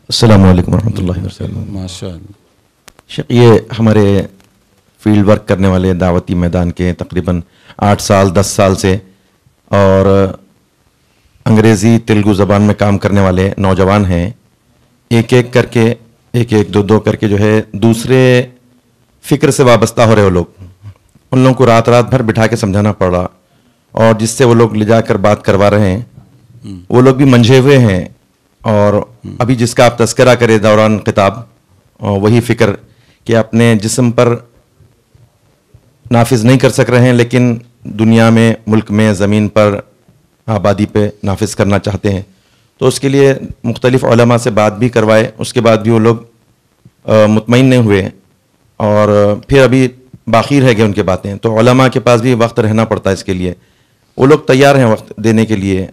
السلام علیکم ورحمۃ اللہ وبرکاتہ. ماشاء اللہ. یہ ہمارے فیلڈ ورک کرنے والے دعوتی میدان کے تقریباً 8 سال 10 سال سے، اور انگریزی تیلگو زبان میں کام کرنے والے نوجوان ہیں. ایک ایک کر کے، ایک ایک دو دو کر کے جو ہے دوسرے فکر سے وابستہ ہو رہے وہ لوگ. ان لوگوں کو رات رات بھر بٹھا کے سمجھانا پڑ رہا، اور جس سے وہ لوگ لے جا کر بات کروا رہے ہیں وہ لوگ بھی منجھے ہوئے ہیں. اور ابھی جس کا آپ تذکرہ کرے دوران خطاب، وہی فکر کہ اپنے جسم پر نافذ نہیں کر سک رہے ہیں، لیکن دنیا میں، ملک میں، زمین پر، آبادی پہ نافذ کرنا چاہتے ہیں. تو اس کے لیے مختلف علماء سے بات بھی کروائے، اس کے بعد بھی وہ لوگ مطمئن نہیں ہوئے، اور پھر ابھی باقی رہ گئے ان کے باتیں. تو علماء کے پاس بھی وقت رہنا پڑتا ہے اس کے لیے. وہ لوگ تیار ہیں وقت دینے کے لیے،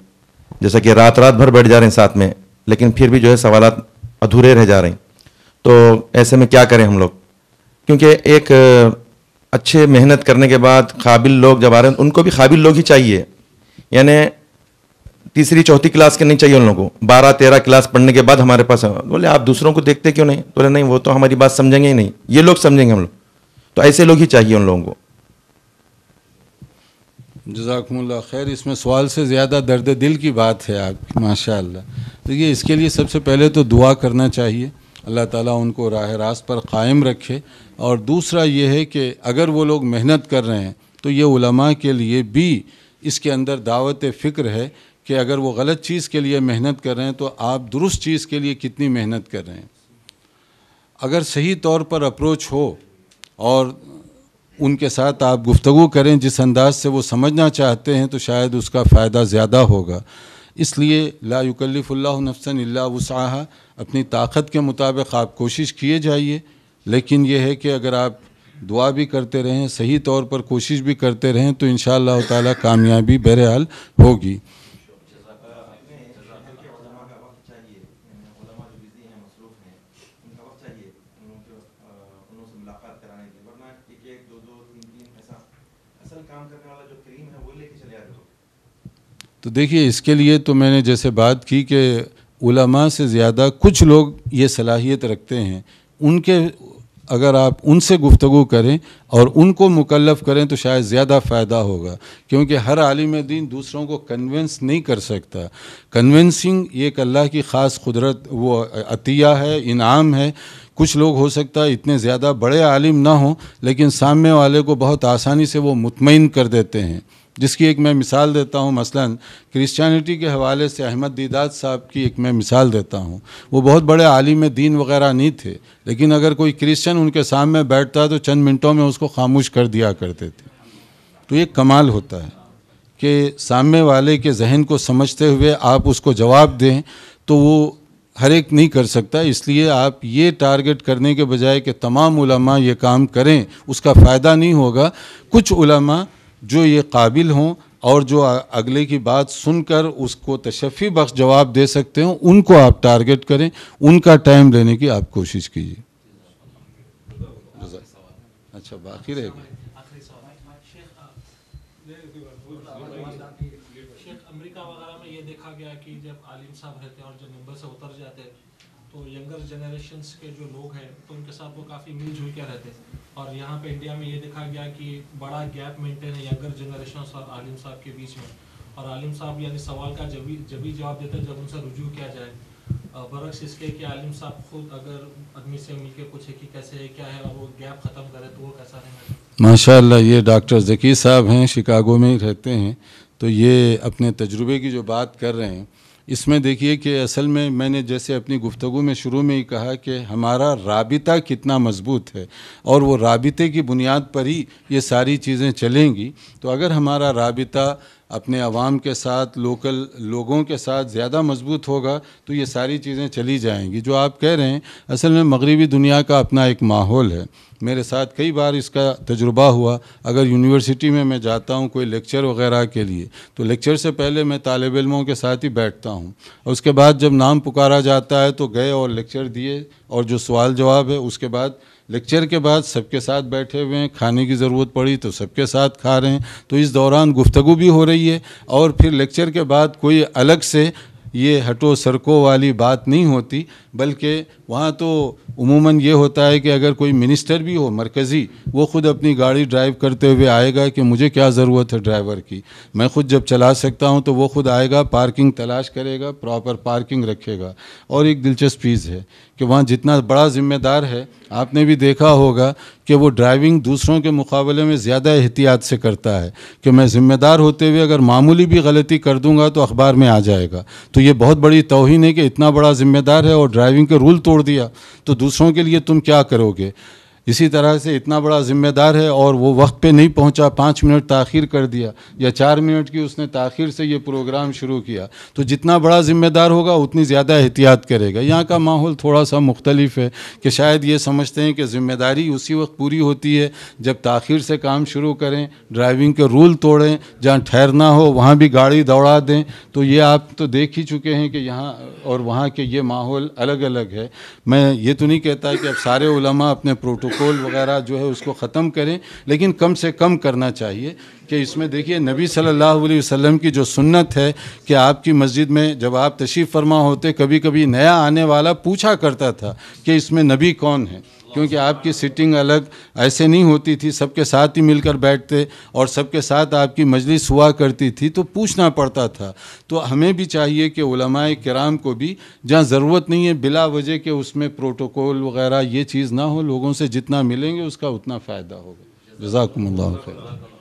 جیسا کہ رات بھر بیٹھ جا رہے ہیں ساتھ میں، لیکن پھر بھی جو ہے سوالات ادھورے رہ جا رہے ہیں. تو ایسے میں کیا کریں ہم لوگ؟ کیونکہ ایک اچھے محنت کرنے کے بعد قابل لوگ جب آ رہے ہیں، ان کو بھی قابل لوگ ہی چاہیے. یعنی تیسری چوتھی کلاس کے نہیں چاہیے ان لوگوں کو. 12-13 کلاس پڑھنے کے بعد ہمارے پاس بولے آپ دوسروں کو دیکھتے کیوں نہیں؟ بولے نہیں، وہ تو ہماری بات سمجھیں گے ہی نہیں، یہ لوگ سمجھیں گے ہم لوگ. تو ایسے لوگ ہی چاہیے ان لوگوں کو. جزاکم اللہ خیر. اس میں سوال سے زیادہ درد دل کی بات ہے آپ کی، ماشاء اللہ. دیکھیے اس کے لیے سب سے پہلے تو دعا کرنا چاہیے، اللہ تعالیٰ ان کو راہ راست پر قائم رکھے. اور دوسرا یہ ہے کہ اگر وہ لوگ محنت کر رہے ہیں تو یہ علماء کے لیے بھی اس کے اندر دعوت فکر ہے کہ اگر وہ غلط چیز کے لیے محنت کر رہے ہیں تو آپ درست چیز کے لیے کتنی محنت کر رہے ہیں. اگر صحیح طور پر اپروچ ہو اور ان کے ساتھ آپ گفتگو کریں جس انداز سے وہ سمجھنا چاہتے ہیں، تو شاید اس کا فائدہ زیادہ ہوگا. اس لیے لا یکلف اللہ نفسا الا وسعها، اپنی طاقت کے مطابق آپ کوشش کیے جائیے. لیکن یہ ہے کہ اگر آپ دعا بھی کرتے رہیں، صحیح طور پر کوشش بھی کرتے رہیں، تو انشاءاللہ تعالی کامیابی بہرحال ہوگی. تو دیکھیے اس کے لیے تو میں نے جیسے بات کی کہ علماء سے زیادہ کچھ لوگ یہ صلاحیت رکھتے ہیں. ان کے اگر آپ ان سے گفتگو کریں اور ان کو مکلف کریں تو شاید زیادہ فائدہ ہوگا، کیونکہ ہر عالم دین دوسروں کو کنونس نہیں کر سکتا. کنونسنگ یہ ایک اللہ کی خاص قدرت، وہ عطیہ ہے، انعام ہے. کچھ لوگ ہو سکتا ہے اتنے زیادہ بڑے عالم نہ ہوں، لیکن سامنے والے کو بہت آسانی سے وہ مطمئن کر دیتے ہیں. جس کی ایک میں مثال دیتا ہوں، مثلا کرسچینٹی کے حوالے سے احمد دیدات صاحب کی ایک میں مثال دیتا ہوں. وہ بہت بڑے عالم دین وغیرہ نہیں تھے، لیکن اگر کوئی کرسچن ان کے سامنے بیٹھتا تو چند منٹوں میں اس کو خاموش کر دیا کرتے تھے. تو یہ کمال ہوتا ہے کہ سامنے والے کے ذہن کو سمجھتے ہوئے آپ اس کو جواب دیں، تو وہ ہر ایک نہیں کر سکتا. اس لیے آپ یہ ٹارگٹ کرنے کے بجائے کہ تمام علماء یہ کام کریں، اس کا فائدہ نہیں ہوگا. کچھ علماء جو یہ قابل ہوں اور جو اگلے کی بات سن کر اس کو تشفی بخش جواب دے سکتے ہوں، ان کو آپ ٹارگٹ کریں، ان کا ٹائم لینے کی آپ کوشش کیجیے. اچھا باقی رہے گا. امریکہ وغیرہ میں یہ دیکھا گیا کہ جب عالم صاحب رہتے ہیں اور جب ممبر سے اتر جاتے ہیں تو ینگر جنریشنز کے جو لوگ ہیں تو ان کے ساتھ وہ کافی مل جل کے رہتے ہیں. اور یہاں پہ انڈیا میں یہ دیکھا گیا کہ بڑا گیپ مینٹین ہے ینگر جنریشنز اور عالم صاحب کے بیچ میں. اور عالم صاحب یعنی سوال کا جبھی جواب دیتے ہیں جب ان سے رجوع کیا جائے، برعکس اس کے کہ عالم صاحب خود اگر آدمی سے مل کے پوچھے کہ کیسے ہے کیا ہے اور وہ گیپ ختم کرے تو وہ کیسا رہے گا. ماشاء اللہ. یہ ڈاکٹر ذکی صاحب ہیں، شکاگو میں ہی رہتے ہیں. تو یہ اپنے تجربے کی جو بات کر رہے ہیں، اس میں دیکھیے کہ اصل میں نے جیسے اپنی گفتگو میں شروع میں ہی کہا کہ ہمارا رابطہ کتنا مضبوط ہے، اور وہ رابطے کی بنیاد پر ہی یہ ساری چیزیں چلیں گی. تو اگر ہمارا رابطہ اپنے عوام کے ساتھ، لوکل لوگوں کے ساتھ زیادہ مضبوط ہوگا تو یہ ساری چیزیں چلی جائیں گی. جو آپ کہہ رہے ہیں اصل میں مغربی دنیا کا اپنا ایک ماحول ہے. میرے ساتھ کئی بار اس کا تجربہ ہوا. اگر یونیورسٹی میں جاتا ہوں کوئی لیکچر وغیرہ کے لیے تو لیکچر سے پہلے میں طالب علموں کے ساتھ ہی بیٹھتا ہوں، اور اس کے بعد جب نام پکارا جاتا ہے تو گئے اور لیکچر دیے، اور جو سوال جواب ہے اس کے بعد لیکچر کے بعد سب کے ساتھ بیٹھے ہوئے ہیں. کھانے کی ضرورت پڑی تو سب کے ساتھ کھا رہے ہیں. تو اس دوران گفتگو بھی ہو رہی ہے، اور پھر لیکچر کے بعد کوئی الگ سے یہ ہٹو سرکو والی بات نہیں ہوتی، بلکہ وہاں تو عموماً یہ ہوتا ہے کہ اگر کوئی منسٹر بھی ہو مرکزی، وہ خود اپنی گاڑی ڈرائیو کرتے ہوئے آئے گا کہ مجھے کیا ضرورت ہے ڈرائیور کی، میں خود جب چلا سکتا ہوں تو وہ خود آئے گا، پارکنگ تلاش کرے گا، پراپر پارکنگ رکھے گا۔ اور ایک دلچسپ چیز ہے کہ وہاں جتنا بڑا ذمہ دار ہے، آپ نے بھی دیکھا ہوگا کہ وہ ڈرائیونگ دوسروں کے مقابلے میں زیادہ احتیاط سے کرتا ہے کہ میں ذمہ دار ہوتے ہوئے اگر معمولی بھی غلطی کر دوں گا تو اخبار میں آ جائے گا۔ تو یہ بہت بڑی توہین ہے کہ اتنا بڑا ذمہ دار ہے اور ڈرائیونگ کے رول توڑ دیا، تو دوسروں کے لیے تم کیا کرو گے؟ اسی طرح سے اتنا بڑا ذمہ دار ہے اور وہ وقت پہ نہیں پہنچا، 5 منٹ تاخیر کر دیا یا 4 منٹ کی اس نے تاخیر سے یہ پروگرام شروع کیا، تو جتنا بڑا ذمہ دار ہوگا اتنی زیادہ احتیاط کرے گا۔ یہاں کا ماحول تھوڑا سا مختلف ہے کہ شاید یہ سمجھتے ہیں کہ ذمہ داری اسی وقت پوری ہوتی ہے جب تاخیر سے کام شروع کریں، ڈرائیونگ کے رول توڑیں، جہاں ٹھہرنا ہو وہاں بھی گاڑی دوڑا دیں۔ تو یہ آپ تو دیکھ ہی چکے ہیں کہ یہاں اور وہاں کے یہ ماحول الگ الگ ہے۔ میں یہ تو نہیں کہتا کہ اب سارے علماء اپنے پروٹوکول وغیرہ جو ہے اس کو ختم کریں، لیکن کم سے کم کرنا چاہیے کہ اس میں دیکھیے نبی صلی اللہ علیہ وسلم کی جو سنت ہے کہ آپ کی مسجد میں جب آپ تشریف فرما ہوتے کبھی کبھی نیا آنے والا پوچھا کرتا تھا کہ اس میں نبی کون ہے، کیونکہ آپ کی سٹنگ الگ ایسے نہیں ہوتی تھی، سب کے ساتھ ہی مل کر بیٹھتے اور سب کے ساتھ آپ کی مجلس ہوا کرتی تھی، تو پوچھنا پڑتا تھا۔ تو ہمیں بھی چاہیے کہ علماء کرام کو بھی جہاں ضرورت نہیں ہے بلا وجہ کہ اس میں پروٹوکول وغیرہ یہ چیز نہ ہو، لوگوں سے جتنا ملیں گے اس کا اتنا فائدہ ہوگا۔ جزاکم اللہ خیر۔